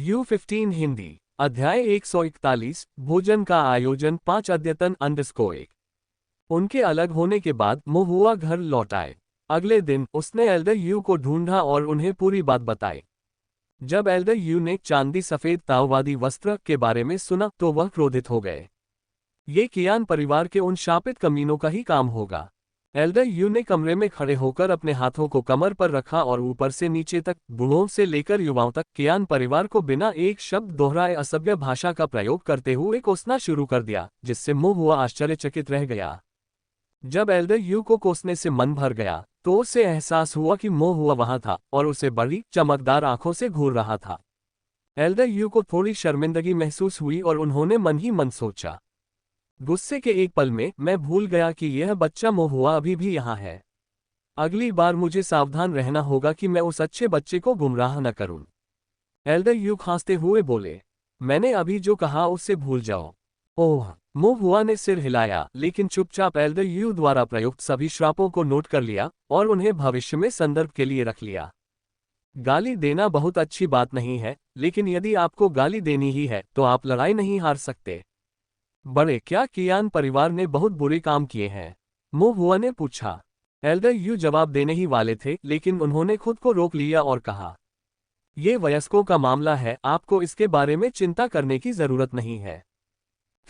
U15 Hindi अध्याय 141 भोजन का आयोजन 5 अद्यतन _1। उनके अलग होने के बाद महुआ घर लौट आए। अगले दिन उसने एल्डर यू को ढूंढा और उन्हें पूरी बात बताई। जब एल्डर यू ने चांदी सफेद ताओवादी वस्त्र के बारे में सुना तो वह क्रोधित हो गए। ये कियान परिवार के उन शापित कमीनों का ही काम होगा। एल्डर यू ने कमरे में खड़े होकर अपने हाथों को कमर पर रखा और ऊपर से नीचे तक, बूढ़ों से लेकर युवाओं तक कियान परिवार को बिना एक शब्द दोहराए असभ्य भाषा का प्रयोग करते हुए कोसना शुरू कर दिया, जिससे महुआ आश्चर्यचकित रह गया। जब एल्डर यू को कोसने से मन भर गया तो उसे एहसास हुआ कि महुआ वहां था और उसे बड़ी चमकदार आंखों से घूर रहा था। एल्डर यू को थोड़ी शर्मिंदगी महसूस हुई और उन्होंने मन ही मन सोचा, गुस्से के एक पल में मैं भूल गया कि यह बच्चा महुआ अभी भी यहाँ है। अगली बार मुझे सावधान रहना होगा कि मैं उस अच्छे बच्चे को गुमराह न करूं। एल्डर यू खांसते हुए बोले, मैंने अभी जो कहा उससे भूल जाओ। ओह, महुआ ने सिर हिलाया, लेकिन चुपचाप एल्डर यू द्वारा प्रयुक्त सभी श्रापों को नोट कर लिया और उन्हें भविष्य में संदर्भ के लिए रख लिया। गाली देना बहुत अच्छी बात नहीं है, लेकिन यदि आपको गाली देनी ही है तो आप लड़ाई नहीं हार सकते। बड़े क्या कियान परिवार ने बहुत बुरे काम किए हैं? महुआ ने पूछा। एल्डर यू जवाब देने ही वाले थे, लेकिन उन्होंने खुद को रोक लिया और कहा, ये वयस्कों का मामला है, आपको इसके बारे में चिंता करने की जरूरत नहीं है।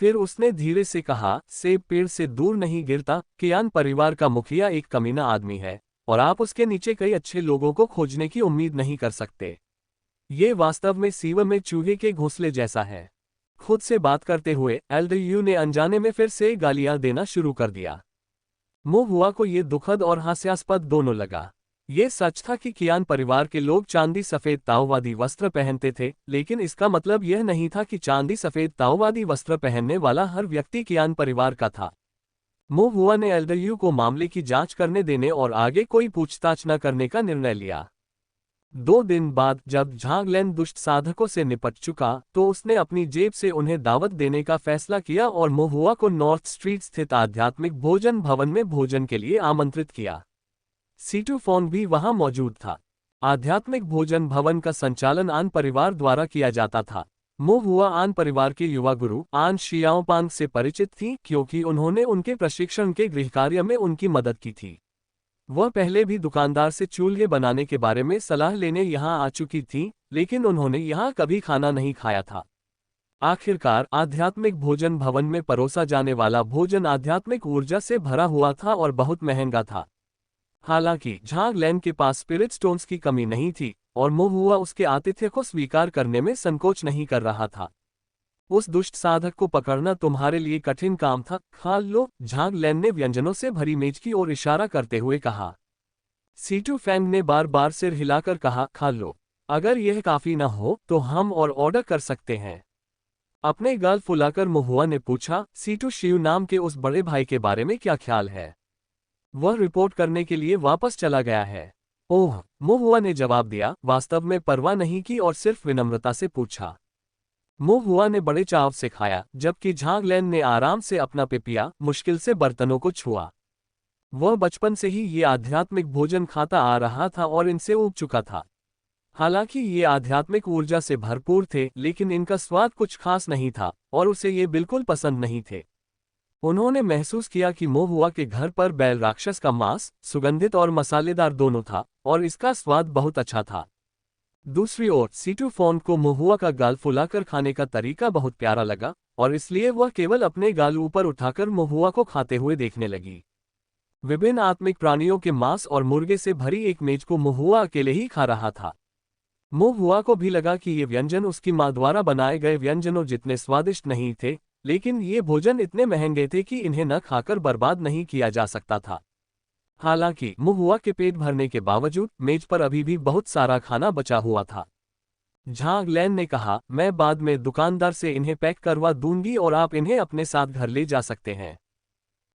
फिर उसने धीरे से कहा, सेब पेड़ से दूर नहीं गिरता। कियान परिवार का मुखिया एक कमीना आदमी है और आप उसके नीचे कई अच्छे लोगों को खोजने की उम्मीद नहीं कर सकते। ये वास्तव में सीवर में चूहे के घोंसले जैसा है। खुद से बात करते हुए एल्डर यू ने अनजाने में फिर से गालियां देना शुरू कर दिया। महुआ को ये दुखद और हास्यास्पद दोनों लगा। ये सच था कि कियान परिवार के लोग चांदी सफेद ताओवादी वस्त्र पहनते थे, लेकिन इसका मतलब यह नहीं था कि चांदी सफेद ताओवादी वस्त्र पहनने वाला हर व्यक्ति कियान परिवार का था। महुआ ने एल्डर यू को मामले की जांच करने देने और आगे कोई पूछताछ न करने का निर्णय लिया। 2 दिन बाद जब झांगलैन दुष्ट साधकों से निपट चुका तो उसने अपनी जेब से उन्हें दावत देने का फैसला किया और महुआ को नॉर्थ स्ट्रीट स्थित आध्यात्मिक भोजन भवन में भोजन के लिए आमंत्रित किया। सीटूफोन भी वहां मौजूद था। आध्यात्मिक भोजन भवन का संचालन आन परिवार द्वारा किया जाता था। महुआ आन परिवार के युवा गुरु आन शियाओपांग से परिचित थी, क्योंकि उन्होंने उनके प्रशिक्षण के गृहकार्य में उनकी मदद की थी। वह पहले भी दुकानदार से चूल्हे बनाने के बारे में सलाह लेने यहाँ आ चुकी थी, लेकिन उन्होंने यहाँ कभी खाना नहीं खाया था। आखिरकार आध्यात्मिक भोजन भवन में परोसा जाने वाला भोजन आध्यात्मिक ऊर्जा से भरा हुआ था और बहुत महंगा था। हालांकि झांगलैन के पास स्पिरिट स्टोन्स की कमी नहीं थी और महुआ उसके आतिथ्य को स्वीकार करने में संकोच नहीं कर रहा था। उस दुष्ट साधक को पकड़ना तुम्हारे लिए कठिन काम था, खा लो, झांगलैन ने व्यंजनों से भरी मेज की ओर इशारा करते हुए कहा। सीटूफैंग ने बार बार सिर हिलाकर कहा, खा लो। अगर यह काफी न हो तो हम और ऑर्डर कर सकते हैं। अपने गाल फुलाकर महुआ ने पूछा, सीटू शिव नाम के उस बड़े भाई के बारे में क्या ख्याल है? वह रिपोर्ट करने के लिए वापस चला गया है। ओह, महुआ ने जवाब दिया, वास्तव में परवाह नहीं की और सिर्फ विनम्रता से पूछा। महुआ ने बड़े चाव से खाया, जबकि झांगलैन ने आराम से अपना पिपिया मुश्किल से बर्तनों को छुआ। वह बचपन से ही ये आध्यात्मिक भोजन खाता आ रहा था और इनसे ऊब चुका था। हालांकि ये आध्यात्मिक ऊर्जा से भरपूर थे, लेकिन इनका स्वाद कुछ खास नहीं था और उसे ये बिल्कुल पसंद नहीं थे। उन्होंने महसूस किया कि महुआ के घर पर बैल राक्षस का मांस सुगंधित और मसालेदार दोनों था और इसका स्वाद बहुत अच्छा था। दूसरी ओर सीटूफोन को महुआ का गाल फुलाकर खाने का तरीका बहुत प्यारा लगा और इसलिए वह केवल अपने गाल ऊपर उठाकर महुआ को खाते हुए देखने लगी। विभिन्न आत्मिक प्राणियों के मांस और मुर्गे से भरी एक मेज को महुआ अकेले ही खा रहा था। महुआ को भी लगा कि ये व्यंजन उसकी मां द्वारा बनाए गए व्यंजनों जितने स्वादिष्ट नहीं थे, लेकिन ये भोजन इतने महंगे थे कि इन्हें न खाकर बर्बाद नहीं किया जा सकता था। हालांकि महुआ के पेट भरने के बावजूद मेज पर अभी भी बहुत सारा खाना बचा हुआ था। झांगलैन ने कहा, मैं बाद में दुकानदार से इन्हें पैक करवा दूंगी और आप इन्हें अपने साथ घर ले जा सकते हैं।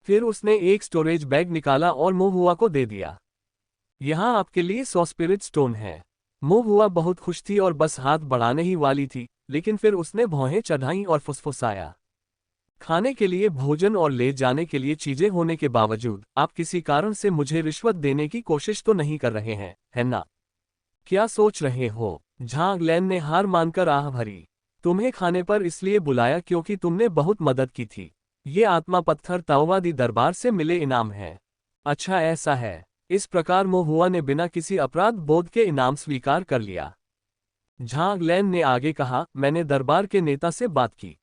फिर उसने एक स्टोरेज बैग निकाला और महुआ को दे दिया। यहाँ आपके लिए 100 स्पिरिट स्टोन है। महुआ बहुत खुश थी और बस हाथ बढ़ाने ही वाली थी, लेकिन फिर उसने भौहें चढ़ाईं और फुसफुसाया, खाने के लिए भोजन और ले जाने के लिए चीजें होने के बावजूद आप किसी कारण से मुझे रिश्वत देने की कोशिश तो नहीं कर रहे हैं, है ना? क्या सोच रहे हो? झांग लैन ने हार मानकर आह भरी। तुम्हें खाने पर इसलिए बुलाया क्योंकि तुमने बहुत मदद की थी। ये आत्मा पत्थर ताओवादी दरबार से मिले इनाम है। अच्छा ऐसा है। इस प्रकार मोहुआ ने बिना किसी अपराध बोध के इनाम स्वीकार कर लिया। झांग लैन ने आगे कहा, मैंने दरबार के नेता से बात की।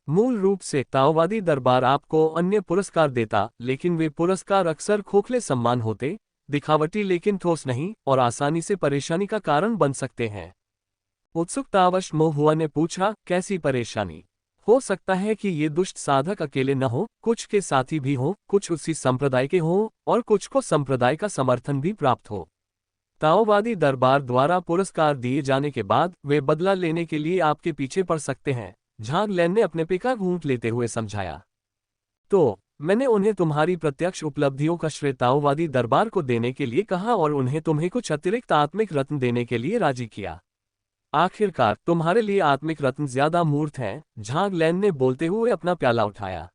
मूल रूप से ताओवादी दरबार आपको अन्य पुरस्कार देता, लेकिन वे पुरस्कार अक्सर खोखले सम्मान होते, दिखावटी लेकिन ठोस नहीं, और आसानी से परेशानी का कारण बन सकते हैं। उत्सुकतावश मोहुआ ने पूछा, कैसी परेशानी? हो सकता है कि ये दुष्ट साधक अकेले न हो, कुछ के साथी भी हो, कुछ उसी संप्रदाय के हो, और कुछ को संप्रदाय का समर्थन भी प्राप्त हो। ताओवादी दरबार द्वारा पुरस्कार दिए जाने के बाद वे बदला लेने के लिए आपके पीछे पड़ सकते हैं, झांग लैन ने अपने पे का घूंट लेते हुए समझाया। तो मैंने उन्हें तुम्हारी प्रत्यक्ष उपलब्धियों का श्रेय ताओवादी दरबार को देने के लिए कहा और उन्हें तुम्हें कुछ अतिरिक्त आत्मिक रत्न देने के लिए राजी किया। आखिरकार तुम्हारे लिए आत्मिक रत्न ज्यादा मूर्त हैं, झांग लैन ने बोलते हुए अपना प्याला उठाया।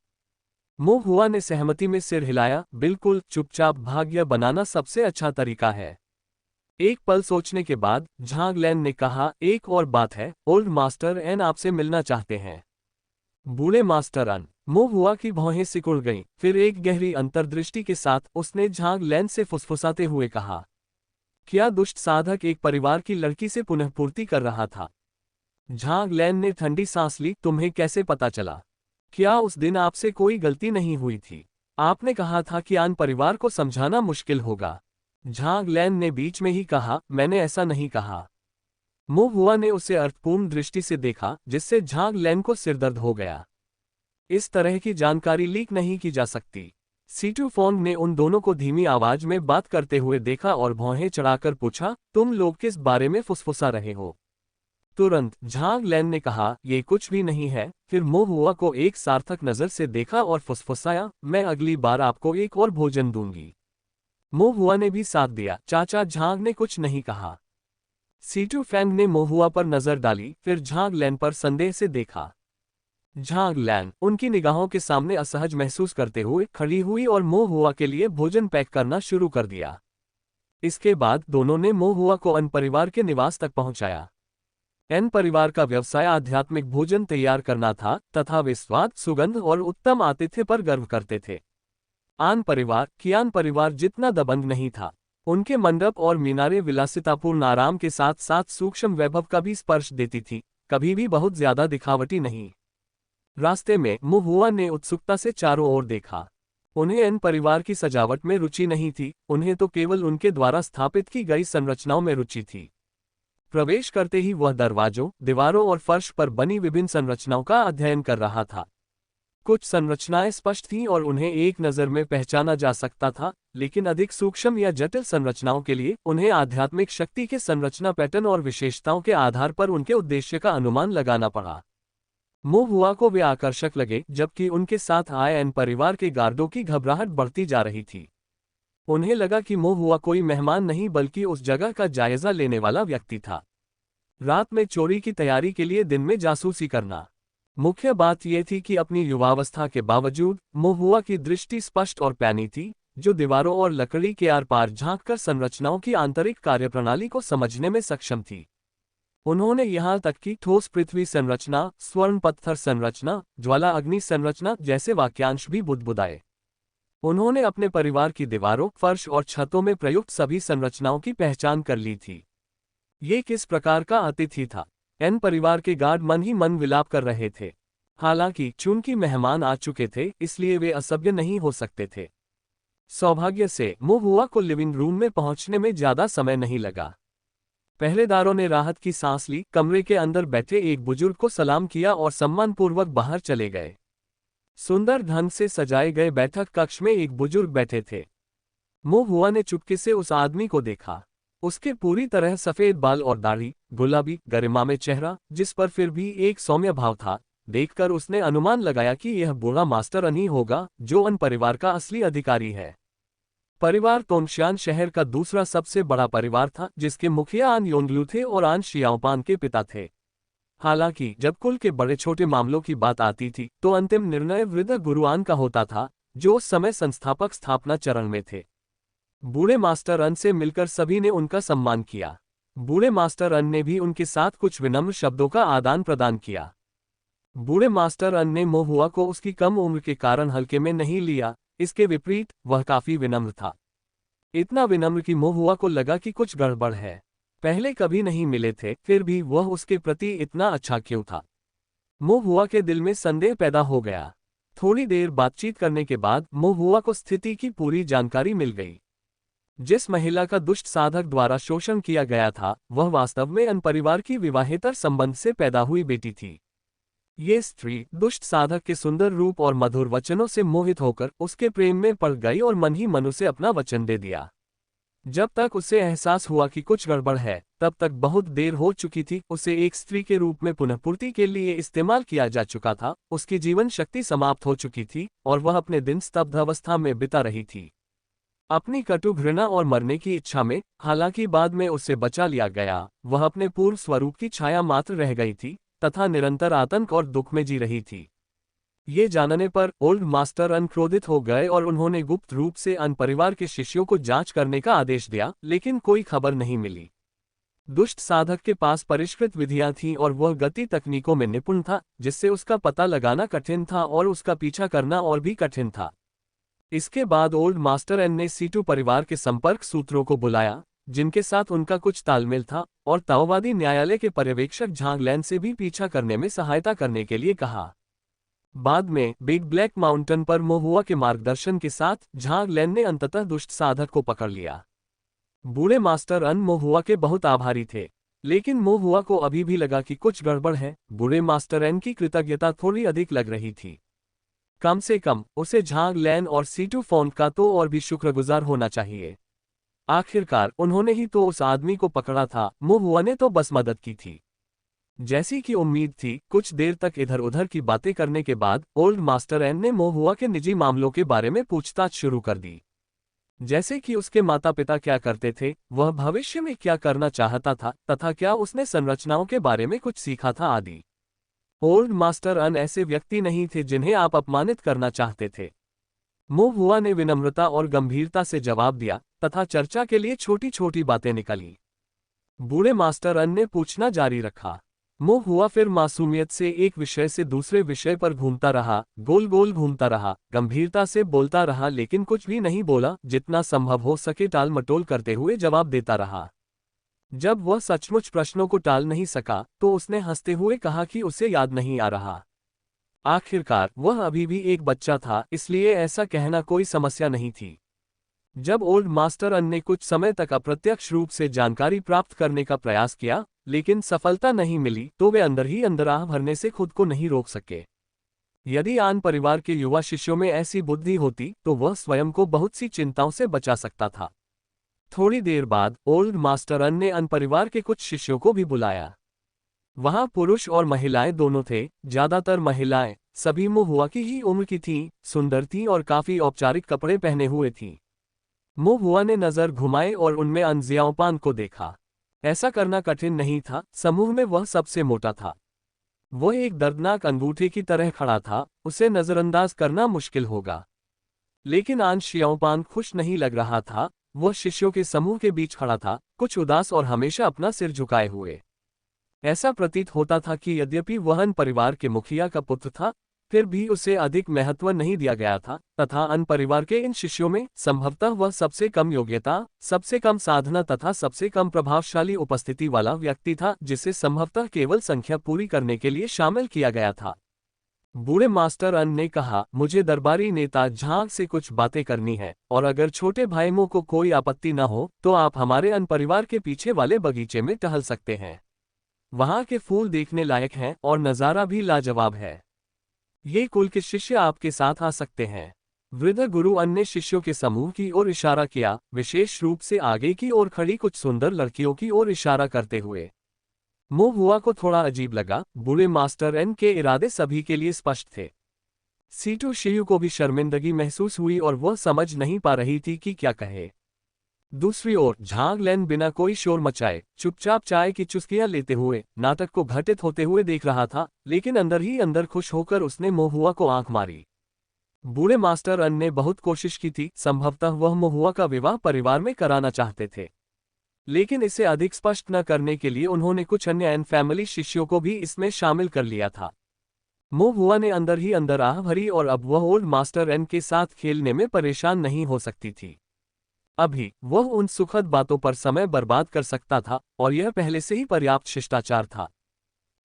मोहुआ ने सहमति में सिर हिलाया, बिल्कुल, चुपचाप भाग्य बनाना सबसे अच्छा तरीका है। एक पल सोचने के बाद झांग लैन ने कहा, एक और बात है, ओल्ड मास्टर एन आपसे मिलना चाहते हैं। बूढ़े मास्टर अन। मोहुआ की भौहें सिकुड़ गईं, फिर एक गहरी अंतर्दृष्टि के साथ उसने झांग लैन से फुसफुसाते हुए कहा, क्या दुष्ट साधक एक परिवार की लड़की से पुनः पूर्ति कर रहा था? झांग लैन ने ठंडी सांस ली, तुम्हें कैसे पता चला? क्या उस दिन आपसे कोई गलती नहीं हुई थी? आपने कहा था कि आन परिवार को समझाना मुश्किल होगा। झांग लैन ने बीच में ही कहा, मैंने ऐसा नहीं कहा। मोहुआ ने उसे अर्थपूर्ण दृष्टि से देखा, जिससे झांग लैन को सिरदर्द हो गया। इस तरह की जानकारी लीक नहीं की जा सकती। सीटू फोंग ने उन दोनों को धीमी आवाज में बात करते हुए देखा और भौहें चढ़ाकर पूछा, तुम लोग किस बारे में फुसफुसा रहे हो? तुरंत झांग लैन ने कहा, ये कुछ भी नहीं है। फिर मोहुआ को एक सार्थक नजर से देखा और फुसफुसाया, मैं अगली बार आपको एक और भोजन दूंगी। मोहुआ ने भी साथ दिया। चाचा, झांग ने कुछ नहीं कहा। सीटू फैंग ने मोहुआ पर नजर डाली, फिर झांग लैन पर संदेह से देखा। झांग लैन उनकी निगाहों के सामने असहज महसूस करते हुए खड़ी हुई और मोहुआ के लिए भोजन पैक करना शुरू कर दिया। इसके बाद दोनों ने मोहुआ को अन परिवार के निवास तक पहुंचाया। एन परिवार का व्यवसाय आध्यात्मिक भोजन तैयार करना था, तथा वे स्वाद, सुगंध और उत्तम आतिथ्य पर गर्व करते थे। आन परिवार, कियान परिवार जितना दबंग नहीं था। उनके मंडप और मीनारें विलासितापूर्ण आराम के साथ साथ सूक्ष्म वैभव का भी स्पर्श देती थी, कभी भी बहुत ज्यादा दिखावटी नहीं। रास्ते में मोहुआ ने उत्सुकता से चारों ओर देखा। उन्हें एन परिवार की सजावट में रुचि नहीं थी, उन्हें तो केवल उनके द्वारा स्थापित की गई संरचनाओं में रुचि थी। प्रवेश करते ही वह दरवाजों, दीवारों और फर्श पर बनी विभिन्न संरचनाओं का अध्ययन कर रहा था। कुछ संरचनाएं स्पष्ट थीं और उन्हें एक नज़र में पहचाना जा सकता था, लेकिन अधिक सूक्ष्म या जटिल संरचनाओं के लिए उन्हें आध्यात्मिक शक्ति के संरचना पैटर्न और विशेषताओं के आधार पर उनके उद्देश्य का अनुमान लगाना पड़ा। मोहुआ को वे आकर्षक लगे, जबकि उनके साथ आए एन परिवार के गार्डों की घबराहट बढ़ती जा रही थी। उन्हें लगा कि मोहुआ कोई मेहमान नहीं बल्कि उस जगह का जायजा लेने वाला व्यक्ति था। रात में चोरी की तैयारी के लिए दिन में जासूसी करना। मुख्य बात यह थी कि अपनी युवावस्था के बावजूद मोहुआ की दृष्टि स्पष्ट और पैनी थी, जो दीवारों और लकड़ी के आर पार झांककर संरचनाओं की आंतरिक कार्यप्रणाली को समझने में सक्षम थी। उन्होंने यहां तक कि ठोस पृथ्वी संरचना, स्वर्ण पत्थर संरचना, ज्वाला अग्नि संरचना जैसे वाक्यांश भी बुदबुदाए। उन्होंने अपने परिवार की दीवारों, फर्श और छतों में प्रयुक्त सभी संरचनाओं की पहचान कर ली थी। ये किस प्रकार का अतिथि था? एन परिवार के गार्ड मन ही मन विलाप कर रहे थे। हालांकि चूंकि मेहमान आ चुके थे, इसलिए वे असभ्य नहीं हो सकते थे। सौभाग्य से मोहुआ को लिविंग रूम में पहुंचने में ज्यादा समय नहीं लगा। पहरेदारों ने राहत की सांस ली, कमरे के अंदर बैठे एक बुजुर्ग को सलाम किया और सम्मानपूर्वक बाहर चले गए। सुंदर ढंग से सजाए गए बैठक कक्ष में एक बुजुर्ग बैठे थे। मोहुआ ने चुपके से उस आदमी को देखा। उसके पूरी तरह सफेद बाल और दाढ़ी, गुलाबी गरिमा में चेहरा, जिस पर फिर भी एक सौम्य भाव था। देखकर उसने अनुमान लगाया कि यह बूढ़ा मास्टर अन ही होगा, जो अन परिवार का असली अधिकारी है। परिवार तोंगशियान शहर का दूसरा सबसे बड़ा परिवार था, जिसके मुखिया आन योंगलू थे और आन शियाओपान के पिता थे। हालांकि जब कुल के बड़े छोटे मामलों की बात आती थी, तो अंतिम निर्णय वृद्ध गुरुआन का होता था, जो उस समय संस्थापक स्थापना चरण में थे। बूढ़े मास्टर अन से मिलकर सभी ने उनका सम्मान किया। बूढ़े मास्टर अन ने भी उनके साथ कुछ विनम्र शब्दों का आदान प्रदान किया। बूढ़े मास्टर अन ने मोहुआ को उसकी कम उम्र के कारण हल्के में नहीं लिया, इसके विपरीत वह काफी विनम्र था। इतना विनम्र कि मोहुआ को लगा कि कुछ गड़बड़ है। पहले कभी नहीं मिले थे, फिर भी वह उसके प्रति इतना अच्छा क्यों था। मोहुआ के दिल में संदेह पैदा हो गया। थोड़ी देर बातचीत करने के बाद मोहुआ को स्थिति की पूरी जानकारी मिल गई। जिस महिला का दुष्ट साधक द्वारा शोषण किया गया था, वह वास्तव में अन परिवार की विवाहेतर संबंध से पैदा हुई बेटी थी। ये स्त्री दुष्ट साधक के सुंदर रूप और मधुर वचनों से मोहित होकर उसके प्रेम में पड़ गई और मन ही मन उसे अपना वचन दे दिया। जब तक उसे एहसास हुआ कि कुछ गड़बड़ है, तब तक बहुत देर हो चुकी थी। उसे एक स्त्री के रूप में पुनःपूर्ति के लिए इस्तेमाल किया जा चुका था। उसकी जीवन शक्ति समाप्त हो चुकी थी और वह अपने दिन स्तब्ध अवस्था में बिता रही थी, अपनी कटु घृणा और मरने की इच्छा में। हालांकि बाद में उसे बचा लिया गया। वह अपने पूर्व स्वरूप की छाया मात्र रह गई थी तथा निरंतर आतंक और दुख में जी रही थी। ये जानने पर ओल्ड मास्टर अन क्रोधित हो गए और उन्होंने गुप्त रूप से अन परिवार के शिष्यों को जांच करने का आदेश दिया, लेकिन कोई खबर नहीं मिली। दुष्ट साधक के पास परिष्कृत विधियां थीं और वह गति तकनीकों में निपुण था, जिससे उसका पता लगाना कठिन था और उसका पीछा करना और भी कठिन था। इसके बाद ओल्ड मास्टर एन ने सीटू परिवार के संपर्क सूत्रों को बुलाया, जिनके साथ उनका कुछ तालमेल था, और ताओवादी न्यायालय के पर्यवेक्षक झांग लैन से भी पीछा करने में सहायता करने के लिए कहा। बाद में बिग ब्लैक माउंटेन पर मोहुआ के मार्गदर्शन के साथ झांग लैन ने अंततः दुष्ट साधक को पकड़ लिया। बूढ़े मास्टर अन मोहुआ के बहुत आभारी थे, लेकिन मोहुआ को अभी भी लगा कि कुछ गड़बड़ है। बूढ़े मास्टर एन की कृतज्ञता थोड़ी अधिक लग रही थी। कम से कम उसे झांग लैन और सीटू फोन का तो और भी शुक्रगुजार होना चाहिए। आखिरकार उन्होंने ही तो उस आदमी को पकड़ा था, मोहुआ ने तो बस मदद की थी। जैसी कि उम्मीद थी, कुछ देर तक इधर उधर की बातें करने के बाद ओल्ड मास्टर एन ने मोहुआ के निजी मामलों के बारे में पूछताछ शुरू कर दी। जैसे कि उसके माता पिता क्या करते थे, वह भविष्य में क्या करना चाहता था, तथा क्या उसने संरचनाओं के बारे में कुछ सीखा था आदि। ओल्ड मास्टर अन ऐसे व्यक्ति नहीं थे जिन्हें आप अपमानित करना चाहते थे। मोहुआ ने विनम्रता और गंभीरता से जवाब दिया तथा चर्चा के लिए छोटी छोटी बातें निकाली। बूढ़े मास्टर अन ने पूछना जारी रखा। मोहुआ फिर मासूमियत से एक विषय से दूसरे विषय पर घूमता रहा, गोल गोल घूमता रहा, गंभीरता से बोलता रहा, लेकिन कुछ भी नहीं बोला। जितना संभव हो सके टाल मटोल करते हुए जवाब देता रहा। जब वह सचमुच प्रश्नों को टाल नहीं सका, तो उसने हंसते हुए कहा कि उसे याद नहीं आ रहा। आखिरकार वह अभी भी एक बच्चा था, इसलिए ऐसा कहना कोई समस्या नहीं थी। जब ओल्ड मास्टर अन ने कुछ समय तक अप्रत्यक्ष रूप से जानकारी प्राप्त करने का प्रयास किया, लेकिन सफलता नहीं मिली, तो वे अंदर ही अंदर आह भरने से खुद को नहीं रोक सके। यदि आन परिवार के युवा शिष्यों में ऐसी बुद्धि होती, तो वह स्वयं को बहुत सी चिंताओं से बचा सकता था। थोड़ी देर बाद ओल्ड मास्टर अन ने अन परिवार के कुछ शिष्यों को भी बुलाया। वहां पुरुष और महिलाएं दोनों थे। ज्यादातर महिलाएं सभी मोहुआ की ही उम्र की थीं, सुंदर थीं और काफी औपचारिक कपड़े पहने हुए थीं। मोहुआ ने नजर घुमाई और उनमें अन जियाओपान को देखा। ऐसा करना कठिन नहीं था, समूह में वह सबसे मोटा था। वह एक दर्दनाक अंगूठे की तरह खड़ा था, उसे नजरअंदाज करना मुश्किल होगा। लेकिन आन जियाओपान खुश नहीं लग रहा था। वह शिष्यों के समूह के बीच खड़ा था, कुछ उदास और हमेशा अपना सिर झुकाए हुए। ऐसा प्रतीत होता था कि यद्यपि वह अन परिवार के मुखिया का पुत्र था, फिर भी उसे अधिक महत्व नहीं दिया गया था, तथा अन परिवार के इन शिष्यों में संभवतः वह सबसे कम योग्यता, सबसे कम साधना तथा सबसे कम प्रभावशाली उपस्थिति वाला व्यक्ति था, जिसे संभवतः केवल संख्या पूरी करने के लिए शामिल किया गया था। बूढ़े मास्टर अन ने कहा, मुझे दरबारी नेता झांग से कुछ बातें करनी है, और अगर छोटे भाई मो को कोई आपत्ति न हो, तो आप हमारे अन परिवार के पीछे वाले बगीचे में टहल सकते हैं। वहां के फूल देखने लायक हैं और नजारा भी लाजवाब है। ये कुल के शिष्य आपके साथ आ सकते हैं। वृद्ध गुरु अन ने शिष्यों के समूह की ओर इशारा किया, विशेष रूप से आगे की ओर खड़ी कुछ सुंदर लड़कियों की ओर इशारा करते हुए। मोहुआ को थोड़ा अजीब लगा। बूढ़े मास्टर एन के इरादे सभी के लिए स्पष्ट थे। सीटू शियू को भी शर्मिंदगी महसूस हुई और वह समझ नहीं पा रही थी कि क्या कहे। दूसरी ओर झांग लैन बिना कोई शोर मचाए चुपचाप चाय की चुस्कियां लेते हुए नाटक को घटित होते हुए देख रहा था, लेकिन अंदर ही अंदर खुश होकर उसने मोहुआ को आंख मारी। बूढ़े मास्टर अन ने बहुत कोशिश की थी, संभवतः वह मोहुआ का विवाह परिवार में कराना चाहते थे, लेकिन इसे अधिक स्पष्ट न करने के लिए उन्होंने कुछ अन्य एन फैमिली शिष्यों को भी इसमें शामिल कर लिया था। मो हुआ ने अंदर ही अंदर आह भरी और अब वह ओल्ड मास्टर एन के साथ खेलने में परेशान नहीं हो सकती थी। अभी वह उन सुखद बातों पर समय बर्बाद कर सकता था और यह पहले से ही पर्याप्त शिष्टाचार था।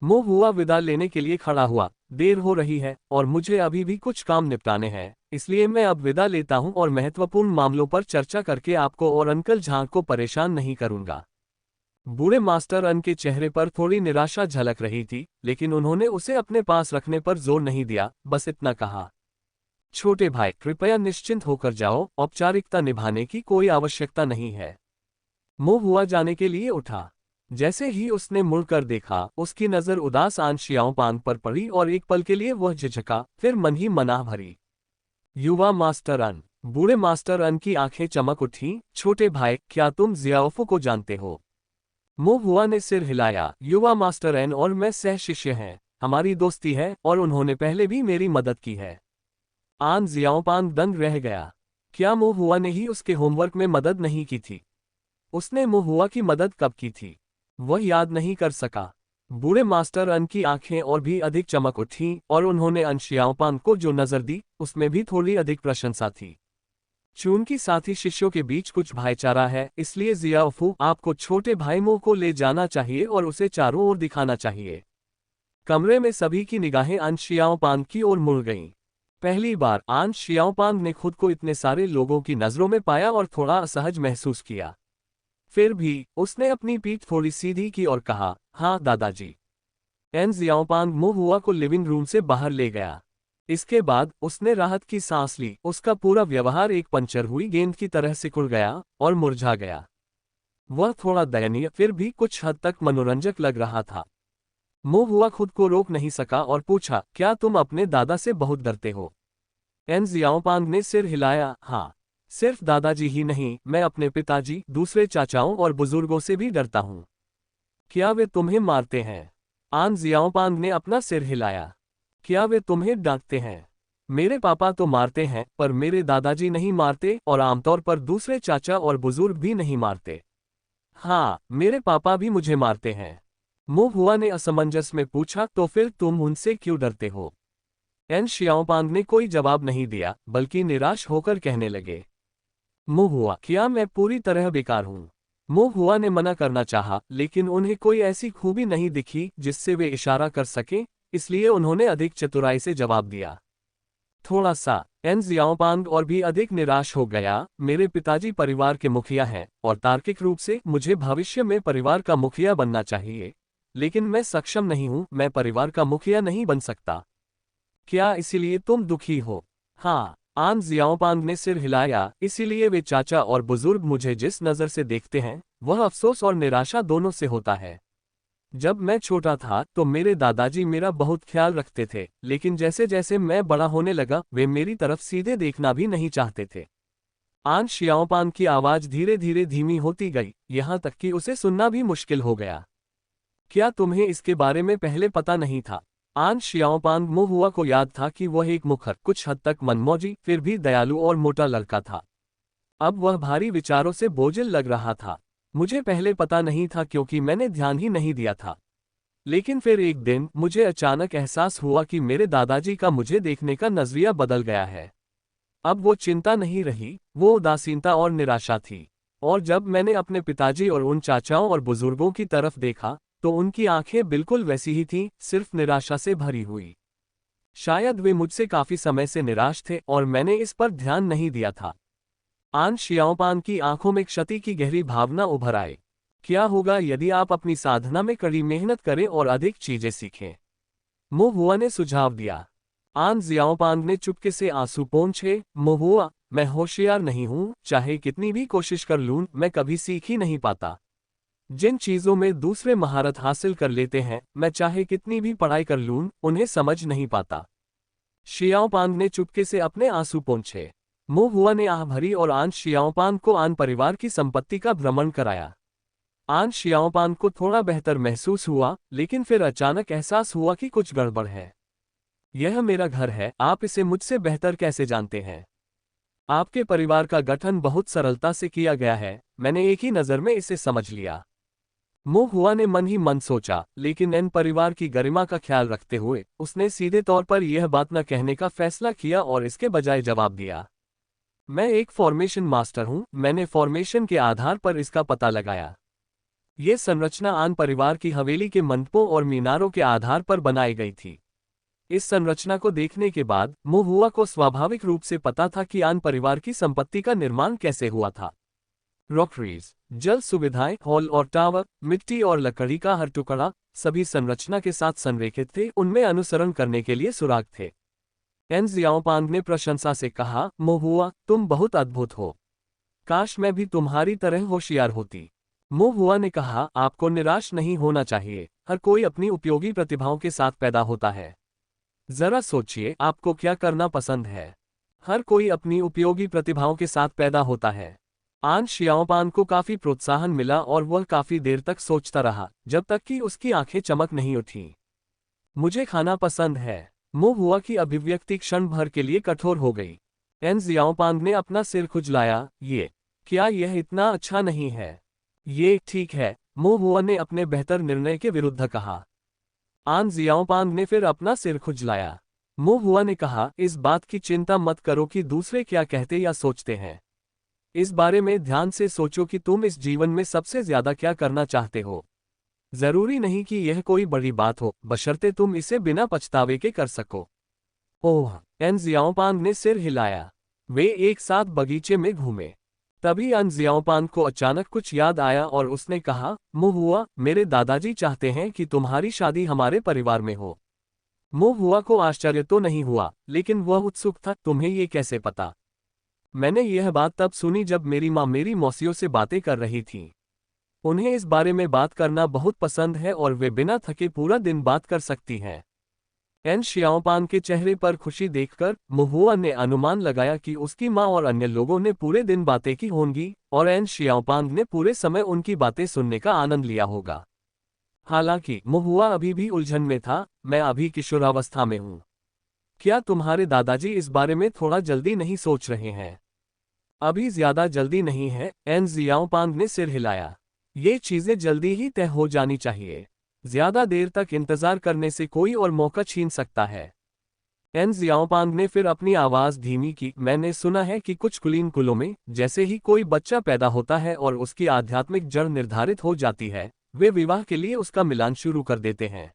मो हुआ विदा लेने के लिए खड़ा हुआ। देर हो रही है और मुझे अभी भी कुछ काम निपटाने हैं, इसलिए मैं अब विदा लेता हूं और महत्वपूर्ण मामलों पर चर्चा करके आपको और अंकल झांग को परेशान नहीं करूंगा। बूढ़े मास्टर अन के चेहरे पर थोड़ी निराशा झलक रही थी, लेकिन उन्होंने उसे अपने पास रखने पर जोर नहीं दिया, बस इतना कहा, छोटे भाई कृपया निश्चिंत होकर जाओ, औपचारिकता निभाने की कोई आवश्यकता नहीं है। मो हुआ जाने के लिए उठा। जैसे ही उसने मुड़कर देखा, उसकी नजर उदास आन शियाओपांग पर पड़ी और एक पल के लिए वह झिझका, फिर मन ही मना भरी। युवा मास्टर अन। बूढ़े मास्टर अन की आंखें चमक उठीं। छोटे भाई, क्या तुम जियाओफो को जानते हो? मो हुआ ने सिर हिलाया। युवा मास्टर एन और मैं सह शिष्य हैं, हमारी दोस्ती है और उन्होंने पहले भी मेरी मदद की है। आन जियाओपांग दंग रह गया। क्या मो हुआ ने ही उसके होमवर्क में मदद नहीं की थी? उसने मो हुआ की मदद कब की थी? वह याद नहीं कर सका। बूढ़े मास्टर अन की आंखें और भी अधिक चमक उठीं और उन्होंने अन शियाओपांग को जो नजर दी, उसमें भी थोड़ी अधिक प्रशंसा थी। चूंकि साथी शिष्यों के बीच कुछ भाईचारा है, इसलिए जियाओफू आपको छोटे भाई मो को ले जाना चाहिए और उसे चारों ओर दिखाना चाहिए। कमरे में सभी की निगाहें आन शियाओपांग की ओर मुड़ गईं। पहली बार आन शियाओपांग ने खुद को इतने सारे लोगों की नजरों में पाया और थोड़ा असहज महसूस किया। फिर भी उसने अपनी पीठ थोड़ी सीधी की और कहा, हाँ दादाजी। एन जियाओपांग मो हुआ को लिविंग रूम से बाहर ले गया। इसके बाद उसने राहत की सांस ली। उसका पूरा व्यवहार एक पंचर हुई गेंद की तरह सिकुड़ गया और मुरझा गया। वह थोड़ा दयनीय, फिर भी कुछ हद तक मनोरंजक लग रहा था। मो हुआ खुद को रोक नहीं सका और पूछा, क्या तुम अपने दादा से बहुत डरते हो? एन जियाओपांग ने सिर हिलाया, हाँ, सिर्फ दादाजी ही नहीं, मैं अपने पिताजी, दूसरे चाचाओं और बुजुर्गों से भी डरता हूँ। क्या वे तुम्हें मारते हैं? आन जियाओपांग ने अपना सिर हिलाया। क्या वे तुम्हें डांटते हैं? मेरे पापा तो मारते हैं, पर मेरे दादाजी नहीं मारते और आमतौर पर दूसरे चाचा और बुजुर्ग भी नहीं मारते। हाँ, मेरे पापा भी मुझे मारते हैं। मो हुआ ने असमंजस में पूछा, तो फिर तुम उनसे क्यों डरते हो? एन शियाओपांग ने कोई जवाब नहीं दिया, बल्कि निराश होकर कहने लगे, मो हुआ, क्या मैं पूरी तरह बेकार हूँ? मो हुआ ने मना करना चाहा, लेकिन उन्हें कोई ऐसी खूबी नहीं दिखी जिससे वे इशारा कर सकें, इसलिए उन्होंने अधिक चतुराई से जवाब दिया। थोड़ा सा। एन जियाओपांग और भी अधिक निराश हो गया। मेरे पिताजी परिवार के मुखिया हैं और तार्किक रूप से मुझे भविष्य में परिवार का मुखिया बनना चाहिए, लेकिन मैं सक्षम नहीं हूं, मैं परिवार का मुखिया नहीं बन सकता। क्या इसीलिए तुम दुखी हो? हाँ, आन जियाओपांग ने सिर हिलाया, इसीलिए वे चाचा और बुजुर्ग मुझे जिस नज़र से देखते हैं, वह अफसोस और निराशा दोनों से होता है। जब मैं छोटा था तो मेरे दादाजी मेरा बहुत ख्याल रखते थे, लेकिन जैसे जैसे मैं बड़ा होने लगा, वे मेरी तरफ सीधे देखना भी नहीं चाहते थे। आन शियाओपांग की आवाज धीरे धीरे धीमी होती गई, यहाँ तक कि उसे सुनना भी मुश्किल हो गया। क्या तुम्हें इसके बारे में पहले पता नहीं था? आन शियाओपांग मो हुआ को याद था कि वह एक मुखर, कुछ हद तक मनमौजी, फिर भी दयालु और मोटा लड़का था। अब वह भारी विचारों से बोझिल लग रहा था। मुझे पहले पता नहीं था क्योंकि मैंने ध्यान ही नहीं दिया था। लेकिन फिर एक दिन मुझे अचानक एहसास हुआ कि मेरे दादाजी का मुझे देखने का नजरिया बदल गया है। अब वो चिंता नहीं रही, वो उदासीनता और निराशा थी। और जब मैंने अपने पिताजी और उन चाचाओं और बुजुर्गों की तरफ देखा, तो उनकी आंखें बिल्कुल वैसी ही थीं, सिर्फ निराशा से भरी हुई। शायद वे मुझसे काफी समय से निराश थे और मैंने इस पर ध्यान नहीं दिया था। आन शियाओपांग की आंखों में क्षति की गहरी भावना उभर आई। क्या होगा यदि आप अपनी साधना में कड़ी मेहनत करें और अधिक चीजें सीखें? मो हुआ ने सुझाव दिया। आन जियाओपांग ने चुपके से आंसू पोंछे, मो हुआ, मैं होशियार नहीं हूं, चाहे कितनी भी कोशिश कर लूं, मैं कभी सीख ही नहीं पाता। जिन चीजों में दूसरे महारत हासिल कर लेते हैं, मैं चाहे कितनी भी पढ़ाई कर लूं, उन्हें समझ नहीं पाता। शियाओपांग ने चुपके से अपने आंसू पोंछे। मो हुआ ने आह भरी और आन शियाओपांग को आन परिवार की संपत्ति का भ्रमण कराया। आन शियाओपांग को थोड़ा बेहतर महसूस हुआ, लेकिन फिर अचानक एहसास हुआ कि कुछ गड़बड़ है। यह मेरा घर है, आप इसे मुझसे बेहतर कैसे जानते हैं? आपके परिवार का गठन बहुत सरलता से किया गया है, मैंने एक ही नज़र में इसे समझ लिया। मो हुआ ने मन ही मन सोचा, लेकिन एन परिवार की गरिमा का ख्याल रखते हुए उसने सीधे तौर पर यह बात न कहने का फैसला किया और इसके बजाय जवाब दिया, मैं एक फॉर्मेशन मास्टर हूं, मैंने फॉर्मेशन के आधार पर इसका पता लगाया। ये संरचना आन परिवार की हवेली के मंडपों और मीनारों के आधार पर बनाई गई थी। इस संरचना को देखने के बाद मुहुआ को स्वाभाविक रूप से पता था कि आन परिवार की संपत्ति का निर्माण कैसे हुआ था। रॉकरीज, जल सुविधाएं, हॉल और टावर, मिट्टी और लकड़ी का हर टुकड़ा सभी संरचना के साथ संरेखित थे, उनमें अनुसरण करने के लिए सुराग थे। एन जियाओपांग ने प्रशंसा से कहा, मुहुआ, तुम बहुत अद्भुत हो। काश मैं भी तुम्हारी तरह होशियार होती। मुहुआ ने कहा, आपको निराश नहीं होना चाहिए, हर कोई अपनी उपयोगी प्रतिभाओं के साथ पैदा होता है। जरा सोचिए, आपको क्या करना पसंद है? हर कोई अपनी उपयोगी प्रतिभाओं के साथ पैदा होता है। आन शियाओपान को काफी प्रोत्साहन मिला और वह काफी देर तक सोचता रहा, जब तक कि उसकी आंखें चमक नहीं उठीं। मुझे खाना पसंद है। मुहुआ की अभिव्यक्ति क्षण भर के लिए कठोर हो गई। एन जियाओपांग ने अपना सिर खुजलाया, क्या यह इतना अच्छा नहीं है? ये ठीक है, मुहुआ ने अपने बेहतर निर्णय के विरुद्ध कहा। आन जियाओपांग ने फिर अपना सिर खुजलाया। मुहुआ ने कहा, इस बात की चिंता मत करो कि दूसरे क्या कहते या सोचते हैं। इस बारे में ध्यान से सोचो कि तुम इस जीवन में सबसे ज्यादा क्या करना चाहते हो। जरूरी नहीं कि यह कोई बड़ी बात हो, बशर्ते तुम इसे बिना पछतावे के कर सको। ओह, एन जियाओपांग ने सिर हिलाया। वे एक साथ बगीचे में घूमे। तभी एन जियाओपांग को अचानक कुछ याद आया और उसने कहा, मुहुआ, मेरे दादाजी चाहते हैं कि तुम्हारी शादी हमारे परिवार में हो। मुहुआ को आश्चर्य तो नहीं हुआ, लेकिन वह उत्सुक था, तुम्हें ये कैसे पता? मैंने यह बात तब सुनी जब मेरी माँ मेरी मौसियों से बातें कर रही थीं। उन्हें इस बारे में बात करना बहुत पसंद है और वे बिना थके पूरा दिन बात कर सकती हैं। एन शियाओपांग के चेहरे पर खुशी देखकर मुहुआ ने अनुमान लगाया कि उसकी माँ और अन्य लोगों ने पूरे दिन बातें की होंगी और एन शियाओपांग ने पूरे समय उनकी बातें सुनने का आनंद लिया होगा। हालांकि मुहुआ अभी भी उलझन में था, मैं अभी किशोरावस्था में हूँ। क्या तुम्हारे दादाजी इस बारे में थोड़ा जल्दी नहीं सोच रहे हैं? अभी ज्यादा जल्दी नहीं है, एन जियाओपांग ने सिर हिलाया। ये चीजें जल्दी ही तय हो जानी चाहिए। ज्यादा देर तक इंतजार करने से कोई और मौका छीन सकता है। एन जियाओपांग ने फिर अपनी आवाज धीमी की, मैंने सुना है कि कुछ कुलीन कुलों में जैसे ही कोई बच्चा पैदा होता है और उसकी आध्यात्मिक जड़ निर्धारित हो जाती है, वे विवाह के लिए उसका मिलान शुरू कर देते हैं।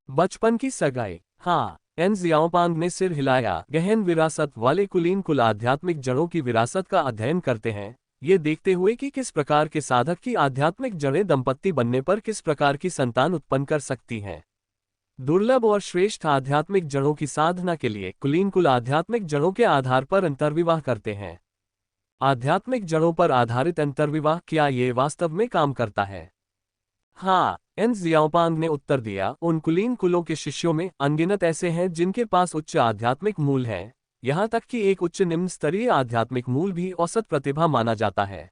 बचपन की सगाई? हाँ, एन जियाओपांग ने सिर हिलाया। गहन विरासत वाले कुलीन कुल आध्यात्मिक जड़ों की विरासत का अध्ययन करते हैं, ये देखते हुए कि किस प्रकार के साधक की आध्यात्मिक जड़ें दंपत्ति बनने पर किस प्रकार की संतान उत्पन्न कर सकती हैं। दुर्लभ और श्रेष्ठ आध्यात्मिक जड़ों की साधना के लिए कुलीन कुल आध्यात्मिक जड़ों के आधार पर अंतर्विवाह करते हैं। आध्यात्मिक जड़ों पर आधारित अंतर्विवाह, क्या ये वास्तव में काम करता है? हाँ, एन जियाओपांग ने उत्तर दिया, उन कुलीन कुलों के शिष्यों में अनगिनत ऐसे हैं जिनके पास उच्च आध्यात्मिक मूल है, यहाँ तक कि एक उच्च निम्न स्तरीय आध्यात्मिक मूल भी औसत प्रतिभा माना जाता है।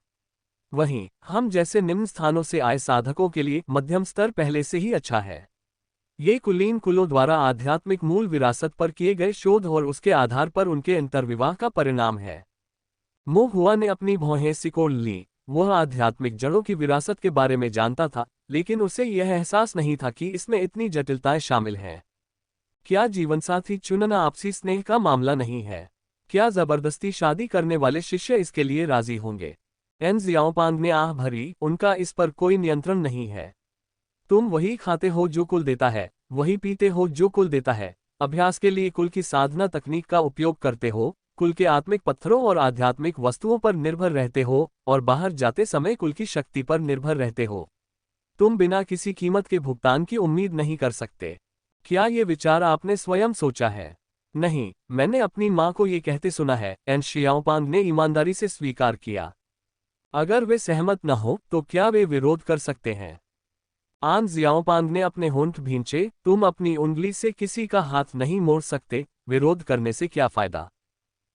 वहीं हम जैसे निम्न स्थानों से आए साधकों के लिए मध्यम स्तर पहले से ही अच्छा है। ये कुलीन कुलों द्वारा आध्यात्मिक मूल विरासत पर किए गए शोध और उसके आधार पर उनके अंतर्विवाह का परिणाम है। मुहुआ ने अपनी भौहें सिकोड़ ली। वह आध्यात्मिक जड़ों की विरासत के बारे में जानता था, लेकिन उसे यह एहसास नहीं था कि इसमें इतनी जटिलताएं शामिल हैं। क्या जीवनसाथी चुनना आपसी स्नेह का मामला नहीं है? क्या जबरदस्ती शादी करने वाले शिष्य इसके लिए राजी होंगे? एन जियाओपांग ने आह भरी, उनका इस पर कोई नियंत्रण नहीं है। तुम वही खाते हो जो कुल देता है, वही पीते हो जो कुल देता है, अभ्यास के लिए कुल की साधना तकनीक का उपयोग करते हो, कुल के आत्मिक पत्थरों और आध्यात्मिक वस्तुओं पर निर्भर रहते हो और बाहर जाते समय कुल की शक्ति पर निर्भर रहते हो। तुम बिना किसी कीमत के भुगतान की उम्मीद नहीं कर सकते। क्या ये विचार आपने स्वयं सोचा है? नहीं, मैंने अपनी माँ को ये कहते सुना है, एन शियाओपांग ने ईमानदारी से स्वीकार किया। अगर वे सहमत न हो तो क्या वे विरोध कर सकते हैं? आन जियाओपांग ने अपने होंठ भींचे, तुम अपनी उंगली से किसी का हाथ नहीं मोड़ सकते, विरोध करने से क्या फायदा?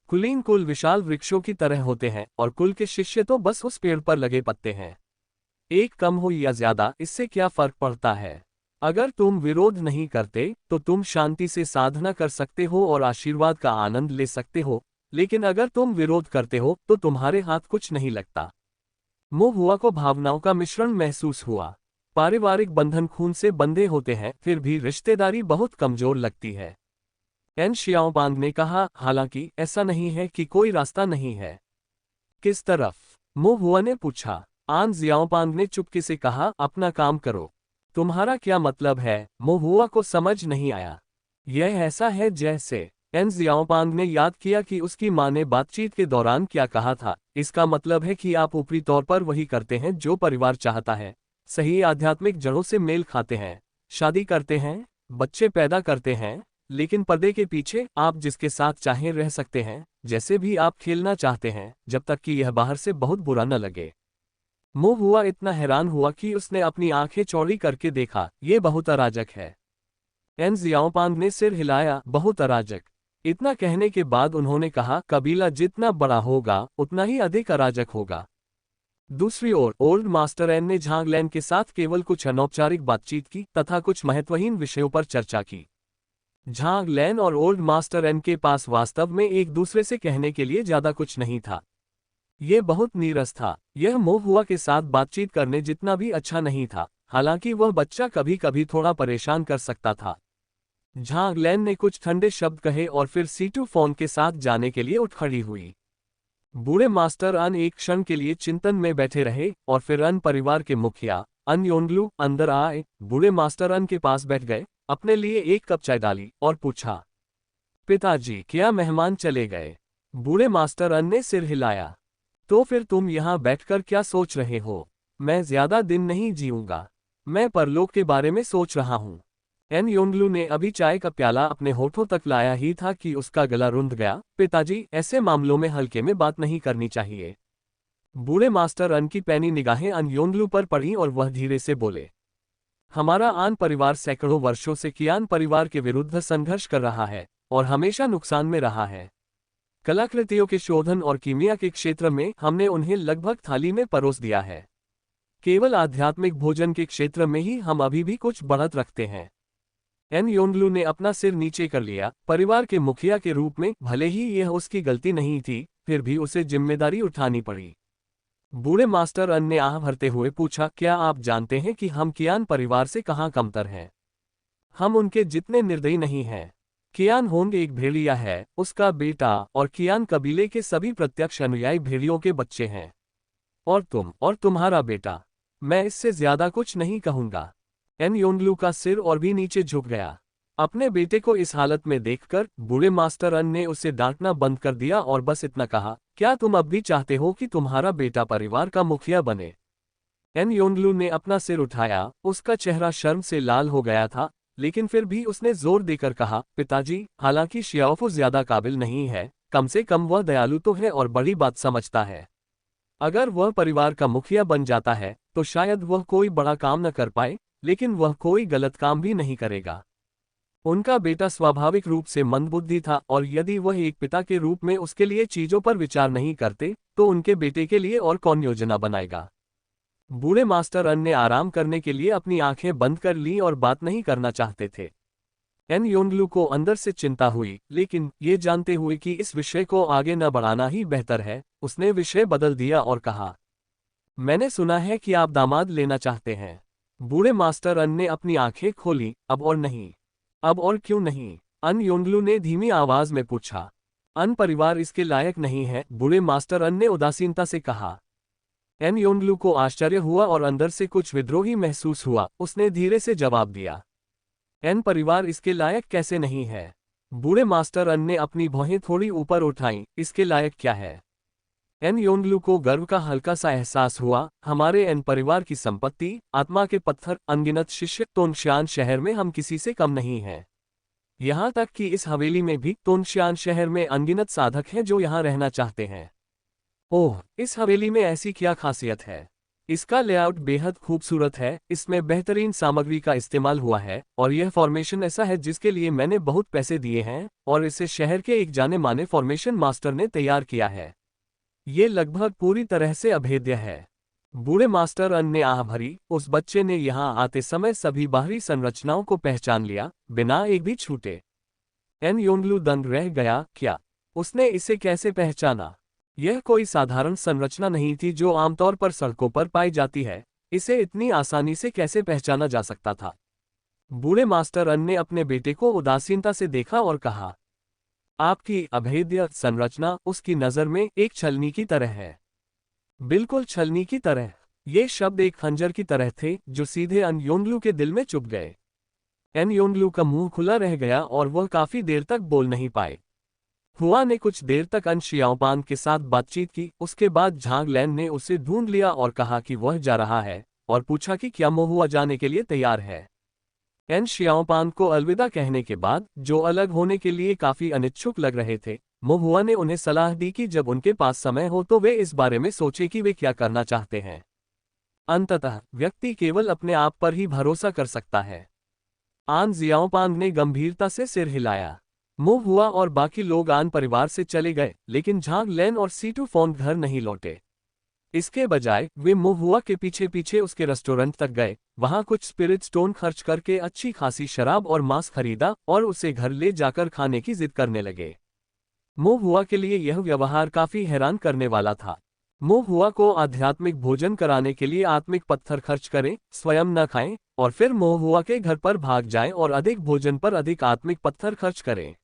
कुलीन कुल विशाल वृक्षों की तरह होते हैं और कुल के शिष्य तो बस उस पेड़ पर लगे पत्ते हैं। एक कम हो या ज्यादा, इससे क्या फर्क पड़ता है? अगर तुम विरोध नहीं करते तो तुम शांति से साधना कर सकते हो और आशीर्वाद का आनंद ले सकते हो, लेकिन अगर तुम विरोध करते हो तो तुम्हारे हाथ कुछ नहीं लगता। मो हुआ को भावनाओं का मिश्रण महसूस हुआ। पारिवारिक बंधन खून से बंधे होते हैं, फिर भी रिश्तेदारी बहुत कमजोर लगती है। एन शियाओपांग ने कहा, हालांकि ऐसा नहीं है कि कोई रास्ता नहीं है। किस तरफ? मो हुआ ने पूछा। आन जियाओपांग ने चुपके से कहा, अपना काम करो। तुम्हारा क्या मतलब है? मो हुआ को समझ नहीं आया। यह ऐसा है जैसे। एन जियाओपांग ने याद किया कि उसकी मां ने बातचीत के दौरान क्या कहा था। इसका मतलब है कि आप ऊपरी तौर पर वही करते हैं जो परिवार चाहता है। सही आध्यात्मिक जड़ों से मेल खाते हैं। शादी करते हैं, बच्चे पैदा करते हैं, लेकिन पर्दे के पीछे आप जिसके साथ चाहें रह सकते हैं, जैसे भी आप खेलना चाहते हैं, जब तक कि यह बाहर से बहुत बुरा न लगे। मो हुआ इतना हैरान हुआ कि उसने अपनी आंखें चौड़ी करके देखा। ये बहुत अराजक है। एन जियाओपांग ने सिर हिलाया, बहुत अराजक। इतना कहने के बाद उन्होंने कहा, कबीला जितना बड़ा होगा उतना ही अधिक अराजक होगा। दूसरी ओर ओल्ड मास्टर एन ने झांग लैन के साथ केवल कुछ अनौपचारिक बातचीत की तथा कुछ महत्वहीन विषयों पर चर्चा की। झांग लैन और ओल्ड मास्टर एन के पास वास्तव में एक दूसरे से कहने के लिए ज्यादा कुछ नहीं था। ये बहुत नीरस था। यह मो हुआ के साथ बातचीत करने जितना भी अच्छा नहीं था, हालांकि वह बच्चा कभी कभी थोड़ा परेशान कर सकता था। झांग लैन ने कुछ ठंडे शब्द कहे और फिर सीटू फोन के साथ जाने के लिए उठ खड़ी हुई। बूढ़े मास्टर अन एक क्षण के लिए चिंतन में बैठे रहे और फिर अन परिवार के मुखिया अन योनग्लू अंदर आए। बूढ़े मास्टर अन के पास बैठ गए, अपने लिए एक कप चाय डाली और पूछा, पिताजी क्या मेहमान चले गए? बूढ़े मास्टर अन ने सिर हिलाया। तो फिर तुम यहाँ बैठकर क्या सोच रहे हो? मैं ज्यादा दिन नहीं जीऊंगा। मैं परलोक के बारे में सोच रहा हूँ। एन योनग्लू ने अभी चाय का प्याला अपने होठों तक लाया ही था कि उसका गला रुंध गया। पिताजी, ऐसे मामलों में हल्के में बात नहीं करनी चाहिए। बूढ़े मास्टर अन की पैनी निगाहें अन योनग्लू पर पड़ी और वह धीरे से बोले, हमारा आन परिवार सैकड़ों वर्षों से कियान परिवार के विरुद्ध संघर्ष कर रहा है और हमेशा नुकसान में रहा है। कलाकृतियों के शोधन और कीमिया के क्षेत्र में हमने उन्हें लगभग थाली में परोस दिया है। केवल आध्यात्मिक भोजन के क्षेत्र में ही हम अभी भी कुछ बढ़त रखते हैं। एन योनग्लू ने अपना सिर नीचे कर लिया। परिवार के मुखिया के रूप में भले ही यह उसकी गलती नहीं थी, फिर भी उसे जिम्मेदारी उठानी पड़ी। बूढ़े मास्टर अन ने आह भरते हुए पूछा, क्या आप जानते हैं कि हम कियान परिवार से कहाँ कमतर हैं? हम उनके जितने निर्दयी नहीं हैं। कियान होंग एक भेड़िया है, उसका बेटा और कियान कबीले के सभी प्रत्यक्ष अनुयायी भेड़ियों के बच्चे हैं। और तुम और तुम्हारा बेटा। मैं इससे ज्यादा कुछ नहीं कहूंगा। एन योनग्लू का सिर और भी नीचे झुक गया। अपने बेटे को इस हालत में देखकर बूढ़े मास्टर अन ने उसे डांटना बंद कर दिया और बस इतना कहा, क्या तुम अब भी चाहते हो कि तुम्हारा बेटा परिवार का मुखिया बने? एन योनग्लू ने अपना सिर उठाया। उसका चेहरा शर्म से लाल हो गया था, लेकिन फिर भी उसने जोर देकर कहा, पिताजी, हालांकि शियाओफू ज्यादा काबिल नहीं है, कम से कम वह दयालु तो है और बड़ी बात समझता है। अगर वह परिवार का मुखिया बन जाता है तो शायद वह कोई बड़ा काम न कर पाए, लेकिन वह कोई गलत काम भी नहीं करेगा। उनका बेटा स्वाभाविक रूप से मंदबुद्धि था और यदि वह एक पिता के रूप में उसके लिए चीजों पर विचार नहीं करते तो उनके बेटे के लिए और कौन योजना बनाएगा? बूढ़े मास्टर अन ने आराम करने के लिए अपनी आंखें बंद कर ली और बात नहीं करना चाहते थे। एन योनग्लू को अंदर से चिंता हुई, लेकिन ये जानते हुए कि इस विषय को आगे न बढ़ाना ही बेहतर है, उसने विषय बदल दिया और कहा, मैंने सुना है कि आप दामाद लेना चाहते हैं। बूढ़े मास्टर अन ने अपनी आंखें खोली। अब और नहीं। अब और क्यों नहीं? अन योनग्लू ने धीमी आवाज में पूछा। अन परिवार इसके लायक नहीं है, बूढ़े मास्टर अन ने उदासीनता से कहा। एन योनग्लू को आश्चर्य हुआ और अंदर से कुछ विद्रोही महसूस हुआ। उसने धीरे से जवाब दिया, एन परिवार इसके लायक कैसे नहीं है? बूढ़े मास्टर अन ने अपनी भौहें थोड़ी ऊपर उठाईं, इसके लायक क्या है? एन योनग्लू को गर्व का हल्का सा एहसास हुआ। हमारे एन परिवार की संपत्ति, आत्मा के पत्थर, अनगिनत शिष्य, तोनश्यान शहर में हम किसी से कम नहीं हैं। यहाँ तक कि इस हवेली में भी तोनश्यान शहर में अनगिनत साधक हैं जो यहाँ रहना चाहते हैं। ओह, इस हवेली में ऐसी क्या खासियत है? इसका लेआउट बेहद खूबसूरत है, इसमें बेहतरीन सामग्री का इस्तेमाल हुआ है और यह फॉर्मेशन ऐसा है जिसके लिए मैंने बहुत पैसे दिए हैं और इसे शहर के एक जाने माने फॉर्मेशन मास्टर ने तैयार किया है। ये लगभग पूरी तरह से अभेद्य है। बूढ़े मास्टर अन ने आह भरी। उस बच्चे ने यहाँ आते समय सभी बाहरी संरचनाओं को पहचान लिया, बिना एक भी छूटे। एन योनग्लू दंग रह गया। क्या उसने इसे कैसे पहचाना? यह कोई साधारण संरचना नहीं थी जो आमतौर पर सड़कों पर पाई जाती है। इसे इतनी आसानी से कैसे पहचाना जा सकता था? बूढ़े मास्टर अन ने अपने बेटे को उदासीनता से देखा और कहा, आपकी अभेद्य संरचना उसकी नजर में एक छलनी की तरह है। बिल्कुल छलनी की तरह। ये शब्द एक खंजर की तरह थे जो सीधे अन योंगलू के दिल में चुभ गए। एन योंगलू का मुंह खुला रह गया और वह काफी देर तक बोल नहीं पाए। हुआ ने कुछ देर तक अन शियाओपान के साथ बातचीत की। उसके बाद झांग लैन ने उसे ढूंढ लिया और कहा कि वह जा रहा है, और पूछा कि क्या मोहुआ जाने के लिए तैयार है। एन शियाओपान को अलविदा कहने के बाद, जो अलग होने के लिए काफी अनिच्छुक लग रहे थे, मोहुआ ने उन्हें सलाह दी कि जब उनके पास समय हो तो वे इस बारे में सोचें कि वे क्या करना चाहते हैं। अंततः व्यक्ति केवल अपने आप पर ही भरोसा कर सकता है। आन जियाओपांग ने गंभीरता से सिर हिलाया। मोहुआ और बाकी लोग आन परिवार से चले गए, लेकिन झांग लैन और सीटू फोन घर नहीं लौटे। इसके बजाय वे मोहुआ के पीछे पीछे उसके रेस्टोरेंट तक गए, वहां कुछ स्पिरिट स्टोन खर्च करके अच्छी खासी शराब और मांस खरीदा और उसे घर ले जाकर खाने की जिद करने लगे। मोहुआ के लिए यह व्यवहार काफी हैरान करने वाला था। मोहुआ को आध्यात्मिक भोजन कराने के लिए आत्मिक पत्थर खर्च करें, स्वयं न खाएं, और फिर मोहुआ के घर पर भाग जाएं और अधिक भोजन पर अधिक आत्मिक पत्थर खर्च करें।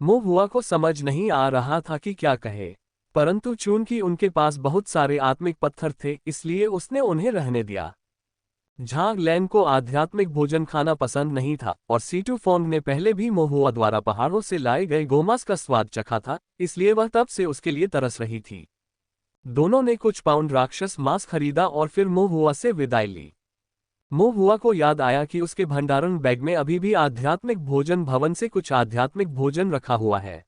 मोहुआ को समझ नहीं आ रहा था कि क्या कहे, परंतु चूंकि उनके पास बहुत सारे आत्मिक पत्थर थे, इसलिए उसने उन्हें रहने दिया। झांग लैन को आध्यात्मिक भोजन खाना पसंद नहीं था, और सीटू फोंग ने पहले भी मोहुआ द्वारा पहाड़ों से लाए गए गोमांस का स्वाद चखा था, इसलिए वह तब से उसके लिए तरस रही थी। दोनों ने कुछ पाउंड राक्षस मांस खरीदा और फिर मोहुआ से विदाई ली। मोहुआ को याद आया कि उसके भंडारण बैग में अभी भी आध्यात्मिक भोजन भवन से कुछ आध्यात्मिक भोजन रखा हुआ है।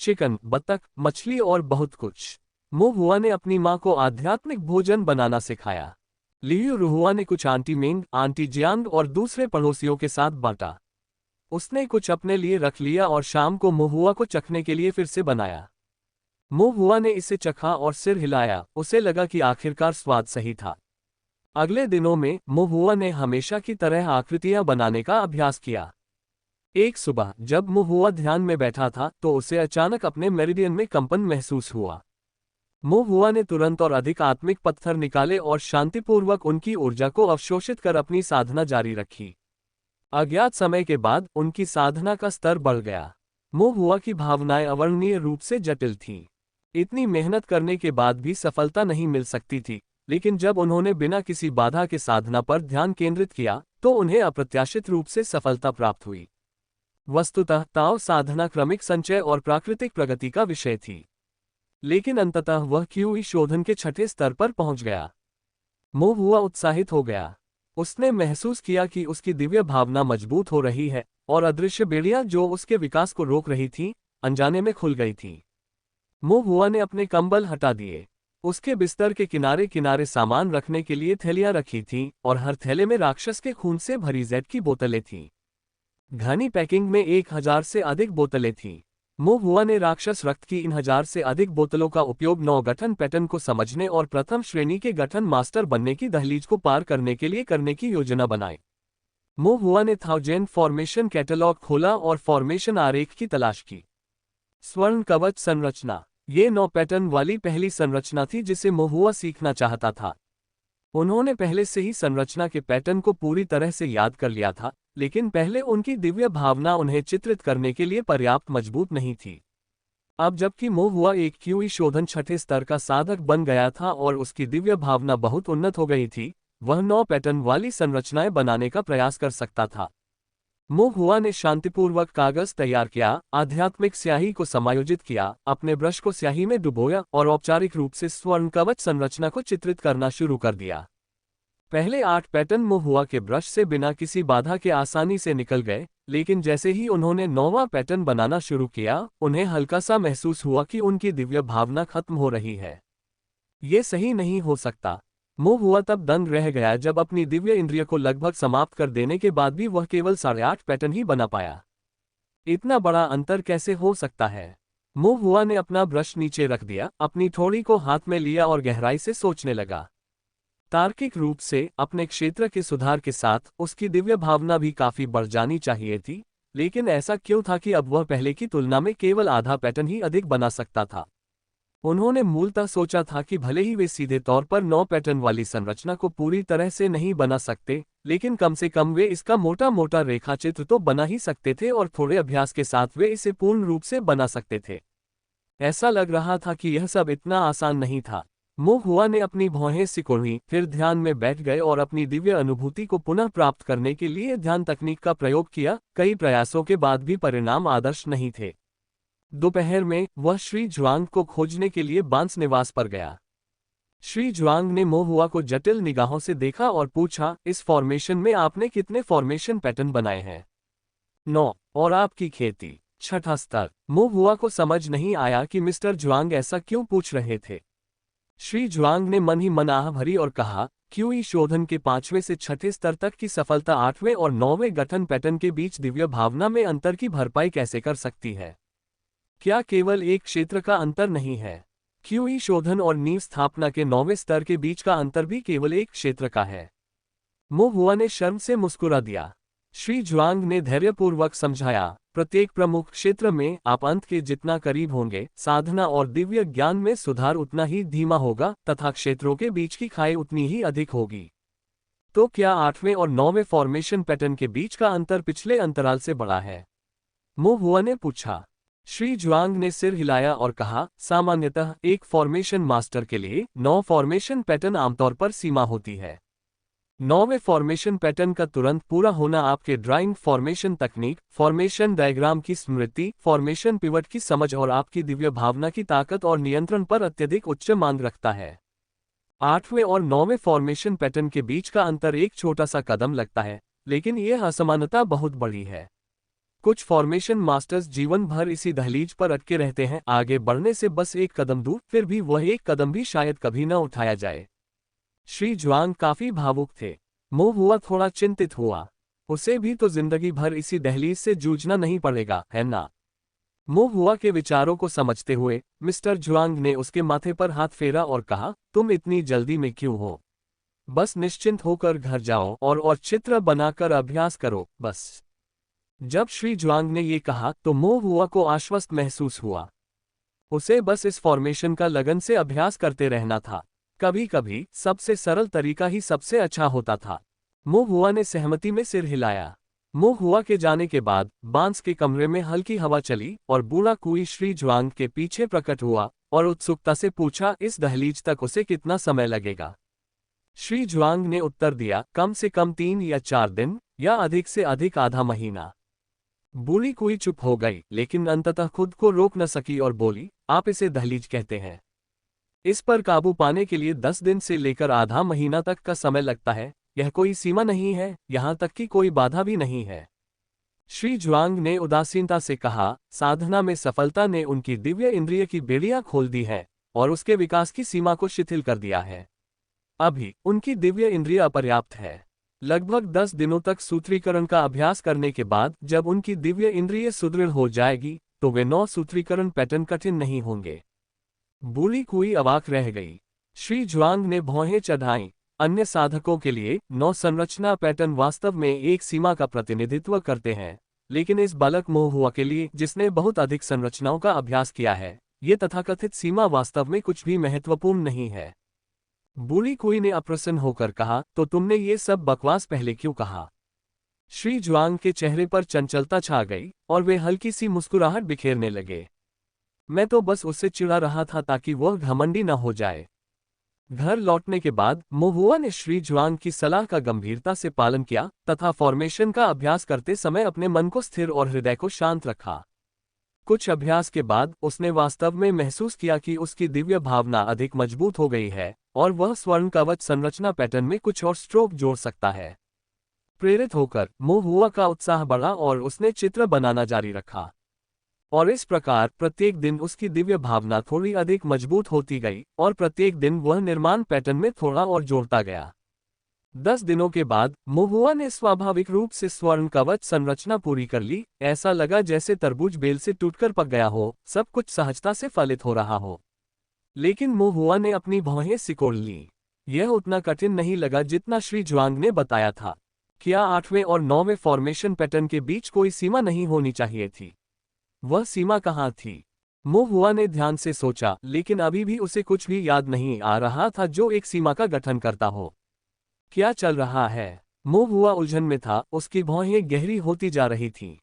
चिकन, बतख, मछली और बहुत कुछ। मोहुआ ने अपनी मां को आध्यात्मिक भोजन बनाना सिखाया। लियू रुहुआ ने कुछ आंटी मेंग, आंटी जियांग और दूसरे पड़ोसियों के साथ बांटा। उसने कुछ अपने लिए रख लिया और शाम को मोहुआ को चखने के लिए फिर से बनाया। मोहुआ ने इसे चखा और सिर हिलाया, उसे लगा कि आखिरकार स्वाद सही था। अगले दिनों में मोहुआ ने हमेशा की तरह आकृतियां बनाने का अभ्यास किया। एक सुबह जब मोहुआ ध्यान में बैठा था तो उसे अचानक अपने मेरिडियन में कंपन महसूस हुआ। मोहुआ ने तुरंत और अधिक आत्मिक पत्थर निकाले और शांतिपूर्वक उनकी ऊर्जा को अवशोषित कर अपनी साधना जारी रखी। अज्ञात समय के बाद उनकी साधना का स्तर बढ़ गया। मोहुआ की भावनाएं अवर्णनीय रूप से जटिल थीं। इतनी मेहनत करने के बाद भी सफलता नहीं मिल सकती थी, लेकिन जब उन्होंने बिना किसी बाधा के साधना पर ध्यान केंद्रित किया तो उन्हें अप्रत्याशित रूप से सफलता प्राप्त हुई। वस्तुतः ताओ साधना क्रमिक संचय और प्राकृतिक प्रगति का विषय थी, लेकिन अंततः वह क्यूई शोधन के छठे स्तर पर पहुंच गया। मोहुआ उत्साहित हो गया। उसने महसूस किया कि उसकी दिव्य भावना मजबूत हो रही है, और अदृश्य बेड़ियां जो उसके विकास को रोक रही थीं, अनजाने में खुल गई थीं। मोहुआ ने अपने कंबल हटा दिए। उसके बिस्तर के किनारे किनारे सामान रखने के लिए थैलियां रखी थीं, और हर थैले में राक्षस के खून से भरी जेड की बोतलें थीं। घनी पैकिंग में 1000 से अधिक बोतलें थीं। मोहुआ ने राक्षस रक्त की इन 1000 से अधिक बोतलों का उपयोग नौ गठन पैटर्न को समझने और प्रथम श्रेणी के गठन मास्टर बनने की दहलीज को पार करने के लिए करने की योजना बनाई। मोहुआ ने थाउजेंड फॉर्मेशन कैटलॉग खोला और फॉर्मेशन आरेख की तलाश की। स्वर्ण कवच संरचना, ये 9 पैटर्न वाली पहली संरचना थी जिसे मोहुआ सीखना चाहता था। उन्होंने पहले से ही संरचना के पैटर्न को पूरी तरह से याद कर लिया था, लेकिन पहले उनकी दिव्य भावना उन्हें चित्रित करने के लिए पर्याप्त मजबूत नहीं थी। अब जबकि मोहुआ एक क्यूई शोधन छठे स्तर का साधक बन गया था और उसकी दिव्य भावना बहुत उन्नत हो गई थी, वह 9 पैटर्न वाली संरचनाएं बनाने का प्रयास कर सकता था। मोहुआ ने शांतिपूर्वक कागज तैयार किया, आध्यात्मिक स्याही को समायोजित किया, अपने ब्रश को स्याही में डुबोया और औपचारिक रूप से स्वर्ण कवच संरचना को चित्रित करना शुरू कर दिया। पहले 8 पैटर्न मोहुआ के ब्रश से बिना किसी बाधा के आसानी से निकल गए, लेकिन जैसे ही उन्होंने 9वां पैटर्न बनाना शुरू किया, उन्हें हल्का सा महसूस हुआ कि उनकी दिव्य भावना खत्म हो रही है। ये सही नहीं हो सकता। मोहुआ तब दंग रह गया जब अपनी दिव्य इंद्रिय को लगभग समाप्त कर देने के बाद भी वह केवल 8.5 पैटर्न ही बना पाया। इतना बड़ा अंतर कैसे हो सकता है? मोहुआ ने अपना ब्रश नीचे रख दिया, अपनी ठोड़ी को हाथ में लिया और गहराई से सोचने लगा। तार्किक रूप से अपने क्षेत्र के सुधार के साथ उसकी दिव्य भावना भी काफी बढ़ जानी चाहिए थी, लेकिन ऐसा क्यों था कि अब वह पहले की तुलना में केवल आधा पैटर्न ही अधिक बना सकता था। उन्होंने मूलतः सोचा था कि भले ही वे सीधे तौर पर 9 पैटर्न वाली संरचना को पूरी तरह से नहीं बना सकते, लेकिन कम से कम वे इसका मोटा मोटा रेखाचित्र तो बना ही सकते थे और थोड़े अभ्यास के साथ वे इसे पूर्ण रूप से बना सकते थे। ऐसा लग रहा था कि यह सब इतना आसान नहीं था। मो हुआ ने अपनी भौहें सिकोड़ी, फिर ध्यान में बैठ गए और अपनी दिव्य अनुभूति को पुनः प्राप्त करने के लिए ध्यान तकनीक का प्रयोग किया। कई प्रयासों के बाद भी परिणाम आदर्श नहीं थे। दोपहर में वह श्री जुआंग को खोजने के लिए बांस निवास पर गया। श्री जुआंग ने मो हुआ को जटिल निगाहों से देखा और पूछा, इस फॉर्मेशन में आपने कितने फॉर्मेशन पैटर्न बनाए हैं? 9। और आपकी खेती? 6ठा स्तर। मो हुआ को समझ नहीं आया कि मिस्टर जुआंग ऐसा क्यों पूछ रहे थे। श्री जुआंग ने मन ही मन आह भरी और कहा, क्यूई शोधन के 5वें से 6ठे स्तर तक की सफलता 8वें और 9वें गठन पैटर्न के बीच दिव्य भावना में अंतर की भरपाई कैसे कर सकती है? क्या केवल एक क्षेत्र का अंतर नहीं है? क्यूई शोधन और नींव स्थापना के 9वें स्तर के बीच का अंतर भी केवल एक क्षेत्र का है। मो हुआ ने शर्म से मुस्कुरा दिया। श्री जुआंग ने धैर्यपूर्वक समझाया, प्रत्येक प्रमुख क्षेत्र में आप अंत के जितना करीब होंगे, साधना और दिव्य ज्ञान में सुधार उतना ही धीमा होगा तथा क्षेत्रों के बीच की खाई उतनी ही अधिक होगी। तो क्या 8वें और 9वें फॉर्मेशन पैटर्न के बीच का अंतर पिछले अंतराल से बड़ा है? मो हुआ ने पूछा। श्री जुआंग ने सिर हिलाया और कहा, सामान्यतः एक फॉर्मेशन मास्टर के लिए 9 फॉर्मेशन पैटर्न आमतौर पर सीमा होती है। 9वें फॉर्मेशन पैटर्न का तुरंत पूरा होना आपके ड्राइंग फॉर्मेशन तकनीक, फॉर्मेशन डायग्राम की स्मृति, फॉर्मेशन पिवट की समझ और आपकी दिव्य भावना की ताकत और नियंत्रण पर अत्यधिक उच्च मांग रखता है। 8वें और 9वें फॉर्मेशन पैटर्न के बीच का अंतर एक छोटा सा कदम लगता है, लेकिन यह असमानता बहुत बड़ी है। कुछ फॉर्मेशन मास्टर्स जीवन भर इसी दहलीज पर अटके रहते हैं, आगे बढ़ने से बस एक कदम दूर, फिर भी वह एक कदम भी शायद कभी न उठाया जाए। श्री जुआंग काफी भावुक थे। मो हुआ थोड़ा चिंतित हुआ। उसे भी तो जिंदगी भर इसी दहलीज से जूझना नहीं पड़ेगा, है ना? मो हुआ के विचारों को समझते हुए मिस्टर जुआंग ने उसके माथे पर हाथ फेरा और कहा, तुम इतनी जल्दी में क्यों हो? बस निश्चिंत होकर घर जाओ और चित्र बनाकर अभ्यास करो, बस। जब श्री जुआंग ने ये कहा तो मो हुआ को आश्वस्त महसूस हुआ। उसे बस इस फॉर्मेशन का लगन से अभ्यास करते रहना था। कभी कभी सबसे सरल तरीका ही सबसे अच्छा होता था। मो हुआ ने सहमति में सिर हिलाया। मो हुआ के जाने के बाद बांस के कमरे में हल्की हवा चली और बूढ़ा कुई श्री जुआंग के पीछे प्रकट हुआ और उत्सुकता से पूछा, इस दहलीज तक उसे कितना समय लगेगा? श्री जुआंग ने उत्तर दिया, कम से कम 3 या 4 दिन, या अधिक से अधिक आधा महीना। बूढ़ी कुई चुप हो गई, लेकिन अंततः खुद को रोक न सकी और बोली, आप इसे दहलीज कहते हैं? इस पर काबू पाने के लिए 10 दिन से लेकर आधा महीना तक का समय लगता है। यह कोई सीमा नहीं है, यहाँ तक कि कोई बाधा भी नहीं है। श्री जुआंग ने उदासीनता से कहा, साधना में सफलता ने उनकी दिव्य इंद्रिय की बेड़ियां खोल दी है और उसके विकास की सीमा को शिथिल कर दिया है। अभी उनकी दिव्य इंद्रिय अपर्याप्त है। लगभग 10 दिनों तक सूत्रीकरण का अभ्यास करने के बाद जब उनकी दिव्य इंद्रिय सुदृढ़ हो जाएगी तो वे 9 सूत्रीकरण पैटर्न कठिन नहीं होंगे। बूढ़ी कुई अवाक रह गई। श्री जुआंग ने भौहें चढ़ाईं। अन्य साधकों के लिए 9 संरचना पैटर्न वास्तव में एक सीमा का प्रतिनिधित्व करते हैं, लेकिन इस बालक मो हुआ के लिए, जिसने बहुत अधिक संरचनाओं का अभ्यास किया है, ये तथाकथित सीमा वास्तव में कुछ भी महत्वपूर्ण नहीं है। बूढ़ी कुई ने अप्रसन्न होकर कहा, तो तुमने ये सब बकवास पहले क्यों कहा? श्री जुआंग के चेहरे पर चंचलता छा गई और वे हल्की सी मुस्कुराहट बिखेरने लगे। मैं तो बस उससे चिढ़ा रहा था ताकि वह घमंडी न हो जाए। घर लौटने के बाद मो हुआ ने श्री जुआंग की सलाह का गंभीरता से पालन किया तथा फॉर्मेशन का अभ्यास करते समय अपने मन को स्थिर और हृदय को शांत रखा। कुछ अभ्यास के बाद उसने वास्तव में महसूस किया कि उसकी दिव्य भावना अधिक मजबूत हो गई है और वह स्वर्ण कवच संरचना पैटर्न में कुछ और स्ट्रोक जोड़ सकता है। प्रेरित होकर मो हुआ का उत्साह बढ़ा और उसने चित्र बनाना जारी रखा। और इस प्रकार प्रत्येक दिन उसकी दिव्य भावना थोड़ी अधिक मजबूत होती गई और प्रत्येक दिन वह निर्माण पैटर्न में थोड़ा और जोड़ता गया। 10 दिनों के बाद मो हुआ ने स्वाभाविक रूप से स्वर्ण कवच संरचना पूरी कर ली। ऐसा लगा जैसे तरबूज बेल से टूटकर पक गया हो, सब कुछ सहजता से फलित हो रहा हो। लेकिन मो हुआ ने अपनी भौहें सिकोड़ ली। यह उतना कठिन नहीं लगा जितना श्री जुआंग ने बताया था। क्या 8वें और 9वें फॉर्मेशन पैटर्न के बीच कोई सीमा नहीं होनी चाहिए थी? वह सीमा कहाँ थी? मो हुआ ने ध्यान से सोचा, लेकिन अभी भी उसे कुछ भी याद नहीं आ रहा था जो एक सीमा का गठन करता हो। क्या चल रहा है? मो हुआ उलझन में था, उसकी भौहें गहरी होती जा रही थीं।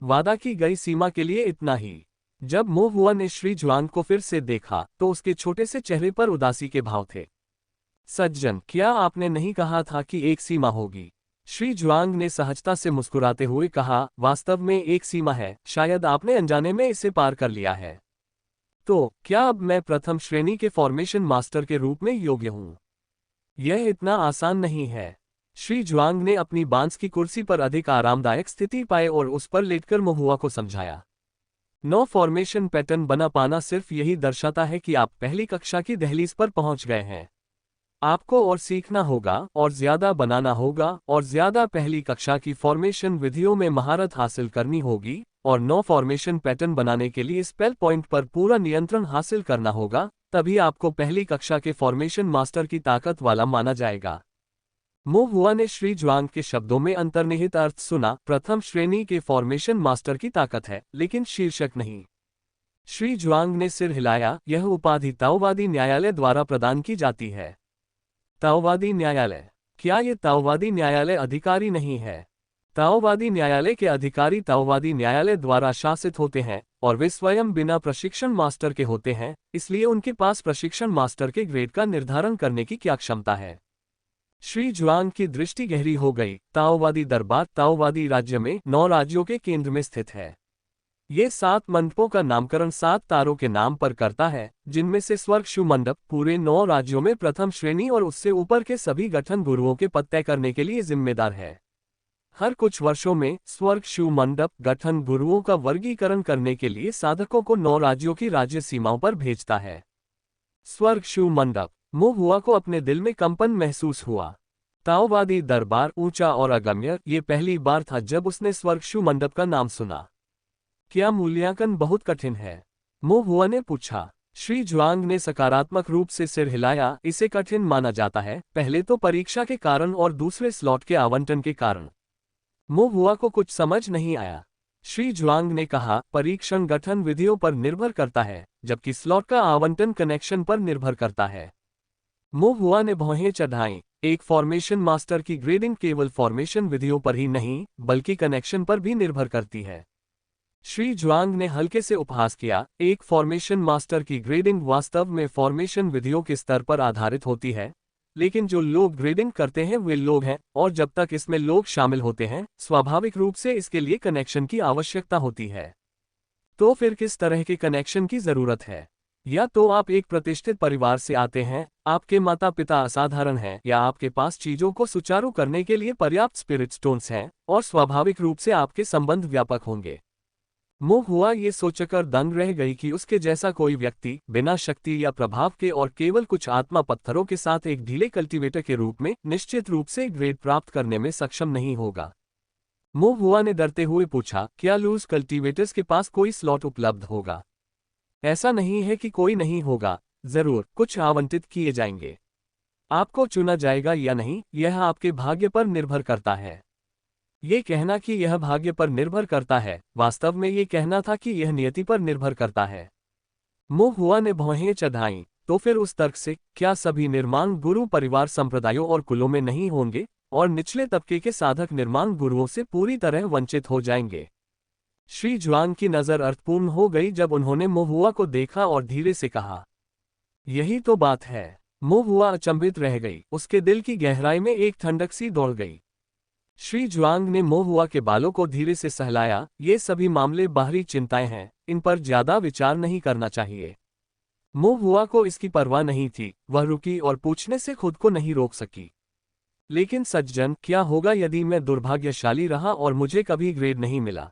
वादा की गई सीमा के लिए इतना ही। जब मो हुआ ने श्री जुआंग को फिर से देखा तो उसके छोटे से चेहरे पर उदासी के भाव थे। सज्जन, क्या आपने नहीं कहा था कि एक सीमा होगी? श्री जुआंग ने सहजता से मुस्कुराते हुए कहा, वास्तव में एक सीमा है, शायद आपने अनजाने में इसे पार कर लिया है। तो क्या अब मैं प्रथम श्रेणी के फॉर्मेशन मास्टर के रूप में योग्य हूँ? यह इतना आसान नहीं है। श्री जुआंग ने अपनी बांस की कुर्सी पर अधिक आरामदायक स्थिति पाए और उस पर लेटकर महुआ को समझाया। 9 फॉर्मेशन पैटर्न बना पाना सिर्फ यही दर्शाता है कि आप पहली कक्षा की दहलीज पर पहुंच गए हैं। आपको और सीखना होगा और ज्यादा बनाना होगा और ज्यादा पहली कक्षा की फॉर्मेशन विधियों में महारत हासिल करनी होगी और 9 फॉर्मेशन पैटर्न बनाने के लिए स्पेल पॉइंट पर पूरा नियंत्रण हासिल करना होगा, तभी आपको पहली कक्षा के फॉर्मेशन मास्टर की ताकत वाला माना जाएगा। मो हुआ ने श्री जुआंग के शब्दों में अंतर्निहित अर्थ सुना, प्रथम श्रेणी के फॉर्मेशन मास्टर की ताकत है, लेकिन शीर्षक नहीं। श्री जुआंग ने सिर हिलाया, यह उपाधि ताओवादी न्यायालय द्वारा प्रदान की जाती है। ताओवादी न्यायालय? क्या ये ताओवादी न्यायालय अधिकारी नहीं है? ताओवादी न्यायालय के अधिकारी ताओवादी न्यायालय द्वारा शासित होते हैं और वे स्वयं बिना प्रशिक्षण मास्टर के होते हैं, इसलिए उनके पास प्रशिक्षण मास्टर के ग्रेड का निर्धारण करने की क्या क्षमता है? श्री जुआंग की दृष्टि गहरी हो गई। ताओवादी दरबार ताओवादी राज्य में 9 राज्यों के केंद्र में स्थित है। ये 7 मंडपों का नामकरण 7 तारों के नाम पर करता है, जिनमें से स्वर्ग शु मंडप पूरे 9 राज्यों में प्रथम श्रेणी और उससे ऊपर के सभी गठन गुरुओं के पद तय करने के लिए जिम्मेदार है। हर कुछ वर्षों में स्वर्ग शु मंडप गठन गुरुओं का वर्गीकरण करने के लिए साधकों को 9 राज्यों की राज्य सीमाओं पर भेजता है। स्वर्ग शु मंडप। मो हुआ को अपने दिल में कंपन महसूस हुआ। ताओवादी दरबार ऊंचा और अगम्य, ये पहली बार था जब उसने स्वर्ग शु मंडप का नाम सुना। क्या मूल्यांकन बहुत कठिन है? मो हुआ ने पूछा। श्री जुआंग ने सकारात्मक रूप से सिर हिलाया, इसे कठिन माना जाता है, पहले तो परीक्षा के कारण और दूसरे स्लॉट के आवंटन के कारण। मो हुआ को कुछ समझ नहीं आया। श्री जुआंग ने कहा, परीक्षण गठन विधियों पर निर्भर करता है, जबकि स्लॉट का आवंटन कनेक्शन पर निर्भर करता है। मो हुआ ने भौहें चढ़ाईं। एक फॉर्मेशन मास्टर की ग्रेडिंग केवल फॉर्मेशन विधियों पर ही नहीं, बल्कि कनेक्शन पर भी निर्भर करती है। श्री जुआंग ने हल्के से उपहास किया, एक फॉर्मेशन मास्टर की ग्रेडिंग वास्तव में फॉर्मेशन विधियों के स्तर पर आधारित होती है, लेकिन जो लोग ग्रेडिंग करते हैं वे लोग हैं, और जब तक इसमें लोग शामिल होते हैं, स्वाभाविक रूप से इसके लिए कनेक्शन की आवश्यकता होती है। तो फिर किस तरह के कनेक्शन की जरूरत है? या तो आप एक प्रतिष्ठित परिवार से आते हैं, आपके माता पिता असाधारण हैं, या आपके पास चीजों को सुचारू करने के लिए पर्याप्त स्पिरिट स्टोन्स हैं, और स्वाभाविक रूप से आपके संबंध व्यापक होंगे। मो हुआ ये सोचकर दंग रह गई कि उसके जैसा कोई व्यक्ति बिना शक्ति या प्रभाव के और केवल कुछ आत्मा पत्थरों के साथ एक ढीले कल्टीवेटर के रूप में निश्चित रूप से ग्रेड प्राप्त करने में सक्षम नहीं होगा। मो हुआ ने डरते हुए पूछा, क्या लूज कल्टीवेटर्स के पास कोई स्लॉट उपलब्ध होगा? ऐसा नहीं है कि कोई नहीं होगा, जरूर कुछ आवंटित किए जाएंगे। आपको चुना जाएगा या नहीं, यह आपके भाग्य पर निर्भर करता है। ये कहना कि यह भाग्य पर निर्भर करता है, वास्तव में ये कहना था कि यह नियति पर निर्भर करता है। मो हुआ ने भौहें चढ़ाईं। तो फिर उस तर्क से, क्या सभी निर्माण गुरु परिवार संप्रदायों और कुलों में नहीं होंगे, और निचले तबके के साधक निर्माण गुरुओं से पूरी तरह वंचित हो जाएंगे? श्री जुआंग की नजर अर्थपूर्ण हो गई जब उन्होंने मो हुआ को देखा और धीरे से कहा, यही तो बात है। मो हुआ अचंभित रह गई, उसके दिल की गहराई में एक ठंडक सी दौड़ गई। श्री जुआंग ने मो हुआ के बालों को धीरे से सहलाया, ये सभी मामले बाहरी चिंताएं हैं, इन पर ज्यादा विचार नहीं करना चाहिए। मो हुआ को इसकी परवाह नहीं थी, वह रुकी और पूछने से खुद को नहीं रोक सकी, लेकिन सज्जन, क्या होगा यदि मैं दुर्भाग्यशाली रहा और मुझे कभी ग्रेड नहीं मिला?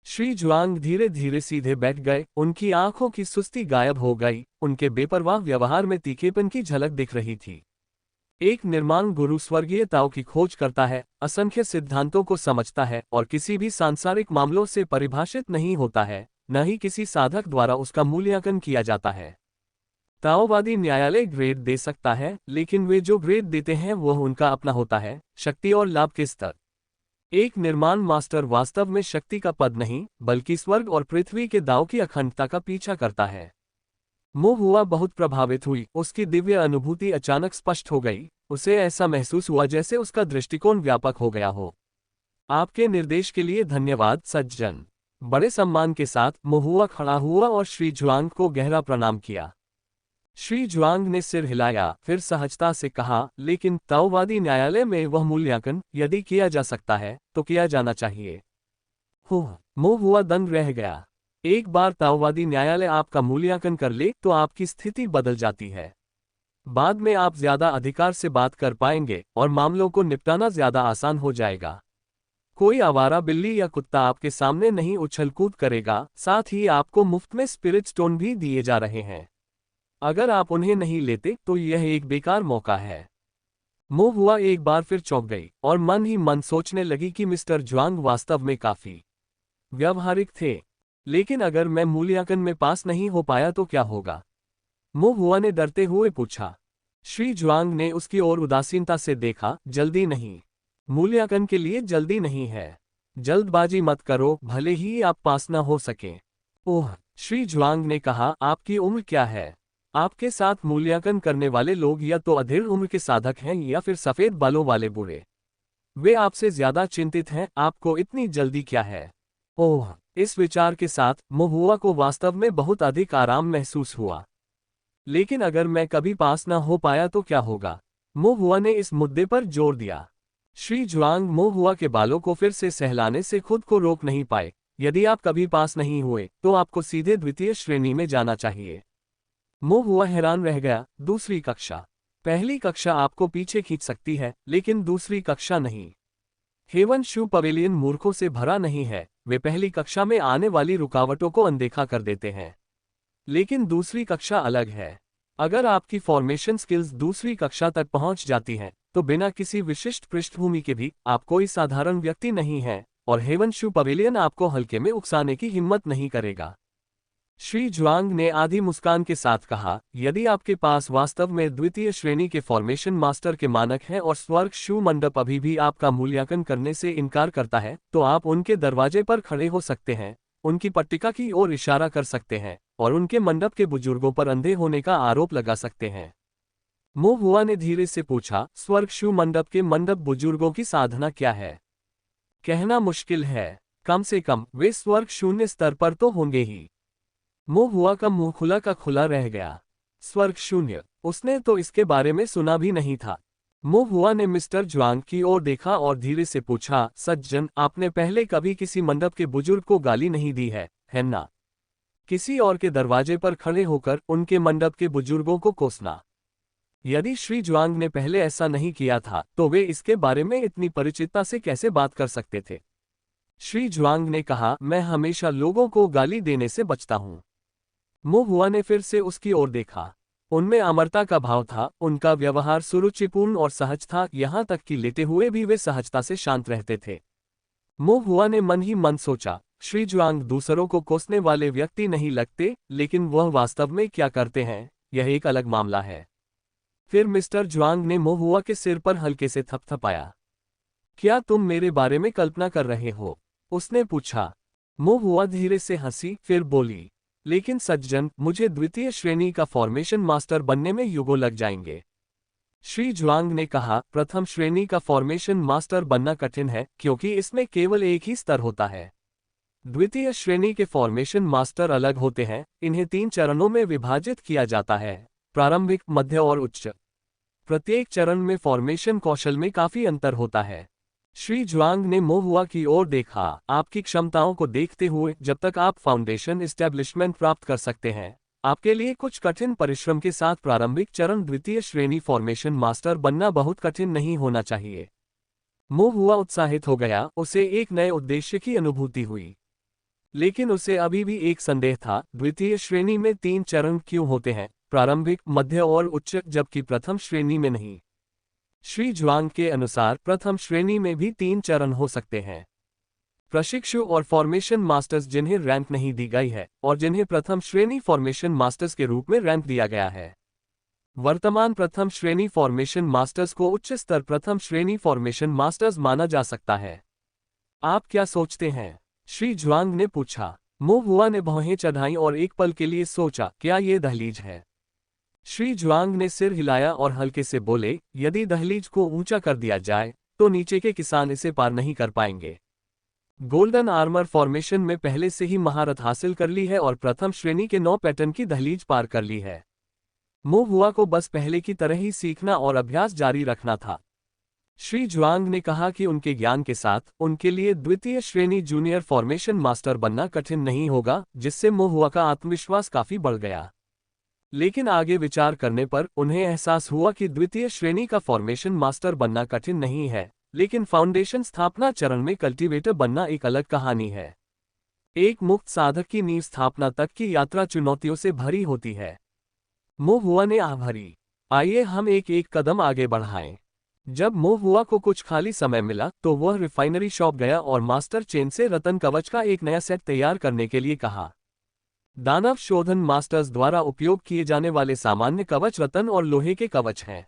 श्री जुआंग धीरे धीरे सीधे बैठ गए, उनकी आंखों की सुस्ती गायब हो गई, उनके बेपरवाह व्यवहार में तीखेपन की झलक दिख रही थी। एक निर्माण गुरु स्वर्गीयताओं की खोज करता है, असंख्य सिद्धांतों को समझता है और किसी भी सांसारिक मामलों से परिभाषित नहीं होता है, न ही किसी साधक द्वारा उसका मूल्यांकन किया जाता है। ताओवादी न्यायालय ग्रेड दे सकता है, लेकिन वे जो ग्रेड देते हैं वह उनका अपना होता है, शक्ति और लाभ के स्तर। एक निर्माण मास्टर वास्तव में शक्ति का पद नहीं, बल्कि स्वर्ग और पृथ्वी के दांव की अखंडता का पीछा करता है। मुहुआ बहुत प्रभावित हुई, उसकी दिव्य अनुभूति अचानक स्पष्ट हो गई। उसे ऐसा महसूस हुआ जैसे उसका दृष्टिकोण व्यापक हो गया हो। आपके निर्देश के लिए धन्यवाद सज्जन। बड़े सम्मान के साथ मुहुआ खड़ा हुआ और श्री जुआंग को गहरा प्रणाम किया। श्री जुआंग ने सिर हिलाया, फिर सहजता से कहा, लेकिन ताओवादी न्यायालय में वह मूल्यांकन यदि किया जा सकता है तो किया जाना चाहिए। मुहुआ दंग रह गया। एक बार ताओवादी न्यायालय आपका मूल्यांकन कर ले तो आपकी स्थिति बदल जाती है। बाद में आप ज्यादा अधिकार से बात कर पाएंगे और मामलों को निपटाना ज्यादा आसान हो जाएगा। कोई आवारा बिल्ली या कुत्ता आपके सामने नहीं उछल कूद करेगा, साथ ही आपको मुफ्त में स्पिरिट स्टोन भी दिए जा रहे हैं। अगर आप उन्हें नहीं लेते तो यह एक बेकार मौका है। मुहुआ एक बार फिर चौंक गई और मन ही मन सोचने लगी कि मिस्टर जुआंग वास्तव में काफी व्यावहारिक थे। लेकिन अगर मैं मूल्यांकन में पास नहीं हो पाया तो क्या होगा? मुहुआ ने डरते हुए पूछा। श्री जुआंग ने उसकी ओर उदासीनता से देखा। जल्दी नहीं, मूल्यांकन के लिए जल्दी नहीं है। जल्दबाजी मत करो, भले ही आप पास न हो सके। ओह, श्री जुआंग ने कहा, आपकी उम्र क्या है? आपके साथ मूल्यांकन करने वाले लोग या तो अधेड़ उम्र के साधक हैं या फिर सफेद बालों वाले बूढ़े। वे आपसे ज्यादा चिंतित हैं, आपको इतनी जल्दी क्या है? ओह, इस विचार के साथ मुहुआ को वास्तव में बहुत अधिक आराम महसूस हुआ। लेकिन अगर मैं कभी पास न हो पाया तो क्या होगा? मुहुआ ने इस मुद्दे पर जोर दिया। श्री जुआंग मुहुआ के बालों को फिर से सहलाने से खुद को रोक नहीं पाए। यदि आप कभी पास नहीं हुए तो आपको सीधे द्वितीय श्रेणी में जाना चाहिए। मुहुआ हैरान रह गया। दूसरी कक्षा? पहली कक्षा आपको पीछे खींच सकती है, लेकिन दूसरी कक्षा नहीं। हेवन शू पवेलियन मूर्खों से भरा नहीं है। वे पहली कक्षा में आने वाली रुकावटों को अनदेखा कर देते हैं। लेकिन दूसरी कक्षा अलग है। अगर आपकी फॉर्मेशन स्किल्स दूसरी कक्षा तक पहुंच जाती हैं, तो बिना किसी विशिष्ट पृष्ठभूमि के भी आप कोई साधारण व्यक्ति नहीं हैं, और हेवन शू पवेलियन आपको हल्के में उकसाने की हिम्मत नहीं करेगा। श्री जुआंग ने आधी मुस्कान के साथ कहा, यदि आपके पास वास्तव में द्वितीय श्रेणी के फॉर्मेशन मास्टर के मानक हैं और स्वर्ग शू मंडप अभी भी आपका मूल्यांकन करने से इनकार करता है, तो आप उनके दरवाजे पर खड़े हो सकते हैं, उनकी पट्टिका की ओर इशारा कर सकते हैं और उनके मंडप के बुजुर्गों पर अंधे होने का आरोप लगा सकते हैं। मुहुआ ने धीरे से पूछा, स्वर्ग शू मंडप के मंडप बुजुर्गों की साधना क्या है? कहना मुश्किल है। कम से कम वे स्वर्ग शून्य स्तर पर तो होंगे ही। मुहुआ का मुंह खुला का खुला रह गया। स्वर्ग शून्य? उसने तो इसके बारे में सुना भी नहीं था। मुहुआ ने मिस्टर जुआंग की ओर देखा और धीरे से पूछा, सज्जन, आपने पहले कभी किसी मंडप के बुजुर्ग को गाली नहीं दी है ना? किसी और के दरवाजे पर खड़े होकर उनके मंडप के बुजुर्गों को कोसना। यदि श्री जुआंग ने पहले ऐसा नहीं किया था तो वे इसके बारे में इतनी परिचितता से कैसे बात कर सकते थे? श्री जुआंग ने कहा, मैं हमेशा लोगों को गाली देने से बचता हूं। मुहुआ ने फिर से उसकी ओर देखा। उनमें अमरता का भाव था, उनका व्यवहार सुरुचिपूर्ण और सहज था, यहां तक कि लेटे हुए भी वे सहजता से शांत रहते थे। मुहुआ ने मन ही मन सोचा, श्री जुआंग दूसरों को कोसने वाले व्यक्ति नहीं लगते, लेकिन वह वास्तव में क्या करते हैं, यह एक अलग मामला है। फिर मिस्टर जुआंग ने मुहुआ के सिर पर हल्के से थपथपाया। क्या तुम मेरे बारे में कल्पना कर रहे हो? उसने पूछा। मुहुआ धीरे से हंसी, फिर बोली, लेकिन सज्जन, मुझे द्वितीय श्रेणी का फॉर्मेशन मास्टर बनने में युगों लग जाएंगे। श्री जुआंग ने कहा, प्रथम श्रेणी का फॉर्मेशन मास्टर बनना कठिन है क्योंकि इसमें केवल एक ही स्तर होता है। द्वितीय श्रेणी के फॉर्मेशन मास्टर अलग होते हैं, इन्हें 3 चरणों में विभाजित किया जाता है, प्रारंभिक, मध्य और उच्च। प्रत्येक चरण में फॉर्मेशन कौशल में काफी अंतर होता है। श्री जुआंग ने मुहुआ की ओर देखा। आपकी क्षमताओं को देखते हुए जब तक आप फाउंडेशन एस्टेब्लिशमेंट प्राप्त कर सकते हैं, आपके लिए कुछ कठिन परिश्रम के साथ प्रारंभिक चरण द्वितीय श्रेणी फॉर्मेशन मास्टर बनना बहुत कठिन नहीं होना चाहिए। मुहुआ उत्साहित हो गया, उसे एक नए उद्देश्य की अनुभूति हुई। लेकिन उसे अभी भी एक संदेह था, द्वितीय श्रेणी में 3 चरण क्यों होते हैं, प्रारंभिक, मध्य और उच्च, जबकि प्रथम श्रेणी में नहीं? श्री जुआंग के अनुसार प्रथम श्रेणी में भी 3 चरण हो सकते हैं। प्रशिक्षु और फॉर्मेशन मास्टर्स जिन्हें रैंक नहीं दी गई है और जिन्हें प्रथम श्रेणी फॉर्मेशन मास्टर्स के रूप में रैंक दिया गया है। वर्तमान प्रथम श्रेणी फॉर्मेशन मास्टर्स को उच्च स्तर प्रथम श्रेणी फॉर्मेशन मास्टर्स माना जा सकता है। आप क्या सोचते हैं? श्री ज्वांग ने पूछा। मो हुआ ने भौहें चढ़ाई और एक पल के लिए सोचा, क्या ये दहलीज है? श्री ज्वांग ने सिर हिलाया और हल्के से बोले, यदि दहलीज को ऊंचा कर दिया जाए तो नीचे के किसान इसे पार नहीं कर पाएंगे। गोल्डन आर्मर फॉर्मेशन में पहले से ही महारत हासिल कर ली है और प्रथम श्रेणी के 9 पैटर्न की दहलीज पार कर ली है। मो हुआ को बस पहले की तरह ही सीखना और अभ्यास जारी रखना था। श्री ज्वांग ने कहा कि उनके ज्ञान के साथ उनके लिए द्वितीय श्रेणी जूनियर फॉर्मेशन मास्टर बनना कठिन नहीं होगा, जिससे मो हुआ का आत्मविश्वास काफी बढ़ गया। लेकिन आगे विचार करने पर उन्हें एहसास हुआ कि द्वितीय श्रेणी का फॉर्मेशन मास्टर बनना कठिन नहीं है, लेकिन फाउंडेशन स्थापना चरण में कल्टीवेटर बनना एक अलग कहानी है। एक मुक्त साधक की नींव स्थापना तक की यात्रा चुनौतियों से भरी होती है। मो हुआ ने आह भरी। आइए हम एक एक कदम आगे बढ़ाएं। जब मो हुआ को कुछ खाली समय मिला तो वह रिफाइनरी शॉप गया और मास्टर चेन से रतन कवच का एक नया सेट तैयार करने के लिए कहा। दानव शोधन मास्टर्स द्वारा उपयोग किए जाने वाले सामान्य कवच रतन और लोहे के कवच हैं।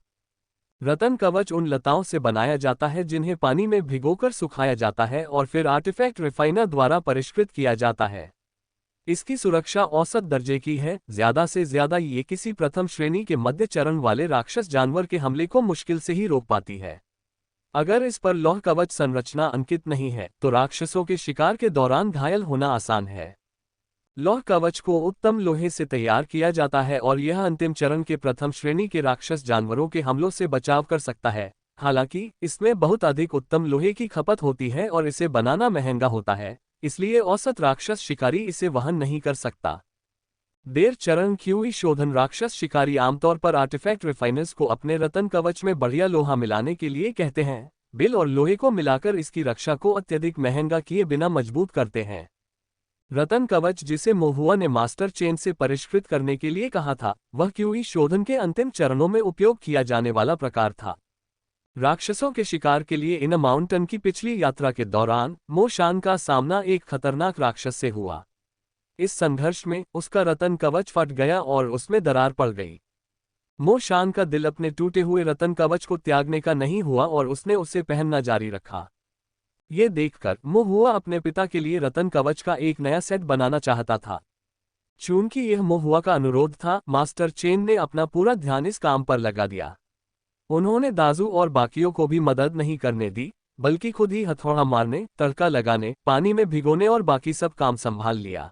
रतन कवच उन लताओं से बनाया जाता है जिन्हें पानी में भिगोकर सुखाया जाता है और फिर आर्टिफैक्ट रिफाइनर द्वारा परिष्कृत किया जाता है। इसकी सुरक्षा औसत दर्जे की है, ज्यादा से ज्यादा ये किसी प्रथम श्रेणी के मध्य चरण वाले राक्षस जानवर के हमले को मुश्किल से ही रोक पाती है। अगर इस पर लौह कवच संरचना अंकित नहीं है तो राक्षसों के शिकार के दौरान घायल होना आसान है। लौह कवच को उत्तम लोहे से तैयार किया जाता है और यह अंतिम चरण के प्रथम श्रेणी के राक्षस जानवरों के हमलों से बचाव कर सकता है। हालांकि इसमें बहुत अधिक उत्तम लोहे की खपत होती है और इसे बनाना महंगा होता है, इसलिए औसत राक्षस शिकारी इसे वहन नहीं कर सकता। देर चरण क्यूई शोधन राक्षस शिकारी आमतौर पर आर्टिफैक्ट रिफाइनर्स को अपने रतन कवच में बढ़िया लोहा मिलाने के लिए कहते हैं। बिल और लोहे को मिलाकर इसकी रक्षा को अत्यधिक महंगा किए बिना मजबूत करते हैं। रतन कवच, जिसे मो हुआ ने मास्टर चेन से परिष्कृत करने के लिए कहा था, वह क्यूई शोधन के अंतिम चरणों में उपयोग किया जाने वाला प्रकार था। राक्षसों के शिकार के लिए इन माउंटेन की पिछली यात्रा के दौरान मो शान का सामना एक खतरनाक राक्षस से हुआ। इस संघर्ष में उसका रतन कवच फट गया और उसमें दरार पड़ गई। मो शान का दिल अपने टूटे हुए रतन कवच को त्यागने का नहीं हुआ और उसने उसे पहनना जारी रखा। ये देखकर मो हुआ अपने पिता के लिए रतन कवच का एक नया सेट बनाना चाहता था। चूंकि यह मो हुआ का अनुरोध था, मास्टर चेन ने अपना पूरा ध्यान इस काम पर लगा दिया। उन्होंने दाजू और बाकियों को भी मदद नहीं करने दी, बल्कि खुद ही हथौड़ा मारने, तड़का लगाने, पानी में भिगोने और बाकी सब काम संभाल लिया।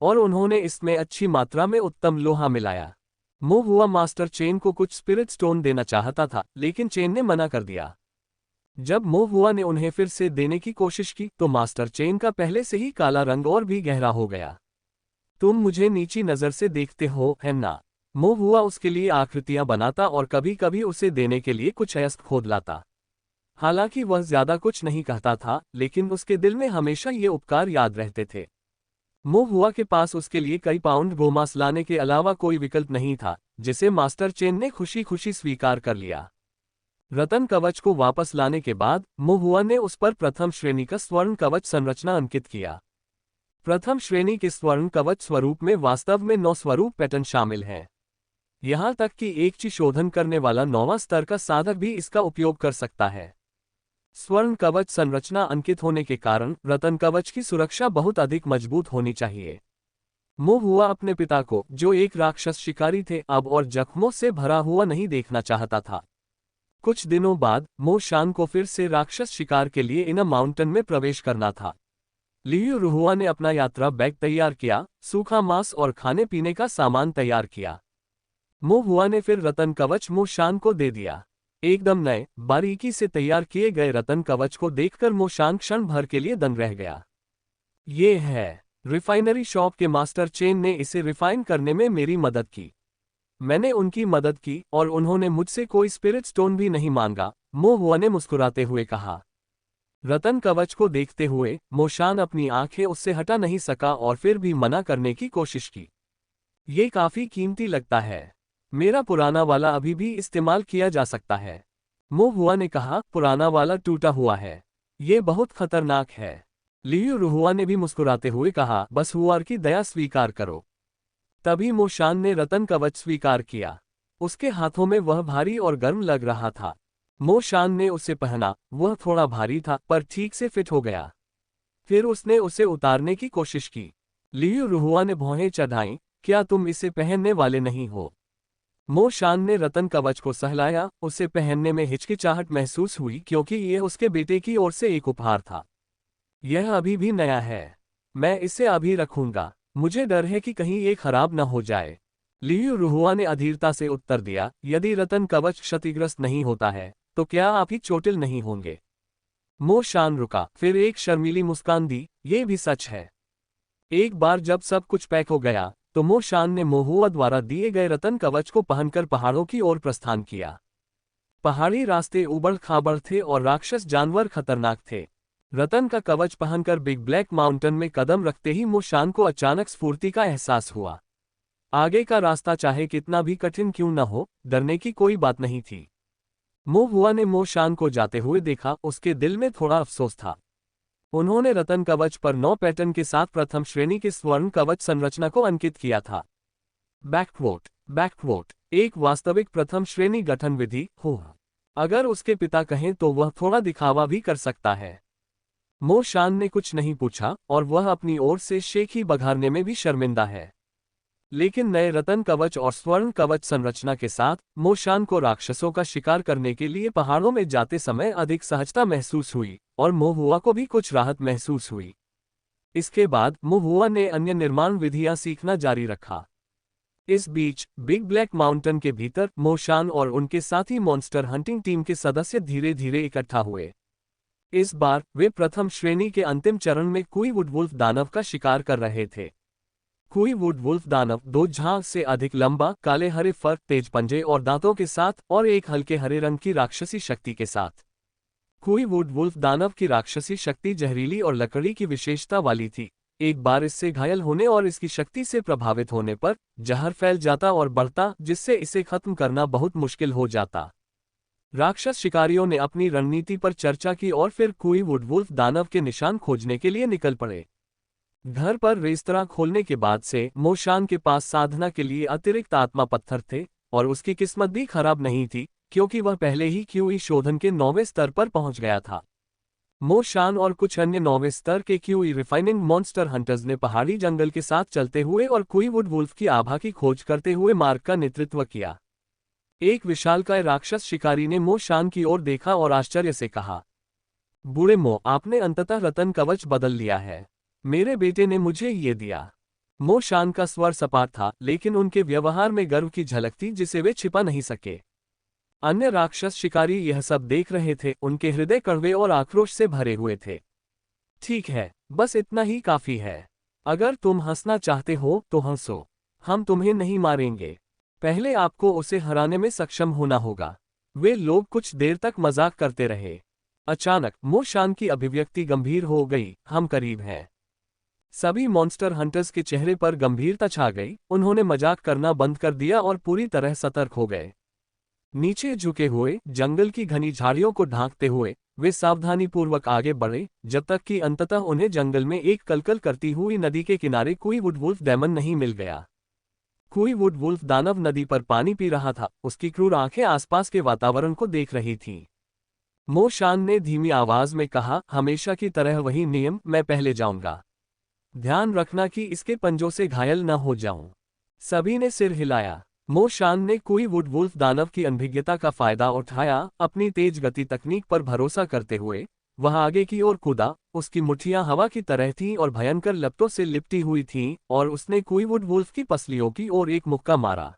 और उन्होंने इसमें अच्छी मात्रा में उत्तम लोहा मिलाया। मो हुआ मास्टर चेन को कुछ स्पिरिट स्टोन देना चाहता था, लेकिन चेन ने मना कर दिया। जब मो हुआ ने उन्हें फिर से देने की कोशिश की तो मास्टर चेन का पहले से ही काला रंग और भी गहरा हो गया। तुम मुझे नीची नजर से देखते हो, है ना? मो हुआ उसके लिए आकृतियां बनाता और कभी कभी उसे देने के लिए कुछ अयस्क खोद लाता। हालांकि वह ज्यादा कुछ नहीं कहता था, लेकिन उसके दिल में हमेशा ये उपकार याद रहते थे। मो हुआ के पास उसके लिए कई पाउंड गोमांस लाने के अलावा कोई विकल्प नहीं था, जिसे मास्टर चेन ने खुशी खुशी स्वीकार कर लिया। रतन कवच को वापस लाने के बाद मो हुआ ने उस पर प्रथम श्रेणी का स्वर्ण कवच संरचना अंकित किया। प्रथम श्रेणी के स्वर्ण कवच स्वरूप में वास्तव में 9 स्वरूप पैटर्न शामिल हैं। यहां तक कि एक ची शोधन करने वाला 9वां स्तर का साधक भी इसका उपयोग कर सकता है। स्वर्ण कवच संरचना अंकित होने के कारण रतन कवच की सुरक्षा बहुत अधिक मजबूत होनी चाहिए। मो हुआ अपने पिता को, जो एक राक्षस शिकारी थे, अब और जख्मों से भरा हुआ नहीं देखना चाहता था। कुछ दिनों बाद मो शान को फिर से राक्षस शिकार के लिए इन माउंटेन में प्रवेश करना था। लियू रुहुआ ने अपना यात्रा बैग तैयार किया, सूखा मांस और खाने पीने का सामान तैयार किया। मो हुआ ने फिर रतन कवच मो शान को दे दिया। एकदम नए, बारीकी से तैयार किए गए रतन कवच को देखकर मो शान क्षण भर के लिए दंग रह गया। ये है। रिफाइनरी शॉप के मास्टर चेन ने इसे रिफाइन करने में मेरी मदद की। मैंने उनकी मदद की और उन्होंने मुझसे कोई स्पिरिट स्टोन भी नहीं मांगा, मो हुआ ने मुस्कुराते हुए कहा। रतन कवच को देखते हुए मो शान अपनी आंखें उससे हटा नहीं सका और फिर भी मना करने की कोशिश की। ये काफी कीमती लगता है। मेरा पुराना वाला अभी भी इस्तेमाल किया जा सकता है। मो हुआ ने कहा, पुराना वाला टूटा हुआ है। ये बहुत खतरनाक है। लियू रुहुआ ने भी मुस्कुराते हुए कहा, बस हुआर की दया स्वीकार करो। तभी मोशान ने रतन कवच स्वीकार किया। उसके हाथों में वह भारी और गर्म लग रहा था। मोशान ने उसे पहना, वह थोड़ा भारी था पर ठीक से फिट हो गया। फिर उसने उसे उतारने की कोशिश की। लियू रुहुआ ने भौहें चढ़ाईं, क्या तुम इसे पहनने वाले नहीं हो? मोशान ने रतन कवच को सहलाया, उसे पहनने में हिचकिचाहट महसूस हुई क्योंकि यह उसके बेटे की ओर से एक उपहार था। यह अभी भी नया है। मैं इसे अभी रखूंगा। मुझे डर है कि कहीं ये खराब न हो जाए। लियू रुहुआ ने अधीरता से उत्तर दिया, यदि रतन कवच क्षतिग्रस्त नहीं होता है तो क्या आप ही चोटिल नहीं होंगे? मोशान रुका, फिर एक शर्मीली मुस्कान दी, ये भी सच है। एक बार जब सब कुछ पैक हो गया तो मोशान ने मोहुआ द्वारा दिए गए रतन कवच को पहनकर पहाड़ों की ओर प्रस्थान किया। पहाड़ी रास्ते उबड़ खाबड़ थे और राक्षस जानवर खतरनाक थे। रतन का कवच पहनकर बिग ब्लैक माउंटेन में कदम रखते ही मोशान को अचानक स्फूर्ति का एहसास हुआ। आगे का रास्ता चाहे कितना भी कठिन क्यों न हो, डरने की कोई बात नहीं थी। मोहुआ ने मोशान को जाते हुए देखा, उसके दिल में थोड़ा अफसोस था। उन्होंने रतन कवच पर 9 पैटर्न के साथ प्रथम श्रेणी के स्वर्ण कवच संरचना को अंकित किया था। बैकवोट एक वास्तविक प्रथम श्रेणी गठन विधि हो। अगर उसके पिता कहें तो वह थोड़ा दिखावा भी कर सकता है। मोशान ने कुछ नहीं पूछा और वह अपनी ओर से शेख ही बघारने में भी शर्मिंदा है। लेकिन नए रतन कवच और स्वर्ण कवच संरचना के साथ मोशान को राक्षसों का शिकार करने के लिए पहाड़ों में जाते समय अधिक सहजता महसूस हुई और मोहुआ को भी कुछ राहत महसूस हुई। इसके बाद मोहुआ ने अन्य निर्माण विधियां सीखना जारी रखा। इस बीच बिग ब्लैक माउंटेन के भीतर मोशान और उनके साथी मॉन्स्टर हंटिंग टीम के सदस्य धीरे धीरे इकट्ठा हुए। इस बार वे प्रथम श्रेणी के अंतिम चरण में कुई वुडवुल्फ दानव का शिकार कर रहे थे। कुई वुडवुल्फ दानव 2 झाग से अधिक लंबा, काले हरे फर, तेज पंजे और दांतों के साथ और एक हल्के हरे रंग की राक्षसी शक्ति के साथ। कुई वुडवुल्फ दानव की राक्षसी शक्ति जहरीली और लकड़ी की विशेषता वाली थी। एक बार इससे घायल होने और इसकी शक्ति से प्रभावित होने पर जहर फैल जाता और बढ़ता, जिससे इसे खत्म करना बहुत मुश्किल हो जाता। राक्षस शिकारियों ने अपनी रणनीति पर चर्चा की और फिर कुई वुडवुल्फ दानव के निशान खोजने के लिए निकल पड़े। घर पर रेस्तरां खोलने के बाद से मोशान के पास साधना के लिए अतिरिक्त आत्मा पत्थर थे और उसकी किस्मत भी खराब नहीं थी क्योंकि वह पहले ही क्यूई शोधन के 9वें स्तर पर पहुंच गया था। मोशान और कुछ अन्य 9वें स्तर के क्यूई रिफाइनिंग मॉन्स्टर हंटर्स ने पहाड़ी जंगल के साथ चलते हुए और कुई वुडवुल्फ की आभा की खोज करते हुए मार्ग का नेतृत्व किया। एक विशालकाय राक्षस शिकारी ने मोशान की ओर देखा और आश्चर्य से कहा, बूढ़े मो, आपने अंततः रतन कवच बदल लिया है। मेरे बेटे ने मुझे ये दिया। मोशान का स्वर सपाट था लेकिन उनके व्यवहार में गर्व की झलक थी जिसे वे छिपा नहीं सके। अन्य राक्षस शिकारी यह सब देख रहे थे, उनके हृदय कड़वे और आक्रोश से भरे हुए थे। ठीक है, बस इतना ही काफी है। अगर तुम हंसना चाहते हो तो हंसो। हम तुम्हें नहीं मारेंगे। पहले आपको उसे हराने में सक्षम होना होगा। वे लोग कुछ देर तक मजाक करते रहे। अचानक मोशान की अभिव्यक्ति गंभीर हो गई, हम करीब हैं। सभी मॉन्स्टर हंटर्स के चेहरे पर गंभीरता छा गई, उन्होंने मजाक करना बंद कर दिया और पूरी तरह सतर्क हो गए। नीचे झुके हुए, जंगल की घनी झाड़ियों को ढांकते हुए, वे सावधानीपूर्वक आगे बढ़े जब तक कि अंततः उन्हें जंगल में एक कलकल करती हुई नदी के किनारे कुई वुडवुल्फ डेमन नहीं मिल गया। कुई वुडवुल्फ दानव नदी पर पानी पी रहा था, उसकी क्रूर आंखें आसपास के वातावरण को देख रही थीं। मोशान ने धीमी आवाज में कहा, हमेशा की तरह वही नियम, मैं पहले जाऊंगा। ध्यान रखना कि इसके पंजों से घायल न हो जाऊं। सभी ने सिर हिलाया। मोशान ने कुई वुडवुल्फ दानव की अनभिज्ञता का फायदा उठाया, अपनी तेज गति तकनीक पर भरोसा करते हुए वह आगे की ओर कूदा। उसकी मुट्ठियां हवा की तरह थीं और भयंकर लपटों से लिपटी हुई थीं और उसने कुई वुडवुल्फ की पसलियों की ओर एक मुक्का मारा।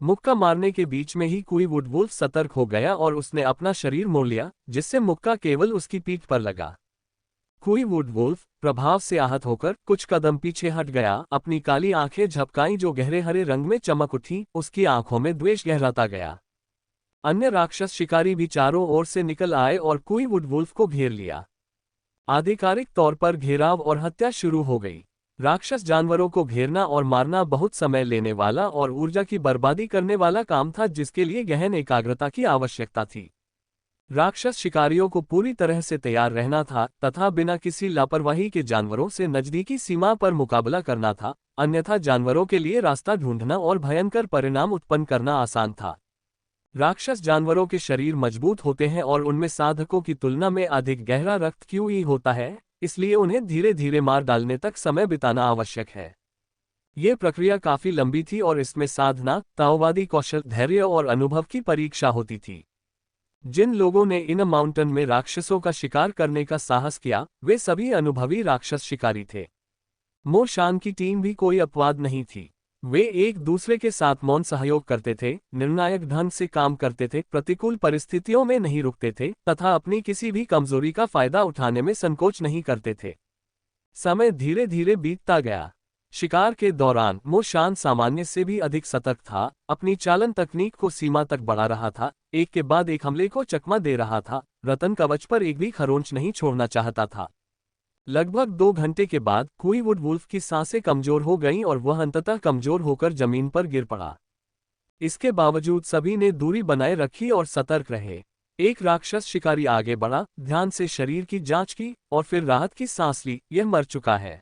मुक्का मारने के बीच में ही कुई वुडवुल्फ सतर्क हो गया और उसने अपना शरीर मोड़ लिया, जिससे मुक्का केवल उसकी पीठ पर लगा। कुई वुडवुल्फ प्रभाव से आहत होकर कुछ कदम पीछे हट गया, अपनी काली आंखें झपकाईं जो गहरे हरे रंग में चमक उठी, उसकी आंखों में द्वेष गहराता गया। अन्य राक्षस शिकारी भी चारों ओर से निकल आए और कुई वुडवुल्फ को घेर लिया। आधिकारिक तौर पर घेराव और हत्या शुरू हो गई। राक्षस जानवरों को घेरना और मारना बहुत समय लेने वाला और ऊर्जा की बर्बादी करने वाला काम था जिसके लिए गहन एकाग्रता की आवश्यकता थी। राक्षस शिकारियों को पूरी तरह से तैयार रहना था तथा बिना किसी लापरवाही के जानवरों से नजदीकी सीमा पर मुकाबला करना था, अन्यथा जानवरों के लिए रास्ता ढूंढना और भयंकर परिणाम उत्पन्न करना आसान था। राक्षस जानवरों के शरीर मजबूत होते हैं और उनमें साधकों की तुलना में अधिक गहरा रक्त क्यूई होता है, इसलिए उन्हें धीरे धीरे मार डालने तक समय बिताना आवश्यक है। ये प्रक्रिया काफी लंबी थी और इसमें साधना, ताओवादी कौशल, धैर्य और अनुभव की परीक्षा होती थी। जिन लोगों ने इन माउंटेन में राक्षसों का शिकार करने का साहस किया, वे सभी अनुभवी राक्षस शिकारी थे। मो शान की टीम भी कोई अपवाद नहीं थी। वे एक दूसरे के साथ मौन सहयोग करते थे, निर्णायक ढंग से काम करते थे, प्रतिकूल परिस्थितियों में नहीं रुकते थे तथा अपनी किसी भी कमजोरी का फायदा उठाने में संकोच नहीं करते थे। समय धीरे धीरे बीतता गया। शिकार के दौरान मो शान सामान्य से भी अधिक सतर्क था, अपनी चालन तकनीक को सीमा तक बढ़ा रहा था, एक के बाद एक हमले को चकमा दे रहा था, रतन कवच पर एक भी खरोंच नहीं छोड़ना चाहता था। लगभग 2 घंटे के बाद क्वीवुड वुल्फ की सांसें कमजोर हो गईं और वह अंततः कमजोर होकर जमीन पर गिर पड़ा। इसके बावजूद सभी ने दूरी बनाए रखी और सतर्क रहे। एक राक्षस शिकारी आगे बढ़ा, ध्यान से शरीर की जांच की और फिर राहत की सांस ली, यह मर चुका है।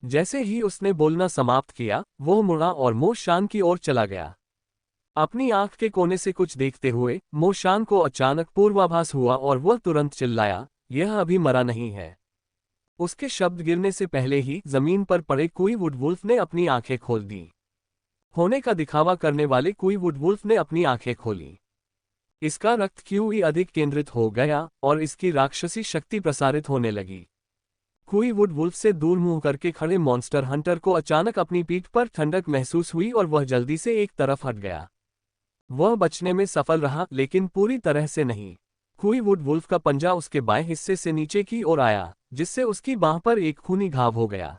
जैसे ही उसने बोलना समाप्त किया, वो मुड़ा और मो शान की ओर चला गया। अपनी आंख के कोने से कुछ देखते हुए मो शान को अचानक पूर्वाभास हुआ और वह तुरंत चिल्लाया, यह अभी मरा नहीं है। उसके शब्द गिरने से पहले ही जमीन पर पड़े क्वीवुड वुल्फ ने अपनी आंखें खोल दी। होने का दिखावा करने वाले क्वीवुड वुल्फ ने अपनी आंखें खोली। इसका रक्त क्यूई अधिक केंद्रित हो गया और इसकी राक्षसी शक्ति प्रसारित होने लगी। क्वीवुड वुल्फ से दूर मुंह करके खड़े मॉन्स्टर हंटर को अचानक अपनी पीठ पर ठंडक महसूस हुई और वह जल्दी से एक तरफ हट गया। वह बचने में सफल रहा, लेकिन पूरी तरह से नहीं। क्वीवुड वुल्फ का पंजा उसके बाएं हिस्से से नीचे की ओर आया, जिससे उसकी बांह पर एक खूनी घाव हो गया।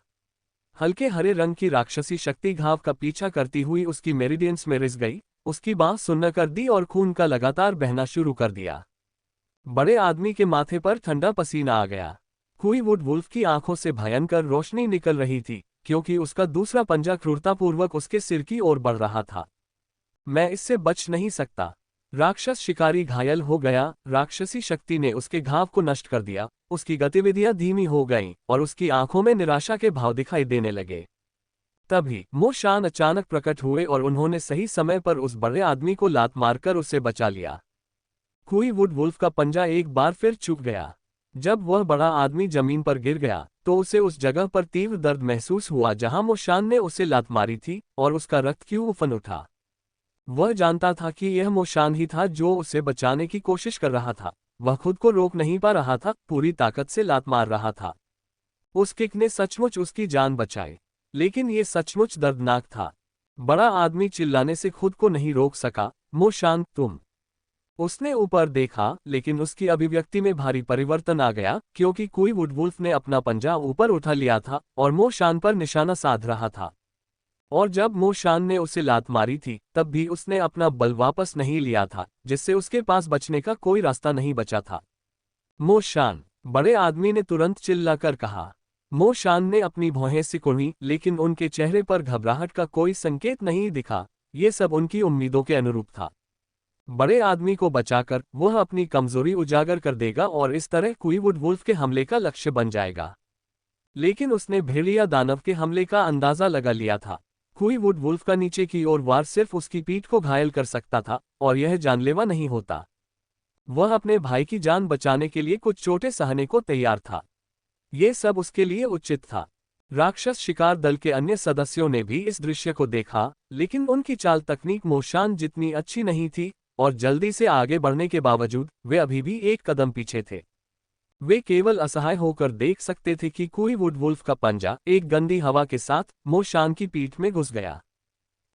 हल्के हरे रंग की राक्षसी शक्ति घाव का पीछा करती हुई उसकी मेरिडियंस में रिस गई, उसकी बांह सुन्न कर दी और खून का लगातार बहना शुरू कर दिया। बड़े आदमी के माथे पर ठंडा पसीना आ गया। क्वीवुड वुल्फ की आंखों से भयंकर रोशनी निकल रही थी, क्योंकि उसका दूसरा पंजा क्रूरतापूर्वक उसके सिर की ओर बढ़ रहा था। मैं इससे बच नहीं सकता। राक्षस शिकारी घायल हो गया। राक्षसी शक्ति ने उसके घाव को नष्ट कर दिया, उसकी गतिविधियां धीमी हो गईं और उसकी आंखों में निराशा के भाव दिखाई देने लगे। तभी मो शान अचानक प्रकट हुए और उन्होंने सही समय पर उस बड़े आदमी को लात मारकर उसे बचा लिया। क्वीवुड वुल्फ का पंजा एक बार फिर चूक गया। जब वह बड़ा आदमी जमीन पर गिर गया तो उसे उस जगह पर तीव्र दर्द महसूस हुआ जहां मो शान ने उसे लात मारी थी और उसका रक्त क्यों उफन उठा। वह जानता था कि यह मो शान ही था जो उसे बचाने की कोशिश कर रहा था। वह खुद को रोक नहीं पा रहा था, पूरी ताकत से लात मार रहा था। उस किक ने सचमुच उसकी जान बचाई, लेकिन ये सचमुच दर्दनाक था। बड़ा आदमी चिल्लाने से खुद को नहीं रोक सका, मो शान तुम। उसने ऊपर देखा, लेकिन उसकी अभिव्यक्ति में भारी परिवर्तन आ गया, क्योंकि क्वीवुड वुल्फ ने अपना पंजा ऊपर उठा लिया था और मो शान पर निशाना साध रहा था। और जब मो शान ने उसे लात मारी थी, तब भी उसने अपना बल वापस नहीं लिया था, जिससे उसके पास बचने का कोई रास्ता नहीं बचा था। मो शान, बड़े आदमी ने तुरंत चिल्लाकर कहा। मो शान ने अपनी भौहें सिकुड़ी, लेकिन उनके चेहरे पर घबराहट का कोई संकेत नहीं दिखा। ये सब उनकी उम्मीदों के अनुरूप था। बड़े आदमी को बचाकर वह अपनी कमजोरी उजागर कर देगा और इस तरह क्वीवुड वुल्फ के हमले का लक्ष्य बन जाएगा। लेकिन उसने भेड़िया दानव के हमले का अंदाजा लगा लिया था। क्वीवुड वुल्फ का नीचे की ओर वार सिर्फ उसकी पीठ को घायल कर सकता था और यह जानलेवा नहीं होता। वह अपने भाई की जान बचाने के लिए कुछ चोटें सहने को तैयार था। ये सब उसके लिए उचित था। राक्षस शिकार दल के अन्य सदस्यों ने भी इस दृश्य को देखा, लेकिन उनकी चाल तकनीक मो शान जितनी अच्छी नहीं थी और जल्दी से आगे बढ़ने के बावजूद वे अभी भी एक कदम पीछे थे। वे केवल असहाय होकर देख सकते थे कि क्वीवुड वुल्फ का पंजा एक गंदी हवा के साथ मो शान की पीठ में घुस गया।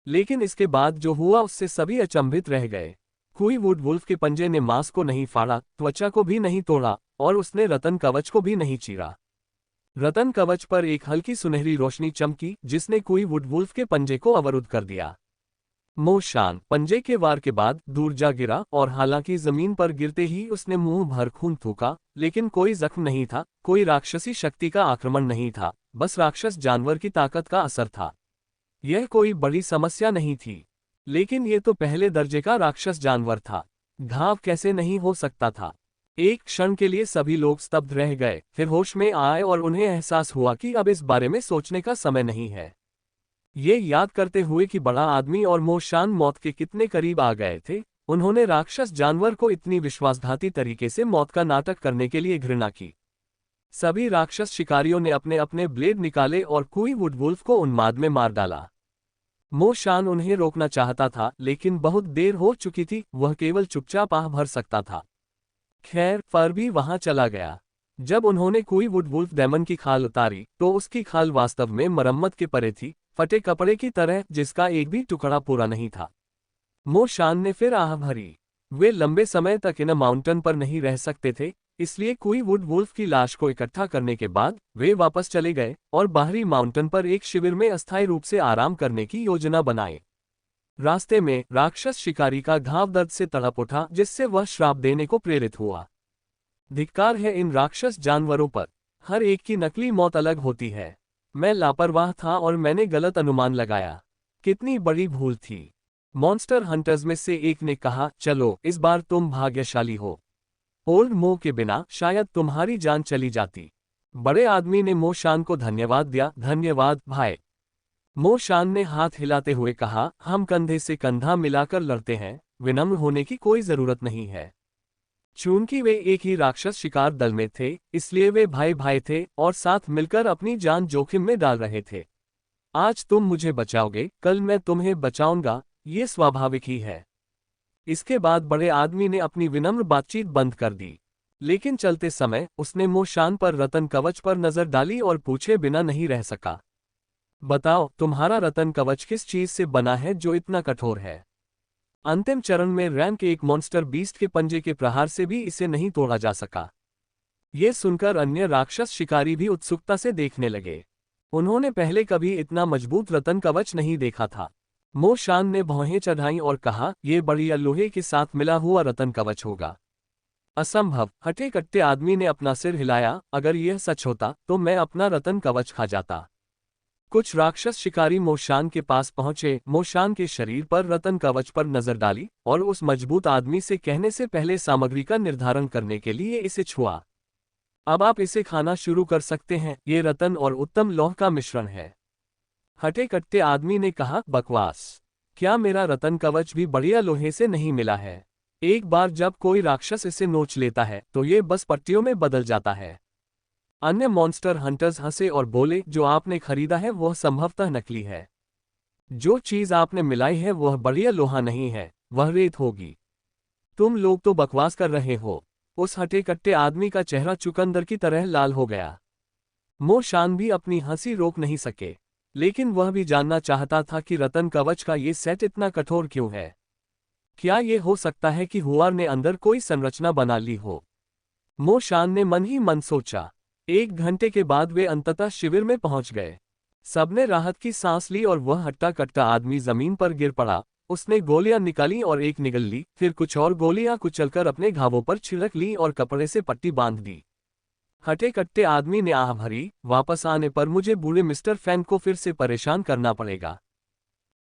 लेकिन इसके बाद जो हुआ उससे सभी अचंभित रह गए। क्वीवुड वुल्फ के पंजे ने मांस को नहीं फाड़ा, त्वचा को भी नहीं तोड़ा और उसने रतन कवच को भी नहीं चीरा। रतन कवच पर एक हल्की सुनहरी रोशनी चमकी, जिसने क्वीवुड वुल्फ के पंजे को अवरुद्ध कर दिया। मो शान पंजे के वार के बाद दूर जा गिरा और हालांकि जमीन पर गिरते ही उसने मुंह भर खून थूका, लेकिन कोई जख्म नहीं था, कोई राक्षसी शक्ति का आक्रमण नहीं था, बस राक्षस जानवर की ताकत का असर था। यह कोई बड़ी समस्या नहीं थी, लेकिन ये तो पहले दर्जे का राक्षस जानवर था। घाव कैसे नहीं हो सकता था। एक क्षण के लिए सभी लोग स्तब्ध रह गए, फिर होश में आए और उन्हें एहसास हुआ कि अब इस बारे में सोचने का समय नहीं है। ये याद करते हुए कि बड़ा आदमी और मोशान मौत के कितने करीब आ गए थे, उन्होंने राक्षस जानवर को इतनी विश्वासघाती तरीके से मौत का नाटक करने के लिए घृणा की। सभी राक्षस शिकारियों ने अपने अपने ब्लेड निकाले और कुई वुडवुल्फ को उन्माद में मार डाला। मोशान उन्हें रोकना चाहता था, लेकिन बहुत देर हो चुकी थी, वह केवल चुपचाप आह भर सकता था। खैर, फर भी वहां चला गया। जब उन्होंने कुई वुडवुल्फ डेमन की खाल उतारी, तो उसकी खाल वास्तव में मरम्मत के परे थी, फटे कपड़े की तरह जिसका एक भी टुकड़ा पूरा नहीं था। मोशान ने फिर आह भरी। वे लंबे समय तक इन माउंटेन पर नहीं रह सकते थे, इसलिए कुई वुडवुल्फ की लाश को इकट्ठा करने के बाद वे वापस चले गए और बाहरी माउंटेन पर एक शिविर में अस्थायी रूप से आराम करने की योजना बनाए। रास्ते में राक्षस शिकारी का घाव दर्द से तड़प उठा, जिससे वह श्राप देने को प्रेरित हुआ। धिक्कार है इन राक्षस जानवरों पर, हर एक की नकली मौत अलग होती है। मैं लापरवाह था और मैंने गलत अनुमान लगाया। कितनी बड़ी भूल थी। मॉन्स्टर हंटर्स में से एक ने कहा, चलो इस बार तुम भाग्यशाली हो। ओल्ड मो के बिना शायद तुम्हारी जान चली जाती। बड़े आदमी ने मोशान को धन्यवाद दिया। धन्यवाद भाई। मोशान ने हाथ हिलाते हुए कहा, हम कंधे से कंधा मिलाकर लड़ते हैं, विनम्र होने की कोई जरूरत नहीं है। चूंकि वे एक ही राक्षस शिकार दल में थे, इसलिए वे भाई भाई थे और साथ मिलकर अपनी जान जोखिम में डाल रहे थे। आज तुम मुझे बचाओगे, कल मैं तुम्हें बचाऊंगा, ये स्वाभाविक ही है। इसके बाद बड़े आदमी ने अपनी विनम्र बातचीत बंद कर दी। लेकिन चलते समय उसने मोशान पर रतन कवच पर नजर डाली और पूछे बिना नहीं रह सका, बताओ तुम्हारा रतन कवच किस चीज से बना है जो इतना कठोर है। अंतिम चरण में रैम के एक मॉन्स्टर बीस्ट के पंजे के प्रहार से भी इसे नहीं तोड़ा जा सका। ये सुनकर अन्य राक्षस शिकारी भी उत्सुकता से देखने लगे। उन्होंने पहले कभी इतना मजबूत रतन कवच नहीं देखा था। मोशान ने भौहें चढ़ाई और कहा, यह बढ़िया लोहे के साथ मिला हुआ रतन कवच होगा। असंभव। हटे कट्टे आदमी ने अपना सिर हिलाया, अगर यह सच होता तो मैं अपना रतन कवच खा जाता। कुछ राक्षस शिकारी मोशान के पास पहुंचे, मोशान के शरीर पर रतन कवच पर नजर डाली और उस मजबूत आदमी से कहने से पहले सामग्री का निर्धारण करने के लिए इसे छुआ। अब आप इसे खाना शुरू कर सकते हैं, ये रतन और उत्तम लौह का मिश्रण है। हटे कट्टे आदमी ने कहा, बकवास। क्या मेरा रतन कवच भी बढ़िया लोहे से नहीं मिला है? एक बार जब कोई राक्षस इसे नोच लेता है तो ये बस पट्टियों में बदल जाता है। अन्य मॉन्स्टर हंटर्स हंसे और बोले, जो आपने खरीदा है वह संभवतः नकली है। जो चीज आपने मिलाई है वह बढ़िया लोहा नहीं है, वह रेत होगी। तुम लोग तो बकवास कर रहे हो। उस हटे कट्टे आदमी का चेहरा चुकंदर की तरह लाल हो गया। मोशान भी अपनी हंसी रोक नहीं सके, लेकिन वह भी जानना चाहता था कि रतन कवच का ये सेट इतना कठोर क्यों है। क्या ये हो सकता है कि हुआर ने अंदर कोई संरचना बना ली हो? मोशान ने मन ही मन सोचा। 1 घंटे के बाद वे अंततः शिविर में पहुंच गए। सबने राहत की सांस ली और वह हट्टा कट्टा आदमी जमीन पर गिर पड़ा। उसने गोलियां निकाली और एक निगल ली, फिर कुछ और गोलियां कुचलकर अपने घावों पर छिड़क ली और कपड़े से पट्टी बांध दी। हटे कट्टे आदमी ने आह भरी, वापस आने पर मुझे बूढ़े मिस्टर फैन को फिर से परेशान करना पड़ेगा।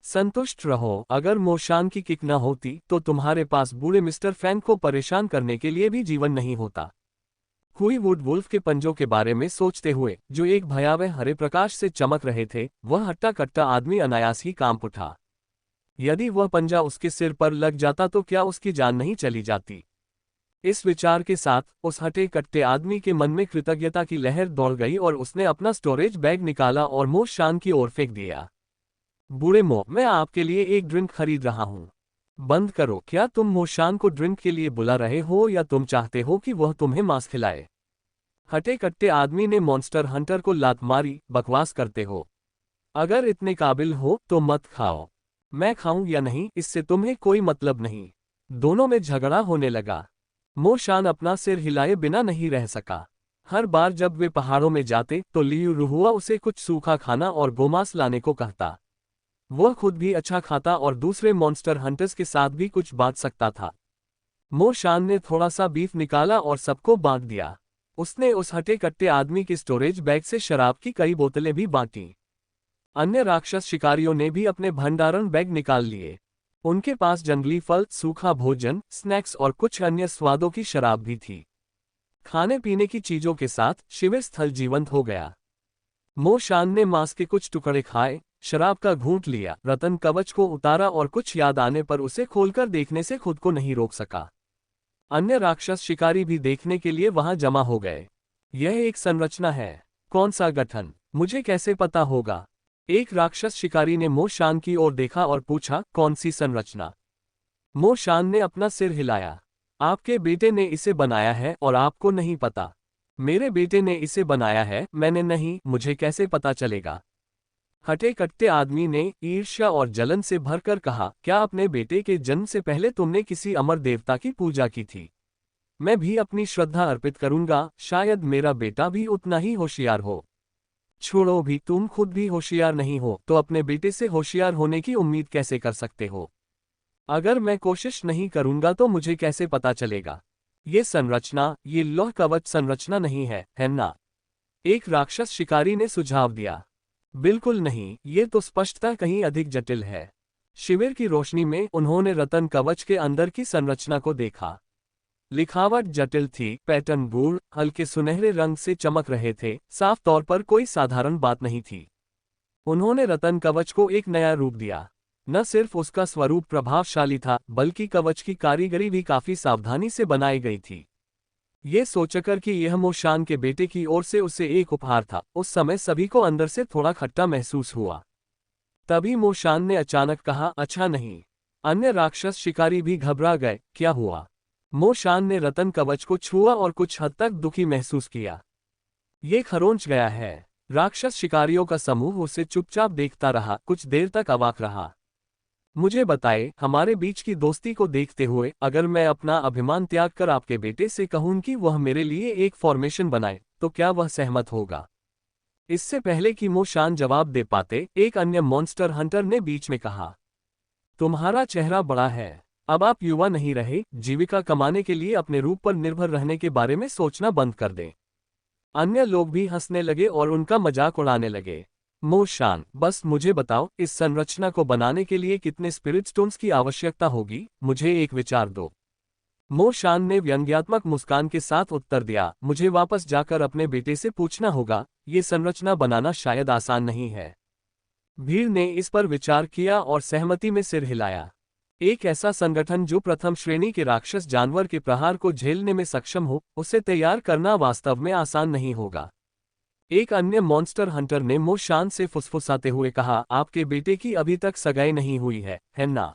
संतुष्ट रहो, अगर मोशान की किक न होती तो तुम्हारे पास बूढ़े मिस्टर फैन को परेशान करने के लिए भी जीवन नहीं होता। कुई वुडवुल्फ के पंजों के बारे में सोचते हुए, जो एक भयावह हरे प्रकाश से चमक रहे थे, वह हट्टा कट्टा आदमी अनायास ही कांप उठा। यदि वह पंजा उसके सिर पर लग जाता तो क्या उसकी जान नहीं चली जाती? इस विचार के साथ उस हटे कट्टे आदमी के मन में कृतज्ञता की लहर दौड़ गई और उसने अपना स्टोरेज बैग निकाला और मोशान की ओर फेंक दिया। बूढ़े मो, मैं आपके लिए एक ड्रिंक खरीद रहा हूँ। बंद करो। क्या तुम मोशान को ड्रिंक के लिए बुला रहे हो या तुम चाहते हो कि वह तुम्हें मांस खिलाए? हटे कट्टे आदमी ने मॉन्स्टर हंटर को लात मारी, बकवास करते हो। अगर इतने काबिल हो तो मत खाओ। मैं खाऊं या नहीं इससे तुम्हें कोई मतलब नहीं। दोनों में झगड़ा होने लगा। मोशान अपना सिर हिलाए बिना नहीं रह सका। हर बार जब वे पहाड़ों में जाते तो लियू रुहुआ उसे कुछ सूखा खाना और गोमांस लाने को कहता। वह खुद भी अच्छा खाता और दूसरे मॉन्स्टर हंटर्स के साथ भी कुछ बांट सकता था। मोशान ने थोड़ा सा बीफ निकाला और सबको बांट दिया। उसने उस हटे कट्टे आदमी के स्टोरेज बैग से शराब की कई बोतलें भी बांटी। अन्य राक्षस शिकारियों ने भी अपने भंडारण बैग निकाल लिए। उनके पास जंगली फल, सूखा भोजन, स्नैक्स और कुछ अन्य स्वादों की शराब भी थी। खाने पीने की चीजों के साथ शिविर स्थल जीवंत हो गया। मो शान ने मांस के कुछ टुकड़े खाए, शराब का घूंट लिया, रतन कवच को उतारा और कुछ याद आने पर उसे खोलकर देखने से खुद को नहीं रोक सका। अन्य राक्षस शिकारी भी देखने के लिए वहां जमा हो गए। यह एक संरचना है। कौन सा गठन? मुझे कैसे पता होगा? एक राक्षस शिकारी ने मो शान की ओर देखा और पूछा, कौन सी संरचना? मो शान ने अपना सिर हिलाया। आपके बेटे ने इसे बनाया है और आपको नहीं पता। मेरे बेटे ने इसे बनाया है, मैंने नहीं, मुझे कैसे पता चलेगा? हटे कट्टे आदमी ने ईर्ष्या और जलन से भरकर कहा, क्या अपने बेटे के जन्म से पहले तुमने किसी अमर देवता की पूजा की थी? मैं भी अपनी श्रद्धा अर्पित करूंगा, शायद मेरा बेटा भी उतना ही होशियार हो। छोड़ो भी, तुम खुद भी होशियार नहीं हो तो अपने बेटे से होशियार होने की उम्मीद कैसे कर सकते हो? अगर मैं कोशिश नहीं करूंगा तो मुझे कैसे पता चलेगा? ये संरचना, ये लौह कवच संरचना नहीं है ना? एक राक्षस शिकारी ने सुझाव दिया। बिल्कुल नहीं, ये तो स्पष्टता कहीं अधिक जटिल है। शिविर की रोशनी में उन्होंने रतन कवच के अंदर की संरचना को देखा। लिखावट जटिल थी, पैटर्न गूढ़, हल्के सुनहरे रंग से चमक रहे थे, साफ तौर पर कोई साधारण बात नहीं थी। उन्होंने रतन कवच को एक नया रूप दिया। न सिर्फ उसका स्वरूप प्रभावशाली था, बल्कि कवच की कारीगरी भी काफी सावधानी से बनाई गई थी। ये सोचकर कि यह मो शान के बेटे की ओर से उसे एक उपहार था, उस समय सभी को अंदर से थोड़ा खट्टा महसूस हुआ। तभी मो शान ने अचानक कहा, अच्छा नहीं। अन्य राक्षस शिकारी भी घबरा गए। क्या हुआ? मो शान ने रतन कवच को छुआ और कुछ हद तक दुखी महसूस किया। ये खरोंच गया है। राक्षस शिकारियों का समूह उसे चुपचाप देखता रहा, कुछ देर तक अवाक रहा। मुझे बताए, हमारे बीच की दोस्ती को देखते हुए अगर मैं अपना अभिमान त्याग कर आपके बेटे से कहूं कि वह मेरे लिए एक फॉर्मेशन बनाए, तो क्या वह सहमत होगा? इससे पहले कि मो शान जवाब दे पाते, एक अन्य मॉन्स्टर हंटर ने बीच में कहा, तुम्हारा चेहरा बड़ा है। अब आप युवा नहीं रहे, जीविका कमाने के लिए अपने रूप पर निर्भर रहने के बारे में सोचना बंद कर दें। अन्य लोग भी हंसने लगे और उनका मजाक उड़ाने लगे। मो शान, बस मुझे बताओ, इस संरचना को बनाने के लिए कितने स्पिरिट स्टोन्स की आवश्यकता होगी? मुझे एक विचार दो। मो शान ने व्यंग्यात्मक मुस्कान के साथ उत्तर दिया, मुझे वापस जाकर अपने बेटे से पूछना होगा। ये संरचना बनाना शायद आसान नहीं है। भीड़ ने इस पर विचार किया और सहमति में सिर हिलाया। एक ऐसा संगठन जो प्रथम श्रेणी के राक्षस जानवर के प्रहार को झेलने में सक्षम हो, उसे तैयार करना वास्तव में आसान नहीं होगा। एक अन्य मॉन्स्टर हंटर ने मो शान से फुसफुसाते हुए कहा, आपके बेटे की अभी तक सगाई नहीं हुई है ना?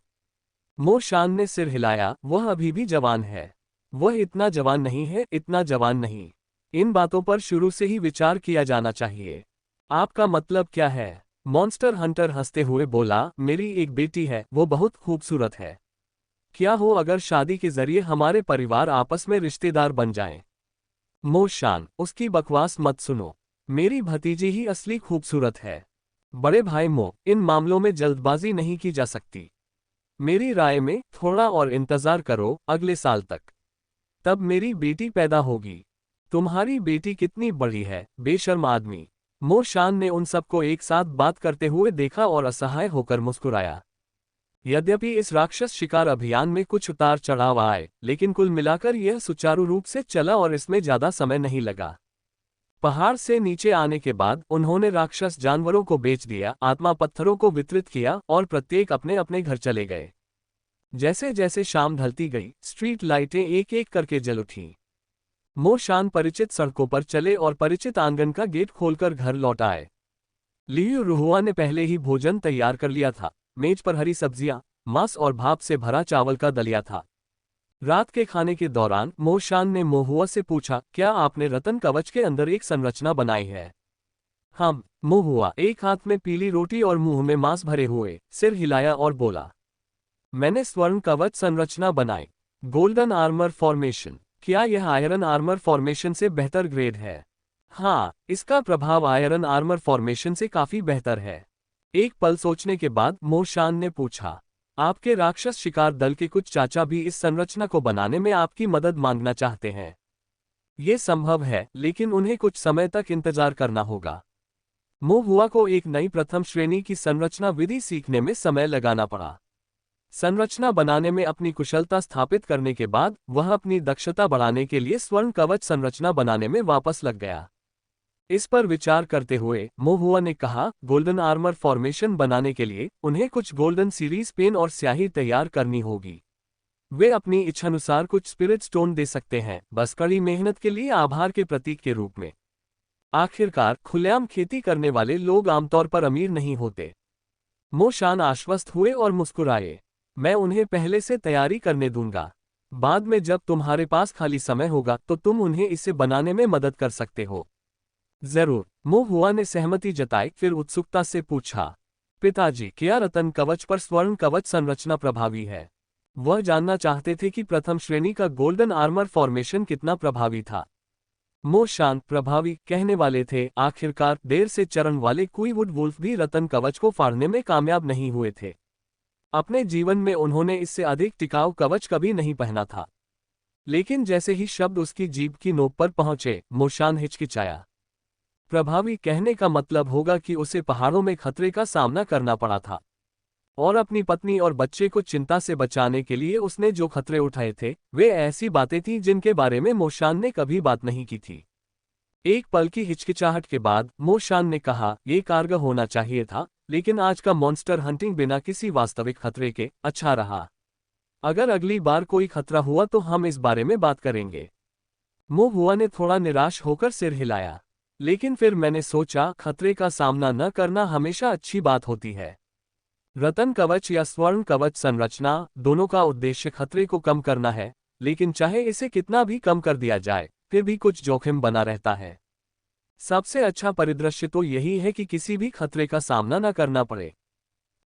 मो शान ने सिर हिलाया, वह अभी भी जवान है। वह इतना जवान नहीं है, इतना जवान नहीं। इन बातों पर शुरू से ही विचार किया जाना चाहिए। आपका मतलब क्या है? मॉन्स्टर हंटर हंसते हुए बोला, मेरी एक बेटी है, वो बहुत खूबसूरत है। क्या हो अगर शादी के जरिए हमारे परिवार आपस में रिश्तेदार बन जाएं? मो शान, उसकी बकवास मत सुनो। मेरी भतीजी ही असली खूबसूरत है। बड़े भाई मो, इन मामलों में जल्दबाजी नहीं की जा सकती। मेरी राय में थोड़ा और इंतजार करो, अगले साल तक। तब मेरी बेटी पैदा होगी। तुम्हारी बेटी कितनी बड़ी है, बेशर्म आदमी। मो शान ने उन सबको एक साथ बात करते हुए देखा और असहाय होकर मुस्कुराया। यद्यपि इस राक्षस शिकार अभियान में कुछ उतार चढ़ाव आए, लेकिन कुल मिलाकर यह सुचारू रूप से चला और इसमें ज्यादा समय नहीं लगा। पहाड़ से नीचे आने के बाद उन्होंने राक्षस जानवरों को बेच दिया, आत्मा पत्थरों को वितरित किया और प्रत्येक अपने अपने घर चले गए। जैसे जैसे शाम ढलती गई, स्ट्रीट लाइटें एक एक करके जल उठीं। मो शान परिचित सड़कों पर चले और परिचित आंगन का गेट खोलकर घर लौट आए। लियू रुहुआ ने पहले ही भोजन तैयार कर लिया था। मेज पर हरी सब्जियां, मांस और भाप से भरा चावल का दलिया था। रात के खाने के दौरान मो शान ने मोहुआ से पूछा, क्या आपने रतन कवच के अंदर एक संरचना बनाई है? हाँ, मोहुआ एक हाथ में पीली रोटी और मुंह में मांस भरे हुए सिर हिलाया और बोला, मैंने स्वर्ण कवच संरचना बनाई। Golden armour formation. क्या यह आयरन आर्मर फॉर्मेशन से बेहतर ग्रेड है? हाँ, इसका प्रभाव आयरन आर्मर फॉर्मेशन से काफी बेहतर है। एक पल सोचने के बाद मो शान ने पूछा, आपके राक्षस शिकार दल के कुछ चाचा भी इस संरचना को बनाने में आपकी मदद मांगना चाहते हैं? ये संभव है, लेकिन उन्हें कुछ समय तक इंतजार करना होगा। मो हुआ को एक नई प्रथम श्रेणी की संरचना विधि सीखने में समय लगाना पड़ा। संरचना बनाने में अपनी कुशलता स्थापित करने के बाद वह अपनी दक्षता बढ़ाने के लिए स्वर्ण कवच संरचना बनाने में वापस लग गया। इस पर विचार करते हुए मोहुआ ने कहा, गोल्डन आर्मर फॉर्मेशन बनाने के लिए उन्हें कुछ गोल्डन सीरीज पेन और स्याही तैयार करनी होगी। वे अपनी इच्छानुसार कुछ स्पिरिट स्टोन दे सकते हैं, बस कड़ी मेहनत के लिए आभार के प्रतीक के रूप में। आखिरकार खुलेआम खेती करने वाले लोग आमतौर पर अमीर नहीं होते। मो शान आश्वस्त हुए और मुस्कुराए। मैं उन्हें पहले से तैयारी करने दूंगा। बाद में जब तुम्हारे पास खाली समय होगा तो तुम उन्हें इसे बनाने में मदद कर सकते हो। जरूर, मो हुआ ने सहमति जताई, फिर उत्सुकता से पूछा, पिताजी, क्या रतन कवच पर स्वर्ण कवच संरचना प्रभावी है? वह जानना चाहते थे कि प्रथम श्रेणी का गोल्डन आर्मर फॉर्मेशन कितना प्रभावी था। मो शांत प्रभावी कहने वाले थे। आखिरकार देर से चरण वाले क्वीवुड वुल्फ भी रतन कवच को फाड़ने में कामयाब नहीं हुए थे। अपने जीवन में उन्होंने इससे अधिक टिकाऊ कवच कभी नहीं पहना था। लेकिन जैसे ही शब्द उसकी जीभ की नोक पर पहुंचे, मो शान हिचकिचाया। प्रभावी कहने का मतलब होगा कि उसे पहाड़ों में खतरे का सामना करना पड़ा था, और अपनी पत्नी और बच्चे को चिंता से बचाने के लिए उसने जो खतरे उठाए थे वे ऐसी बातें थीं जिनके बारे में मो शान ने कभी बात नहीं की थी। एक पल की हिचकिचाहट के बाद मो शान ने कहा, यह कारगर होना चाहिए था, लेकिन आज का मॉन्स्टर हंटिंग बिना किसी वास्तविक खतरे के अच्छा रहा। अगर अगली बार कोई खतरा हुआ तो हम इस बारे में बात करेंगे। मो हुआ ने थोड़ा निराश होकर सिर हिलाया। लेकिन फिर मैंने सोचा, खतरे का सामना न करना हमेशा अच्छी बात होती है। रतन कवच या स्वर्ण कवच संरचना दोनों का उद्देश्य खतरे को कम करना है, लेकिन चाहे इसे कितना भी कम कर दिया जाए फिर भी कुछ जोखिम बना रहता है। सबसे अच्छा परिदृश्य तो यही है कि किसी भी खतरे का सामना न करना पड़े।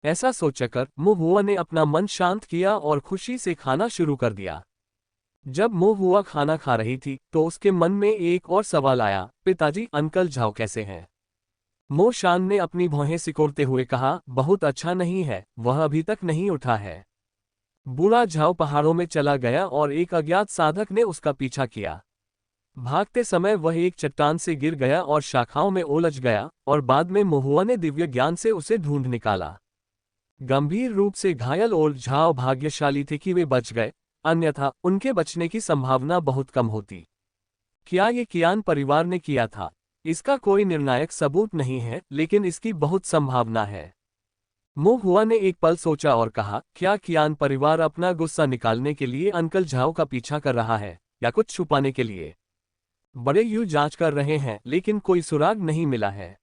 ऐसा सोचकर मो हुआ ने अपना मन शांत किया और खुशी से खाना शुरू कर दिया। जब मो हुआ खाना खा रही थी तो उसके मन में एक और सवाल आया, पिताजी, अंकल झाओ कैसे हैं? मो शान ने अपनी भौहें सिकोड़ते हुए कहा, बहुत अच्छा नहीं है, वह अभी तक नहीं उठा है। बूढ़ा झाओ पहाड़ों में चला गया और एक अज्ञात साधक ने उसका पीछा किया। भागते समय वह एक चट्टान से गिर गया और शाखाओं में उलझ गया, और बाद में मोहुआ ने दिव्य ज्ञान से उसे ढूंढ निकाला। गंभीर रूप से घायल ओल्ड झाओ भाग्यशाली थे कि वे बच गए, अन्यथा उनके बचने की संभावना बहुत कम होती। क्या ये कियान परिवार ने किया था? इसका कोई निर्णायक सबूत नहीं है, लेकिन इसकी बहुत संभावना है। मो हुआ ने एक पल सोचा और कहा, क्या कियान परिवार अपना गुस्सा निकालने के लिए अंकल झाओ का पीछा कर रहा है, या कुछ छुपाने के लिए? बड़े यू जांच कर रहे हैं, लेकिन कोई सुराग नहीं मिला है।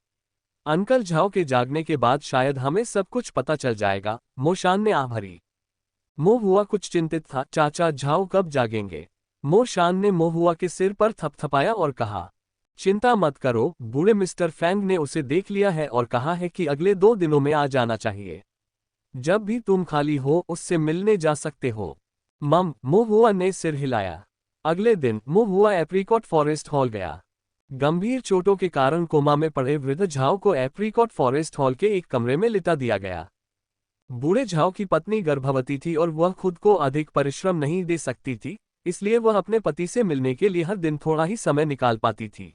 अंकल झाओ के जागने के बाद शायद हमें सब कुछ पता चल जाएगा। मो शान ने आह भरी। मो हुआ कुछ चिंतित था। चाचा झाओ कब जागेंगे? मो शान ने मो हुआ के सिर पर थपथपाया और कहा, चिंता मत करो, बूढ़े मिस्टर फैंग ने उसे देख लिया है और कहा है कि अगले 2 दिनों में आ जाना चाहिए। जब भी तुम खाली हो उससे मिलने जा सकते हो। मो हुआ ने सिर हिलाया। अगले दिन मो हुआ एप्रिकॉट फॉरेस्ट हॉल गया। गंभीर चोटों के कारण कोमा में पड़े वृद्ध झाओ को एप्रिकॉट फॉरेस्ट हॉल के एक कमरे में लिटा दिया गया। बूढ़े झाओ की पत्नी गर्भवती थी और वह खुद को अधिक परिश्रम नहीं दे सकती थी, इसलिए वह अपने पति से मिलने के लिए हर दिन थोड़ा ही समय निकाल पाती थी।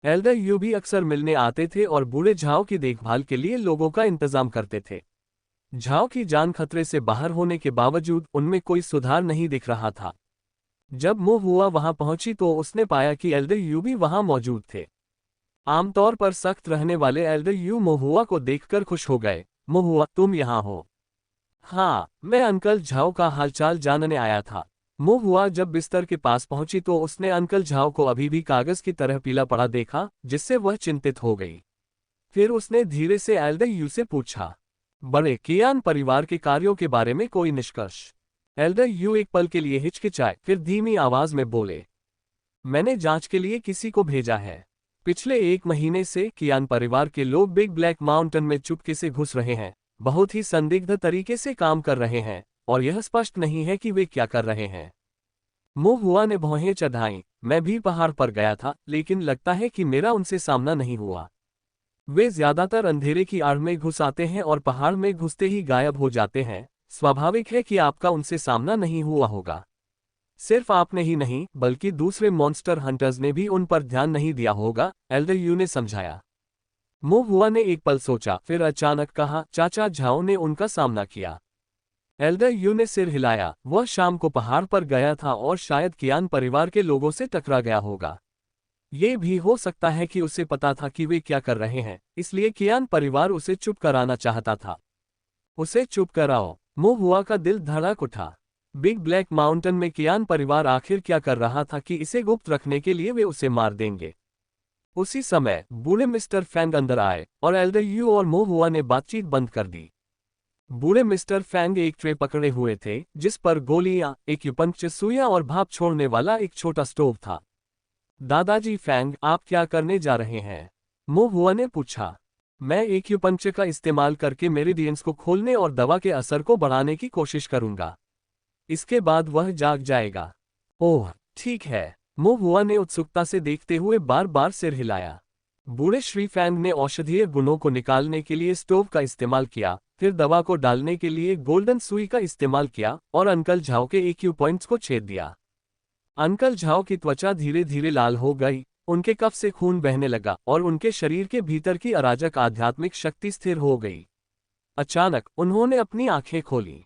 एल्डर यू भी अक्सर मिलने आते थे और बूढ़े झाओ की देखभाल के लिए लोगों का इंतजाम करते थे। झाओ की जान खतरे से बाहर होने के बावजूद उनमें कोई सुधार नहीं दिख रहा था। जब मो हुआ वहां पहुंची तो उसने पाया कि एल्डर यू भी वहां मौजूद थे। आमतौर पर सख्त रहने वाले एल्डर यू मो हुआ को देखकर खुश हो गए। मो हुआ, तुम यहाँ हो? हाँ, मैं अंकल झाओ का हालचाल जानने आया था। मो हुआ जब बिस्तर के पास पहुंची तो उसने अंकल झाओ को अभी भी कागज की तरह पीला पड़ा देखा, जिससे वह चिंतित हो गई। फिर उसने धीरे से एल्डर यू से पूछा, बड़े कियान परिवार के कार्यों के बारे में कोई निष्कर्ष? एल्डर यू एक पल के लिए हिचकिचाए, फिर धीमी आवाज में बोले, मैंने जांच के लिए किसी को भेजा है। पिछले 1 महीने से कियान परिवार के लोग बिग ब्लैक माउंटेन में चुपके से घुस रहे हैं, बहुत ही संदिग्ध तरीके से काम कर रहे हैं, और यह स्पष्ट नहीं है कि वे क्या कर रहे हैं। मो हुआ ने भौहें चढ़ाईं। मैं भी पहाड़ पर गया था, लेकिन लगता है कि मेरा उनसे सामना नहीं हुआ। वे ज्यादातर अंधेरे की आड़ में घुस आते हैं और पहाड़ में घुसते ही गायब हो जाते हैं। स्वाभाविक है कि आपका उनसे सामना नहीं हुआ होगा। सिर्फ आपने ही नहीं, बल्कि दूसरे मॉन्स्टर हंटर्स ने भी उन पर ध्यान नहीं दिया होगा, एल्डर यू ने समझाया। मो हुआ ने एक पल सोचा, फिर अचानक कहा, चाचा झाओ ने उनका सामना किया। एल्डर यू ने सिर हिलाया। वह शाम को पहाड़ पर गया था और शायद कियान परिवार के लोगों से टकरा गया होगा। ये भी हो सकता है कि उसे पता था कि वे क्या कर रहे हैं, इसलिए कियान परिवार उसे चुप कराना चाहता था। उसे चुप कराओ। मुंह हुआ का दिल धड़क उठा। बिग ब्लैक माउंटेन में कियान परिवार आखिर क्या कर रहा था कि इसे गुप्त रखने के लिए वे उसे मार देंगे। उसी समय बूढ़े मिस्टर फैंग अंदर आए और एल्डर यू और मुंह हुआ ने बातचीत बंद कर दी। बूढ़े मिस्टर फैंग एक ट्रे पकड़े हुए थे जिस पर गोलियां, एक्यूपंक्चर सुइयां और भाप छोड़ने वाला एक छोटा स्टोव था। दादाजी फैंग, आप क्या करने जा रहे हैं? मुंह हुआ ने पूछा। मैं एक्यूपंक्चर का इस्तेमाल करके मेरिडियंस को खोलने और दवा के असर को बढ़ाने की कोशिश करूंगा। इसके बाद वह जाग जाएगा। ओह, ठीक है। मुंह हुआ ने उत्सुकता से देखते हुए बार बार सिर हिलाया। बूढ़े श्री फैंग ने औषधीय गुणों को निकालने के लिए स्टोव का इस्तेमाल किया, फिर दवा को डालने के लिए गोल्डन सुई का इस्तेमाल किया और अंकल झाओ के एक्यू पॉइंट्स को छेद दिया। अंकल झाओ की त्वचा धीरे धीरे लाल हो गई, उनके कफ से खून बहने लगा और उनके शरीर के भीतर की अराजक आध्यात्मिक शक्ति स्थिर हो गई। अचानक उन्होंने अपनी आंखें खोली।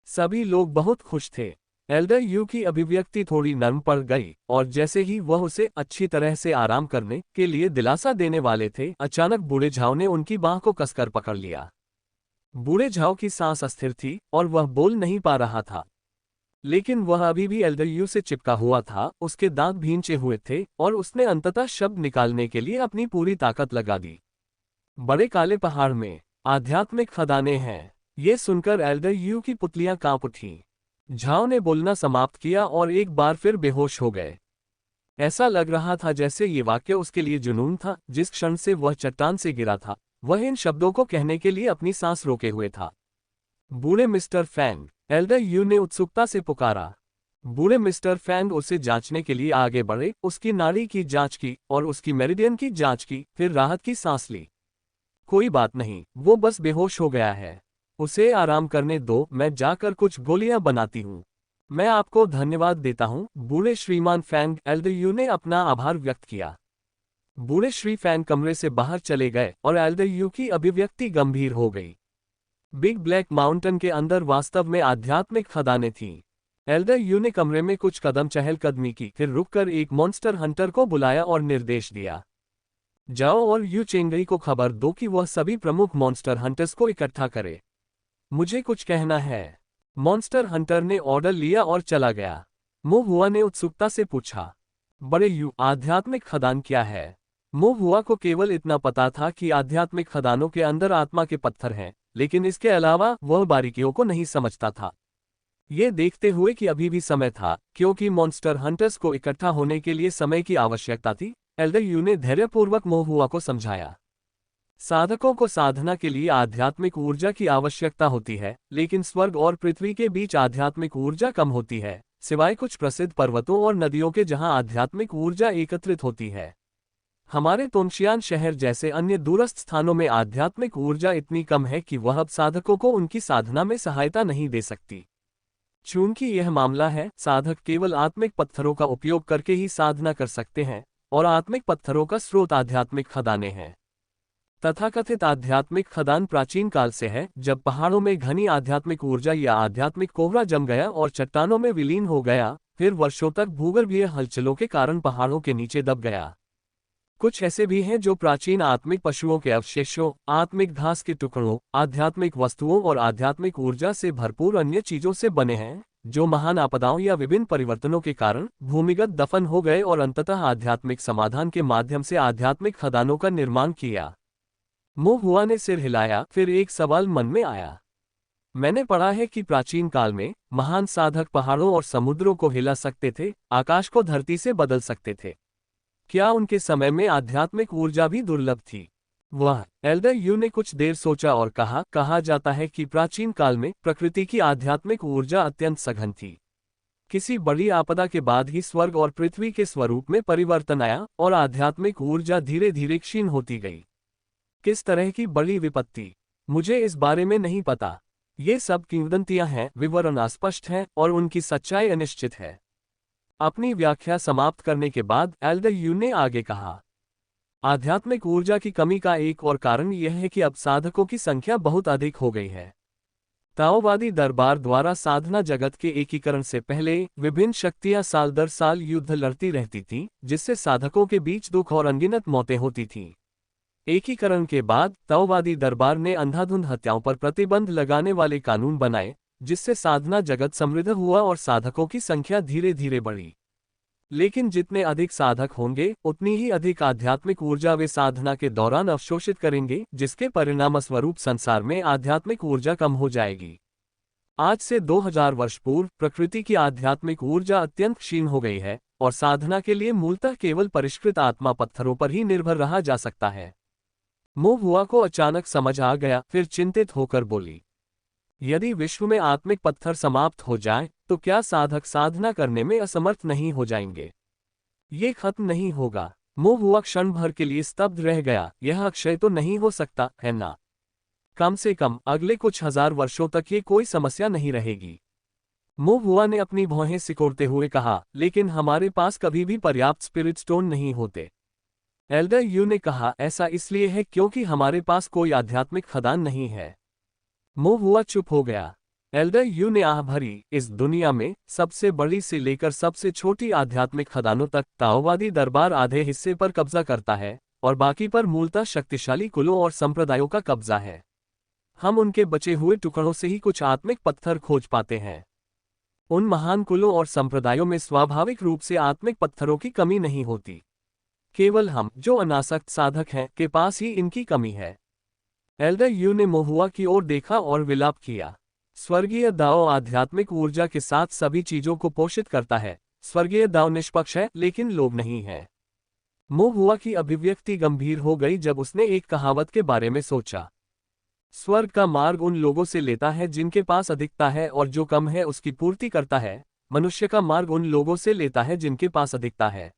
सभी लोग बहुत खुश थे। एल्डर यू की अभिव्यक्ति थोड़ी नर्म पड़ गई और जैसे ही वह उसे अच्छी तरह से आराम करने के लिए दिलासा देने वाले थे, अचानक बूढ़े झाओ ने उनकी बांह को कसकर पकड़ लिया। बूढ़े झाओ की सांस अस्थिर थी और वह बोल नहीं पा रहा था, लेकिन वह अभी भी एल्डर यू से चिपका हुआ था। उसके दांत भींचे हुए थे और उसने अंततः शब्द निकालने के लिए अपनी पूरी ताकत लगा दी। बड़े काले पहाड़ में आध्यात्मिक खदानें हैं। ये सुनकर एल्डर यू की पुतलियां कांप उठीं। झाओ ने बोलना समाप्त किया और एक बार फिर बेहोश हो गए। ऐसा लग रहा था जैसे ये वाक्य उसके लिए जुनून था। जिस क्षण से वह चट्टान से गिरा था, वह इन शब्दों को कहने के लिए अपनी सांस रोके हुए था। बूढ़े मिस्टर फैंग, एल्डर यू ने उत्सुकता से पुकारा। बूढ़े मिस्टर फैंग उसे जांचने के लिए आगे बढ़े, उसकी नाड़ी की जांच की और उसकी मेरिडियन की जांच की, फिर राहत की सांस ली। कोई बात नहीं, वो बस बेहोश हो गया है। उसे आराम करने दो, मैं जाकर कुछ गोलियां बनाती हूँ। मैं आपको धन्यवाद देता हूँ, बूढ़े श्रीमान फैंग, एल्डर यू ने अपना आभार व्यक्त किया। बूढ़े श्री फैंग कमरे से बाहर चले गए और एल्डर यू की अभिव्यक्ति गंभीर हो गई। बिग ब्लैक माउंटेन के अंदर वास्तव में आध्यात्मिक खदानें थीं। एल्डर यू ने कमरे में कुछ कदम चहलकदमी की, फिर रुककर एक मॉन्स्टर हंटर को बुलाया और निर्देश दिया, जाओ और यू चेंगई को खबर दो कि वह सभी प्रमुख मॉन्स्टर हंटर्स को इकट्ठा करे। मुझे कुछ कहना है। मॉन्स्टर हंटर ने ऑर्डर लिया और चला गया। मुंह हुआ ने उत्सुकता से पूछा, बड़े यू, आध्यात्मिक खदान क्या है? मुंह हुआ को केवल इतना पता था कि आध्यात्मिक खदानों के अंदर आत्मा के पत्थर हैं, लेकिन इसके अलावा वह बारीकियों को नहीं समझता था। ये देखते हुए कि अभी भी समय था, क्योंकि मॉन्स्टर हंटर्स को इकट्ठा होने के लिए समय की आवश्यकता थी, एल्डर यू ने धैर्यपूर्वक मुंह हुआ को समझाया। साधकों को साधना के लिए आध्यात्मिक ऊर्जा की आवश्यकता होती है, लेकिन स्वर्ग और पृथ्वी के बीच आध्यात्मिक ऊर्जा कम होती है, सिवाय कुछ प्रसिद्ध पर्वतों और नदियों के जहां आध्यात्मिक ऊर्जा एकत्रित होती है। हमारे तोंगशियान शहर जैसे अन्य दूरस्थ स्थानों में आध्यात्मिक ऊर्जा इतनी कम है कि वह अब साधकों को उनकी साधना में सहायता नहीं दे सकती। चूंकि यह मामला है, साधक केवल आत्मिक पत्थरों का उपयोग करके ही साधना कर सकते हैं, और आत्मिक पत्थरों का स्रोत आध्यात्मिक खदानें हैं। तथाकथित आध्यात्मिक खदान प्राचीन काल से है, जब पहाड़ों में घनी आध्यात्मिक ऊर्जा या आध्यात्मिक कोहरा जम गया और चट्टानों में विलीन हो गया, फिर वर्षों तक भूगर्भीय हलचलों के कारण पहाड़ों के नीचे दब गया। कुछ ऐसे भी हैं जो प्राचीन आत्मिक पशुओं के अवशेषों, आत्मिक घास के टुकड़ों, आध्यात्मिक वस्तुओं और आध्यात्मिक ऊर्जा से भरपूर अन्य चीजों से बने हैं, जो महान आपदाओं या विभिन्न परिवर्तनों के कारण भूमिगत दफन हो गए और अंततः आध्यात्मिक समाधान के माध्यम से आध्यात्मिक खदानों का निर्माण किया। मुंह हुआ ने सिर हिलाया, फिर एक सवाल मन में आया। मैंने पढ़ा है कि प्राचीन काल में महान साधक पहाड़ों और समुद्रों को हिला सकते थे, आकाश को धरती से बदल सकते थे। क्या उनके समय में आध्यात्मिक ऊर्जा भी दुर्लभ थी? वह एल्डर यू ने कुछ देर सोचा और कहा जाता है कि प्राचीन काल में प्रकृति की आध्यात्मिक ऊर्जा अत्यंत सघन थी। किसी बड़ी आपदा के बाद ही स्वर्ग और पृथ्वी के स्वरूप में परिवर्तन आया और आध्यात्मिक ऊर्जा धीरे धीरे क्षीण होती गई। किस तरह की बड़ी विपत्ति? मुझे इस बारे में नहीं पता। ये सब किंवदंतियां हैं, विवरण अस्पष्ट हैं और उनकी सच्चाई अनिश्चित है। अपनी व्याख्या समाप्त करने के बाद एल्डर यू ने आगे कहा, आध्यात्मिक ऊर्जा की कमी का एक और कारण यह है कि अब साधकों की संख्या बहुत अधिक हो गई है। ताओवादी दरबार द्वारा साधना जगत के एकीकरण से पहले विभिन्न शक्तियां साल दर साल युद्ध लड़ती रहती थीं, जिससे साधकों के बीच दुख और अनगिनत मौतें होती थीं। एकीकरण के बाद ताओवादी दरबार ने अंधाधुंध हत्याओं पर प्रतिबंध लगाने वाले कानून बनाए, जिससे साधना जगत समृद्ध हुआ और साधकों की संख्या धीरे धीरे बढ़ी। लेकिन जितने अधिक साधक होंगे, उतनी ही अधिक आध्यात्मिक ऊर्जा वे साधना के दौरान अवशोषित करेंगे, जिसके परिणामस्वरूप संसार में आध्यात्मिक ऊर्जा कम हो जाएगी। आज से 2000 वर्ष पूर्व प्रकृति की आध्यात्मिक ऊर्जा अत्यंत क्षीण हो गई है और साधना के लिए मूलतः केवल परिष्कृत आत्मा पत्थरों पर ही निर्भर रहा जा सकता है। मोहुआ को अचानक समझ आ गया, फिर चिंतित होकर बोली, यदि विश्व में आत्मिक पत्थर समाप्त हो जाए तो क्या साधक साधना करने में असमर्थ नहीं हो जाएंगे? ये खत्म नहीं होगा। मोहुआ क्षण भर के लिए स्तब्ध रह गया। यह अक्षय तो नहीं हो सकता है ना? कम से कम अगले कुछ हजार वर्षों तक ये कोई समस्या नहीं रहेगी। मोहुआ ने अपनी भौहें सिकोड़ते हुए कहा, लेकिन हमारे पास कभी भी पर्याप्त स्पिरिट स्टोन नहीं होते। एल्डर यू ने कहा, ऐसा इसलिए है क्योंकि हमारे पास कोई आध्यात्मिक खदान नहीं है। मोहुआ चुप हो गया। एल्डर यू ने आह भरी, इस दुनिया में सबसे बड़ी से लेकर सबसे छोटी आध्यात्मिक खदानों तक ताओवादी दरबार आधे हिस्से पर कब्जा करता है और बाकी पर मूलतः शक्तिशाली कुलों और संप्रदायों का कब्जा है। हम उनके बचे हुए टुकड़ों से ही कुछ आत्मिक पत्थर खोज पाते हैं। उन महान कुलों और संप्रदायों में स्वाभाविक रूप से आत्मिक पत्थरों की कमी नहीं होती। केवल हम, जो अनासक्त साधक हैं, के पास ही इनकी कमी है। एल्डर यू ने मोहुआ की ओर देखा और विलाप किया। स्वर्गीय दाओ आध्यात्मिक ऊर्जा के साथ सभी चीजों को पोषित करता है। स्वर्गीय दाओ निष्पक्ष है, लेकिन लोभ नहीं है। मोहुआ की अभिव्यक्ति गंभीर हो गई जब उसने एक कहावत के बारे में सोचा। स्वर्ग का मार्ग उन लोगों से लेता है जिनके पास अधिकता है और जो कम है उसकी पूर्ति करता है। मनुष्य का मार्ग उन लोगों से लेता है जिनके पास अधिकता है।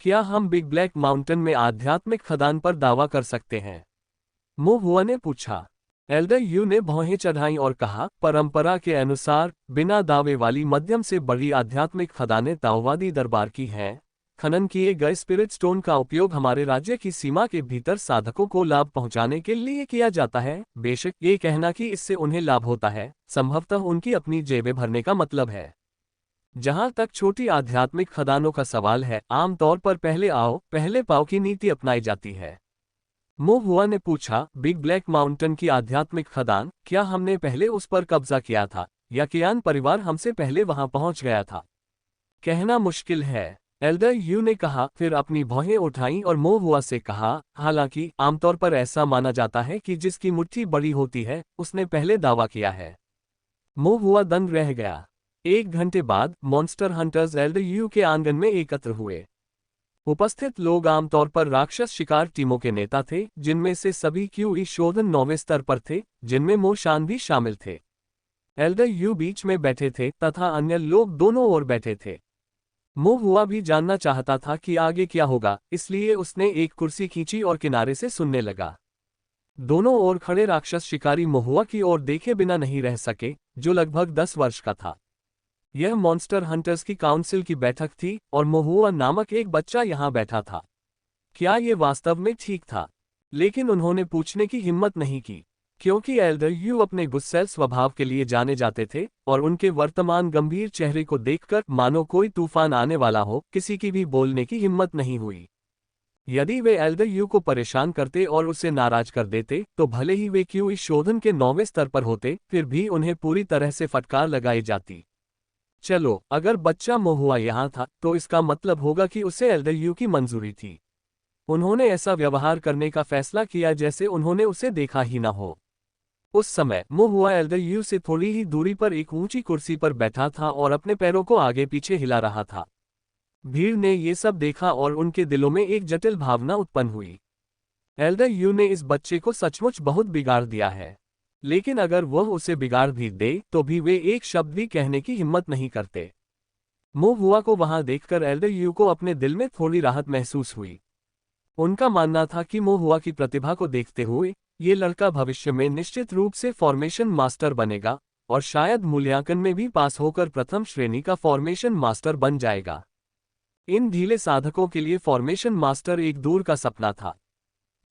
क्या हम बिग ब्लैक माउंटेन में आध्यात्मिक खदान पर दावा कर सकते हैं? मोहुआ ने पूछा। एल्डर यू ने भौहें चढ़ाई और कहा, परंपरा के अनुसार बिना दावे वाली मध्यम से बड़ी आध्यात्मिक खदानें ताओवादी दरबार की हैं। खनन किए गए स्पिरिट स्टोन का उपयोग हमारे राज्य की सीमा के भीतर साधकों को लाभ पहुंचाने के लिए किया जाता है। बेशक ये कहना कि इससे उन्हें लाभ होता है, संभवतः उनकी अपनी जेबें भरने का मतलब है। जहां तक छोटी आध्यात्मिक खदानों का सवाल है, आमतौर पर पहले आओ पहले पाओ की नीति अपनाई जाती है। मोहुआ ने पूछा, बिग ब्लैक माउंटेन की आध्यात्मिक खदान, क्या हमने पहले उस पर कब्जा किया था या कियान परिवार हमसे पहले वहां पहुंच गया था? कहना मुश्किल है, एल्डर यू ने कहा, फिर अपनी भौहें उठाईं और मोहुआ से कहा, हालांकि आमतौर पर ऐसा माना जाता है कि जिसकी मुट्ठी बड़ी होती है उसने पहले दावा किया है। मोहुआ दंग रह गया। 1 घंटे बाद मॉन्स्टर हंटर्स एल्डर यू के आंगन में एकत्र हुए। उपस्थित लोग आमतौर पर राक्षस शिकार टीमों के नेता थे, जिनमें से सभी क्यूई शोधन 9वें स्तर पर थे, जिनमें मोशान भी शामिल थे। एल्डर यू बीच में बैठे थे तथा अन्य लोग दोनों ओर बैठे थे। मोहुआ भी जानना चाहता था कि आगे क्या होगा, इसलिए उसने एक कुर्सी खींची और किनारे से सुनने लगा। दोनों ओर खड़े राक्षस शिकारी मोहुआ की ओर देखे बिना नहीं रह सके, जो लगभग 10 वर्ष का था। यह मॉन्स्टर हंटर्स की काउंसिल की बैठक थी और मोहुआ नामक एक बच्चा यहां बैठा था। क्या ये वास्तव में ठीक था? लेकिन उन्होंने पूछने की हिम्मत नहीं की, क्योंकि एल्डर यू अपने गुस्सैल स्वभाव के लिए जाने जाते थे और उनके वर्तमान गंभीर चेहरे को देखकर मानो कोई तूफान आने वाला हो, किसी की भी बोलने की हिम्मत नहीं हुई। यदि वे एल्डर यू को परेशान करते और उसे नाराज कर देते, तो भले ही वे क्यू इस शोधन के 9वें स्तर पर होते, फिर भी उन्हें पूरी तरह से फटकार लगाई जाती। चलो, अगर बच्चा मोहुआ यहाँ था तो इसका मतलब होगा कि उसे एल्डर यू की मंजूरी थी। उन्होंने ऐसा व्यवहार करने का फैसला किया जैसे उन्होंने उसे देखा ही ना हो। उस समय मोहुआ एल्डर यू से थोड़ी ही दूरी पर एक ऊंची कुर्सी पर बैठा था और अपने पैरों को आगे पीछे हिला रहा था। भीड़ ने ये सब देखा और उनके दिलों में एक जटिल भावना उत्पन्न हुई। एल्डर यू ने इस बच्चे को सचमुच बहुत बिगाड़ दिया है, लेकिन अगर वह उसे बिगाड़ भी दे तो भी वे एक शब्द भी कहने की हिम्मत नहीं करते। मोहुआ को वहां देखकर एल्डर यू को अपने दिल में थोड़ी राहत महसूस हुई। उनका मानना था कि मोहुआ की प्रतिभा को देखते हुए ये लड़का भविष्य में निश्चित रूप से फॉर्मेशन मास्टर बनेगा और शायद मूल्यांकन में भी पास होकर प्रथम श्रेणी का फॉर्मेशन मास्टर बन जाएगा। इन ढीले साधकों के लिए फॉर्मेशन मास्टर एक दूर का सपना था।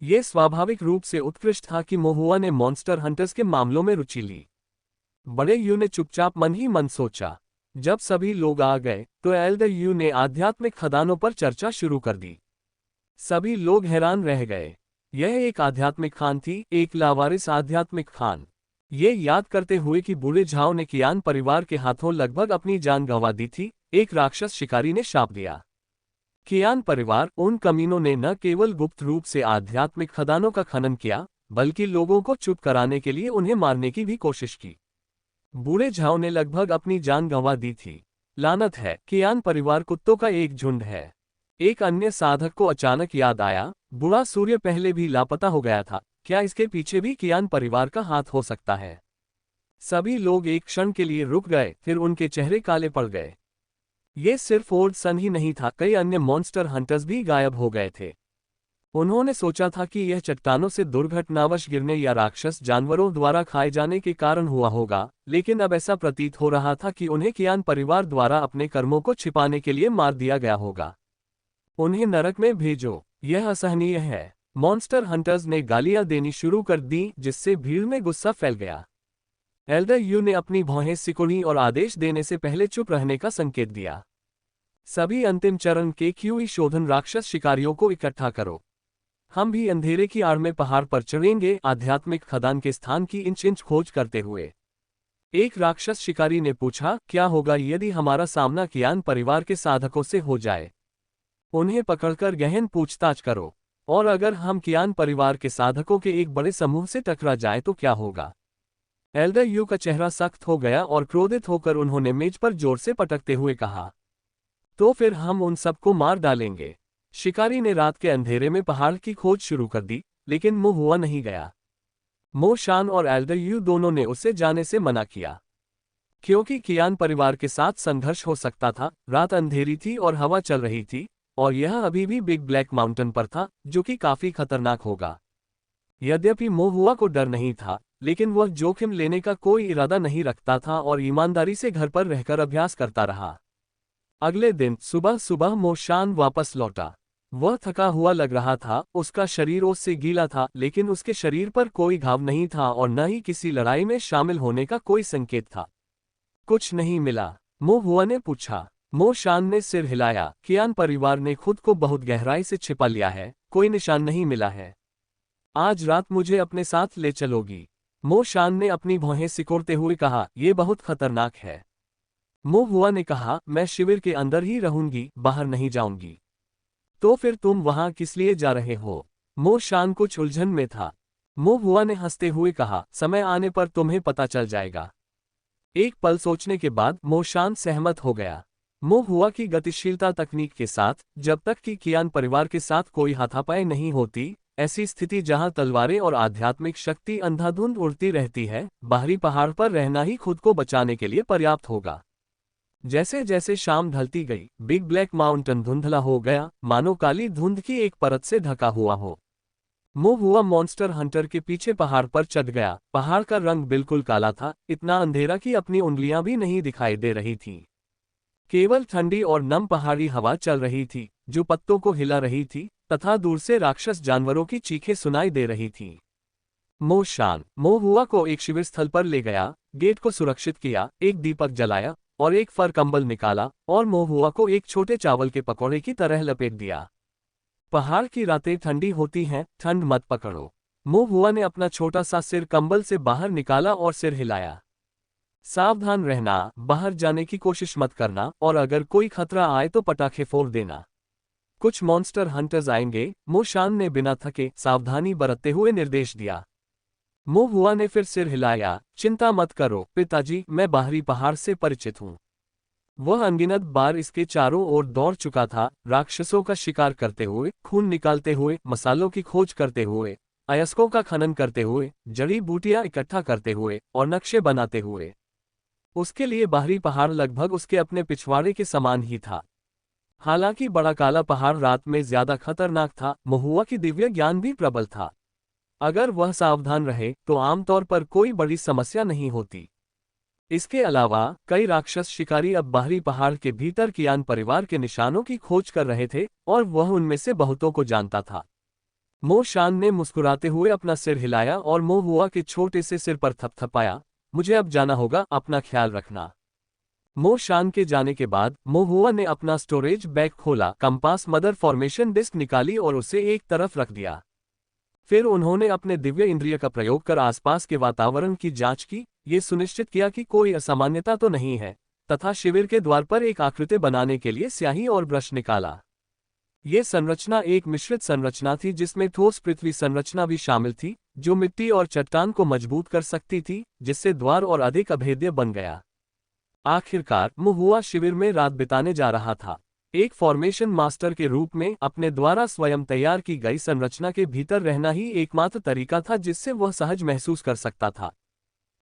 यह स्वाभाविक रूप से उत्कृष्ट था कि मोहुआ ने मॉन्स्टर हंटर्स के मामलों में रुचि ली। बड़े यू ने चुपचाप मन ही मन सोचा। जब सभी लोग आ गए तो एल्डर यू ने आध्यात्मिक खदानों पर चर्चा शुरू कर दी। सभी लोग हैरान रह गए। यह एक आध्यात्मिक खान थी, एक लावारिस आध्यात्मिक खान। ये याद करते हुए कि बूढ़े झाओ ने कियान परिवार के हाथों लगभग अपनी जान गंवा दी थी, एक राक्षस शिकारी ने शाप दिया। कियान परिवार, उन कमीनों ने न केवल गुप्त रूप से आध्यात्मिक खदानों का खनन किया, बल्कि लोगों को चुप कराने के लिए उन्हें मारने की भी कोशिश की। बूढ़े झाओ ने लगभग अपनी जान गंवा दी थी। लानत है, कियान परिवार कुत्तों का एक झुंड है। एक अन्य साधक को अचानक याद आया, बूढ़ा सूर्य पहले भी लापता हो गया था, क्या इसके पीछे भी कियान परिवार का हाथ हो सकता है? सभी लोग एक क्षण के लिए रुक गए, फिर उनके चेहरे काले पड़ गए। ये सिर्फ ओल्ड सन ही नहीं था, कई अन्य मॉन्स्टर हंटर्स भी गायब हो गए थे। उन्होंने सोचा था कि यह चट्टानों से दुर्घटनावश गिरने या राक्षस जानवरों द्वारा खाए जाने के कारण हुआ होगा, लेकिन अब ऐसा प्रतीत हो रहा था कि उन्हें कियान परिवार द्वारा अपने कर्मों को छिपाने के लिए मार दिया गया होगा। उन्हें नरक में भेजो, यह असहनीय है। मॉन्स्टर हंटर्स ने गालियां देनी शुरू कर दी, जिससे भीड़ में गुस्सा फैल गया। एल्डर यू ने अपनी भौहें सिकुड़ी और आदेश देने से पहले चुप रहने का संकेत दिया। सभी अंतिम चरण के क्यूई शोधन राक्षस शिकारियों को इकट्ठा करो। हम भी अंधेरे की आड़ में पहाड़ पर चढ़ेंगे, आध्यात्मिक खदान के स्थान की इंच इंच खोज करते हुए। एक राक्षस शिकारी ने पूछा, क्या होगा यदि हमारा सामना कियान परिवार के साधकों से हो जाए? उन्हें पकड़कर गहन पूछताछ करो। और अगर हम कियान परिवार के साधकों के एक बड़े समूह से टकरा जाए तो क्या होगा? एल्डर यू का चेहरा सख्त हो गया और क्रोधित होकर उन्होंने मेज पर जोर से पटकते हुए कहा, तो फिर हम उन सबको मार डालेंगे। शिकारी ने रात के अंधेरे में पहाड़ की खोज शुरू कर दी, लेकिन मुंह हुआ नहीं गया। मो शान और एल्डर यू दोनों ने उसे जाने से मना किया, क्योंकि कियान परिवार के साथ संघर्ष हो सकता था। रात अंधेरी थी और हवा चल रही थी, और यह अभी भी बिग ब्लैक माउंटेन पर था, जो कि काफी खतरनाक होगा। यद्यपि मो हुआ को डर नहीं था, लेकिन वह जोखिम लेने का कोई इरादा नहीं रखता था और ईमानदारी से घर पर रहकर अभ्यास करता रहा। अगले दिन सुबह सुबह मो शान वापस लौटा। वह थका हुआ लग रहा था, उसका शरीर ओस से गीला था, लेकिन उसके शरीर पर कोई घाव नहीं था और न ही किसी लड़ाई में शामिल होने का कोई संकेत था। कुछ नहीं मिला? मो हुआ ने पूछा। मो शान ने सिर हिलाया, कियान परिवार ने खुद को बहुत गहराई से छिपा लिया है, कोई निशान नहीं मिला है। आज रात मुझे अपने साथ ले चलोगी? मो शान ने अपनी भौहें सिकोड़ते हुए कहा, यह बहुत खतरनाक है। मो हुआ ने कहा, मैं शिविर के अंदर ही रहूंगी, बाहर नहीं जाऊंगी। तो फिर तुम वहां किस लिए जा रहे हो? मो शान कुछ उलझन में था। मो हुआ ने हंसते हुए कहा, समय आने पर तुम्हें पता चल जाएगा। एक पल सोचने के बाद मो शान सहमत हो गया। मो हुआ की गतिशीलता तकनीक के साथ, जब तक कि कियान परिवार के साथ कोई हाथापाई नहीं होती, ऐसी स्थिति जहां तलवारें और आध्यात्मिक शक्ति अंधाधुंध उड़ती रहती है, बाहरी पहाड़ पर रहना ही खुद को बचाने के लिए पर्याप्त होगा। जैसे जैसे शाम ढलती गई, बिग ब्लैक माउंटेन धुंधला हो गया, मानो काली धुंध की एक परत से ढका हुआ हो। मो हुआ मॉन्स्टर हंटर के पीछे पहाड़ पर चढ़ गया। पहाड़ का रंग बिल्कुल काला था, इतना अंधेरा कि अपनी उंगलियां भी नहीं दिखाई दे रही थीं। केवल ठंडी और नम पहाड़ी हवा चल रही थी, जो पत्तों को हिला रही थी, तथा दूर से राक्षस जानवरों की चीखें सुनाई दे रही थीं। मो शान मो हुआ को एक शिविर स्थल पर ले गया, गेट को सुरक्षित किया, एक दीपक जलाया और एक फर कंबल निकाला और मो हुआ को एक छोटे चावल के पकौड़े की तरह लपेट दिया। पहाड़ की रातें ठंडी होती हैं, ठंड मत पकड़ो। मो हुआ ने अपना छोटा सा सिर कंबल से बाहर निकाला और सिर हिलाया। सावधान रहना, बाहर जाने की कोशिश मत करना, और अगर कोई खतरा आए तो पटाखे फोड़ देना। कुछ मॉन्स्टर हंटर्स आएंगे, मो शान ने बिना थके सावधानी बरतते हुए निर्देश दिया। मो हुआ ने फिर सिर हिलाया, चिंता मत करो पिताजी, मैं बाहरी पहाड़ से परिचित हूँ। वह अनगिनत बार इसके चारों ओर दौड़ चुका था, राक्षसों का शिकार करते हुए, खून निकालते हुए, मसालों की खोज करते हुए, अयस्कों का खनन करते हुए, जड़ी बूटियां इकट्ठा करते हुए और नक्शे बनाते हुए। उसके लिए बाहरी पहाड़ लगभग उसके अपने पिछवाड़े के समान ही था। हालांकि बड़ा काला पहाड़ रात में ज्यादा खतरनाक था, महुआ की दिव्य ज्ञान भी प्रबल था। अगर वह सावधान रहे तो आमतौर पर कोई बड़ी समस्या नहीं होती। इसके अलावा कई राक्षस शिकारी अब बाहरी पहाड़ के भीतर कियान परिवार के निशानों की खोज कर रहे थे और वह उनमें से बहुतों को जानता था। मो शान ने मुस्कुराते हुए अपना सिर हिलाया और मो हुआ के छोटे से सिर पर थपथपाया। मुझे अब जाना होगा, अपना ख्याल रखना। मो शान के जाने के बाद मोहुआ ने अपना स्टोरेज बैग खोला, कंपास मदर फॉर्मेशन डिस्क निकाली और उसे एक तरफ रख दिया। फिर उन्होंने अपने दिव्य इंद्रिय का प्रयोग कर आसपास के वातावरण की जांच की, ये सुनिश्चित किया कि कोई असामान्यता तो नहीं है, तथा शिविर के द्वार पर एक आकृति बनाने के लिए स्याही और ब्रश निकाला। ये संरचना एक मिश्रित संरचना थी जिसमें ठोस पृथ्वी संरचना भी शामिल थी, जो मिट्टी और चट्टान को मजबूत कर सकती थी, जिससे द्वार और अधिक अभेद्य बन गया। आखिरकार मोहुआ शिविर में रात बिताने जा रहा था, एक फॉर्मेशन मास्टर के रूप में। अपने द्वारा स्वयं तैयार की गई संरचना के भीतर रहना ही एकमात्र तरीका था जिससे वह सहज महसूस कर सकता था।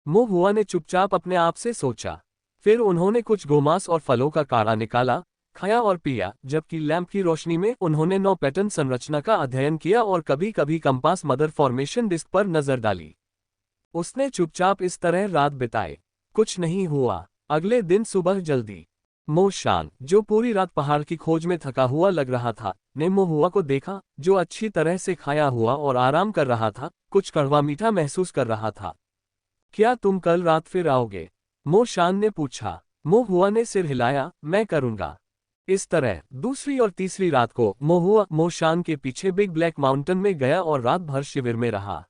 मोहुआ ने चुपचाप अपने आप से सोचा। फिर उन्होंने कुछ गोमांस और फलों का काढ़ा निकाला, खाया और पिया, जबकि लैंप की रोशनी में उन्होंने 9 पैटर्न संरचना का अध्ययन किया और कभी कभी कंपास मदर फॉर्मेशन डिस्क पर नजर डाली। उसने चुपचाप इस तरह रात बिताए। कुछ नहीं हुआ। अगले दिन सुबह जल्दी मो शान, जो पूरी रात पहाड़ की खोज में थका हुआ लग रहा था, ने मोहुआ को देखा, जो अच्छी तरह से खाया हुआ और आराम कर रहा था, कुछ कड़वा मीठा महसूस कर रहा था। क्या तुम कल रात फिर आओगे? मो शान ने पूछा। मोहुआ ने सिर हिलाया, मैं करूंगा। इस तरह दूसरी और तीसरी रात को मोहुआ मो शान के पीछे बिग ब्लैक माउंटेन में गया और रात भर शिविर में रहा।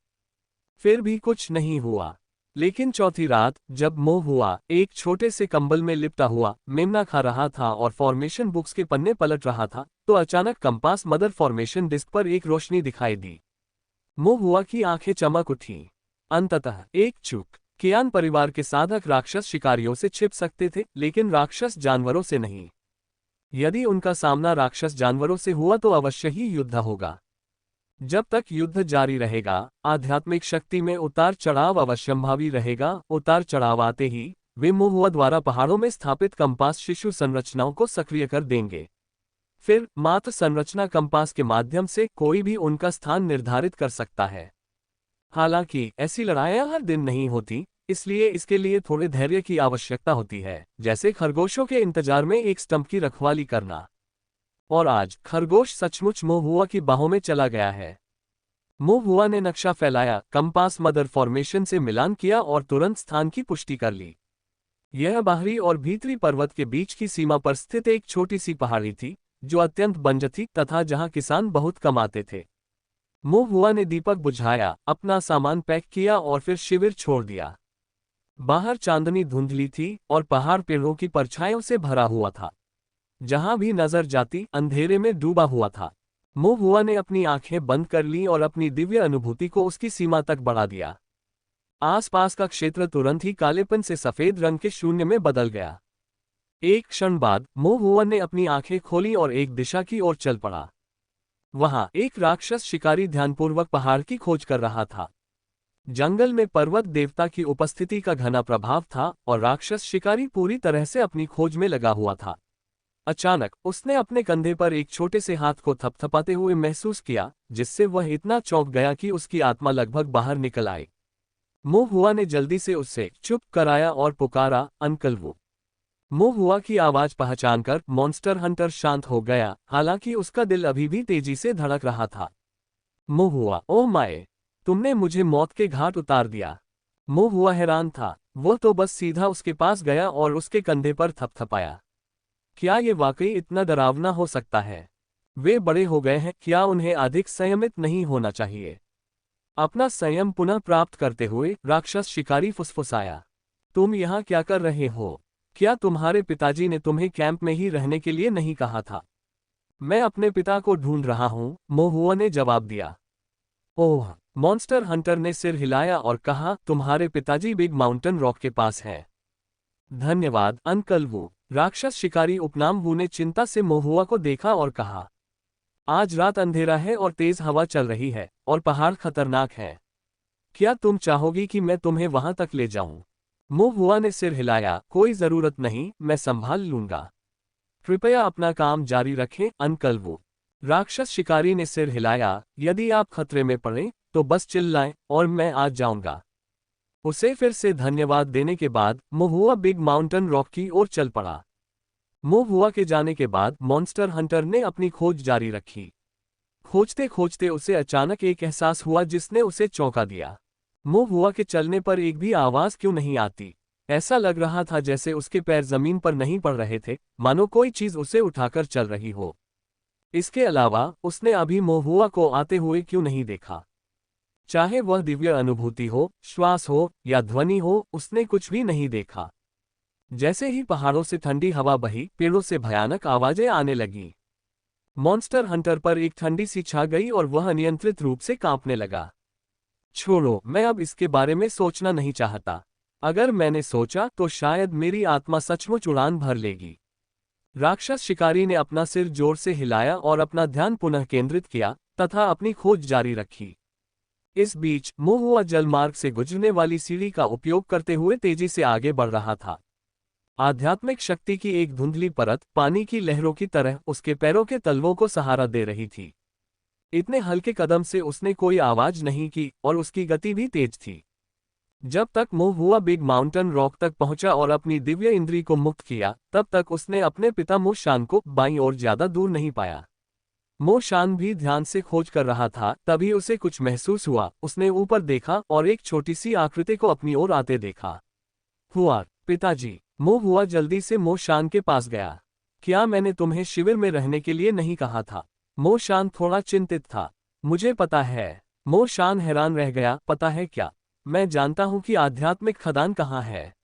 फिर भी कुछ नहीं हुआ। लेकिन चौथी रात, जब मोहुआ एक छोटे से कंबल में लिपटा हुआ मेमना खा रहा था और फॉर्मेशन बुक्स के पन्ने पलट रहा था, तो अचानक कंपास मदर फॉर्मेशन डिस्क पर एक रोशनी दिखाई दी। मोहुआ की आंखें चमक उठीं। अंततः एक चूक। कियान परिवार के साधक राक्षस शिकारियों से छिप सकते थे, लेकिन राक्षस जानवरों से नहीं। यदि उनका सामना राक्षस जानवरों से हुआ तो अवश्य ही युद्ध होगा। जब तक युद्ध जारी रहेगा, आध्यात्मिक शक्ति में उतार चढ़ाव अवश्यंभावी रहेगा। उतार चढ़ाव आते ही वे मोहुआ द्वारा पहाड़ों में स्थापित कंपास शिशु संरचनाओं को सक्रिय कर देंगे। फिर मात्र संरचना कंपास के माध्यम से कोई भी उनका स्थान निर्धारित कर सकता है। हालांकि ऐसी लड़ाइयां हर दिन नहीं होती, इसलिए इसके लिए थोड़े धैर्य की आवश्यकता होती है, जैसे खरगोशों के इंतजार में एक स्टंप की रखवाली करना। और आज खरगोश सचमुच मोहुआ की बाहों में चला गया है। मोहुआ ने नक्शा फैलाया, कंपास मदर फॉर्मेशन से मिलान किया और तुरंत स्थान की पुष्टि कर ली। यह बाहरी और भीतरी पर्वत के बीच की सीमा पर स्थित एक छोटी सी पहाड़ी थी, जो अत्यंत बंजर थी तथा जहां किसान बहुत कम आते थे। मोहुआ ने दीपक बुझाया, अपना सामान पैक किया और फिर शिविर छोड़ दिया। बाहर चांदनी धुंधली थी और पहाड़ पेड़ों की परछाइयों से भरा हुआ था। जहां भी नजर जाती अंधेरे में डूबा हुआ था। मोहुआ ने अपनी आंखें बंद कर लीं और अपनी दिव्य अनुभूति को उसकी सीमा तक बढ़ा दिया। आसपास का क्षेत्र तुरंत ही कालेपन से सफेद रंग के शून्य में बदल गया। एक क्षण बाद मोहुआ ने अपनी आंखें खोली और एक दिशा की ओर चल पड़ा। वहां एक राक्षस शिकारी ध्यानपूर्वक पहाड़ की खोज कर रहा था। जंगल में पर्वत देवता की उपस्थिति का घना प्रभाव था और राक्षस शिकारी पूरी तरह से अपनी खोज में लगा हुआ था। अचानक उसने अपने कंधे पर एक छोटे से हाथ को थपथपाते हुए महसूस किया, जिससे वह इतना चौंक गया कि उसकी आत्मा लगभग बाहर निकल आई। मोहुआ ने जल्दी से उससे चुप कराया और पुकारा, अंकल वो। मोहुआ की आवाज पहचानकर मॉन्स्टर हंटर शांत हो गया, हालांकि उसका दिल अभी भी तेजी से धड़क रहा था। मोहुआ, ओह माए, तुमने मुझे मौत के घाट उतार दिया। मोहुआ हैरान था। वह तो बस सीधा उसके पास गया और उसके कंधे पर थपथपाया। क्या ये वाकई इतना डरावना हो सकता है? वे बड़े हो गए हैं, क्या उन्हें अधिक संयमित नहीं होना चाहिए? अपना संयम पुनः प्राप्त करते हुए राक्षस शिकारी फुसफुसाया, तुम यहाँ क्या कर रहे हो? क्या तुम्हारे पिताजी ने तुम्हें कैंप में ही रहने के लिए नहीं कहा था? मैं अपने पिता को ढूंढ रहा हूँ, मोहुआ ने जवाब दिया। ओह, मॉन्स्टर हंटर ने सिर हिलाया और कहा, तुम्हारे पिताजी बिग माउंटेन रॉक के पास हैं। धन्यवाद अंकल वू। राक्षस शिकारी उपनाम वू ने चिंता से मोहुआ को देखा और कहा, आज रात अंधेरा है और तेज हवा चल रही है और पहाड़ खतरनाक है। क्या तुम चाहोगी कि मैं तुम्हें वहां तक ले जाऊं? मोहुआ ने सिर हिलाया, कोई जरूरत नहीं, मैं संभाल लूंगा। कृपया अपना काम जारी रखें अंकल वू। राक्षस शिकारी ने सिर हिलाया, यदि आप खतरे में पड़े तो बस चिल्लाएं और मैं आ जाऊंगा। उसे फिर से धन्यवाद देने के बाद मोहुआ बिग माउंटेन रॉक की ओर चल पड़ा। मोहुआ के जाने के बाद मॉन्स्टर हंटर ने अपनी खोज जारी रखी। खोजते खोजते उसे अचानक एक एहसास हुआ जिसने उसे चौंका दिया। मो हुआ कि चलने पर एक भी आवाज क्यों नहीं आती। ऐसा लग रहा था जैसे उसके पैर जमीन पर नहीं पड़ रहे थे, मानो कोई चीज उसे उठाकर चल रही हो। इसके अलावा उसने अभी मोहुआ को आते हुए क्यों नहीं देखा। चाहे वह दिव्य अनुभूति हो, श्वास हो या ध्वनि हो, उसने कुछ भी नहीं देखा। जैसे ही पहाड़ों से ठंडी हवा बही, पेड़ों से भयानक आवाजें आने लगीं। मॉन्स्टर हंटर पर एक ठंडी सी छा गई और वह अनियंत्रित रूप से कांपने लगा। छोड़ो, मैं अब इसके बारे में सोचना नहीं चाहता। अगर मैंने सोचा तो शायद मेरी आत्मा सचमुच उड़ान भर लेगी। राक्षस शिकारी ने अपना सिर जोर से हिलाया और अपना ध्यान पुनः केंद्रित किया तथा अपनी खोज जारी रखी। इस बीच मोहुआ जलमार्ग से गुजरने वाली सीढ़ी का उपयोग करते हुए तेजी से आगे बढ़ रहा था। आध्यात्मिक शक्ति की एक धुंधली परत पानी की लहरों की तरह उसके पैरों के तलवों को सहारा दे रही थी। इतने हल्के कदम से उसने कोई आवाज नहीं की और उसकी गति भी तेज थी। जब तक मोहुआ बिग माउंटेन रॉक तक पहुंचा और अपनी दिव्य इंद्री को मुक्त किया, तब तक उसने अपने पिता मोशान को बाईं ओर ज्यादा दूर नहीं पाया। मोशान भी ध्यान से खोज कर रहा था, तभी उसे कुछ महसूस हुआ। उसने ऊपर देखा और एक छोटी सी आकृति को अपनी ओर आते देखा। हुआ, पिताजी। मोहुआ जल्दी से मोशान के पास गया। क्या मैंने तुम्हें शिविर में रहने के लिए नहीं कहा था? मोशान थोड़ा चिंतित था। मुझे पता है। मोशान हैरान रह गया। पता है क्या? मैं जानता हूं कि आध्यात्मिक खदान कहाँ है।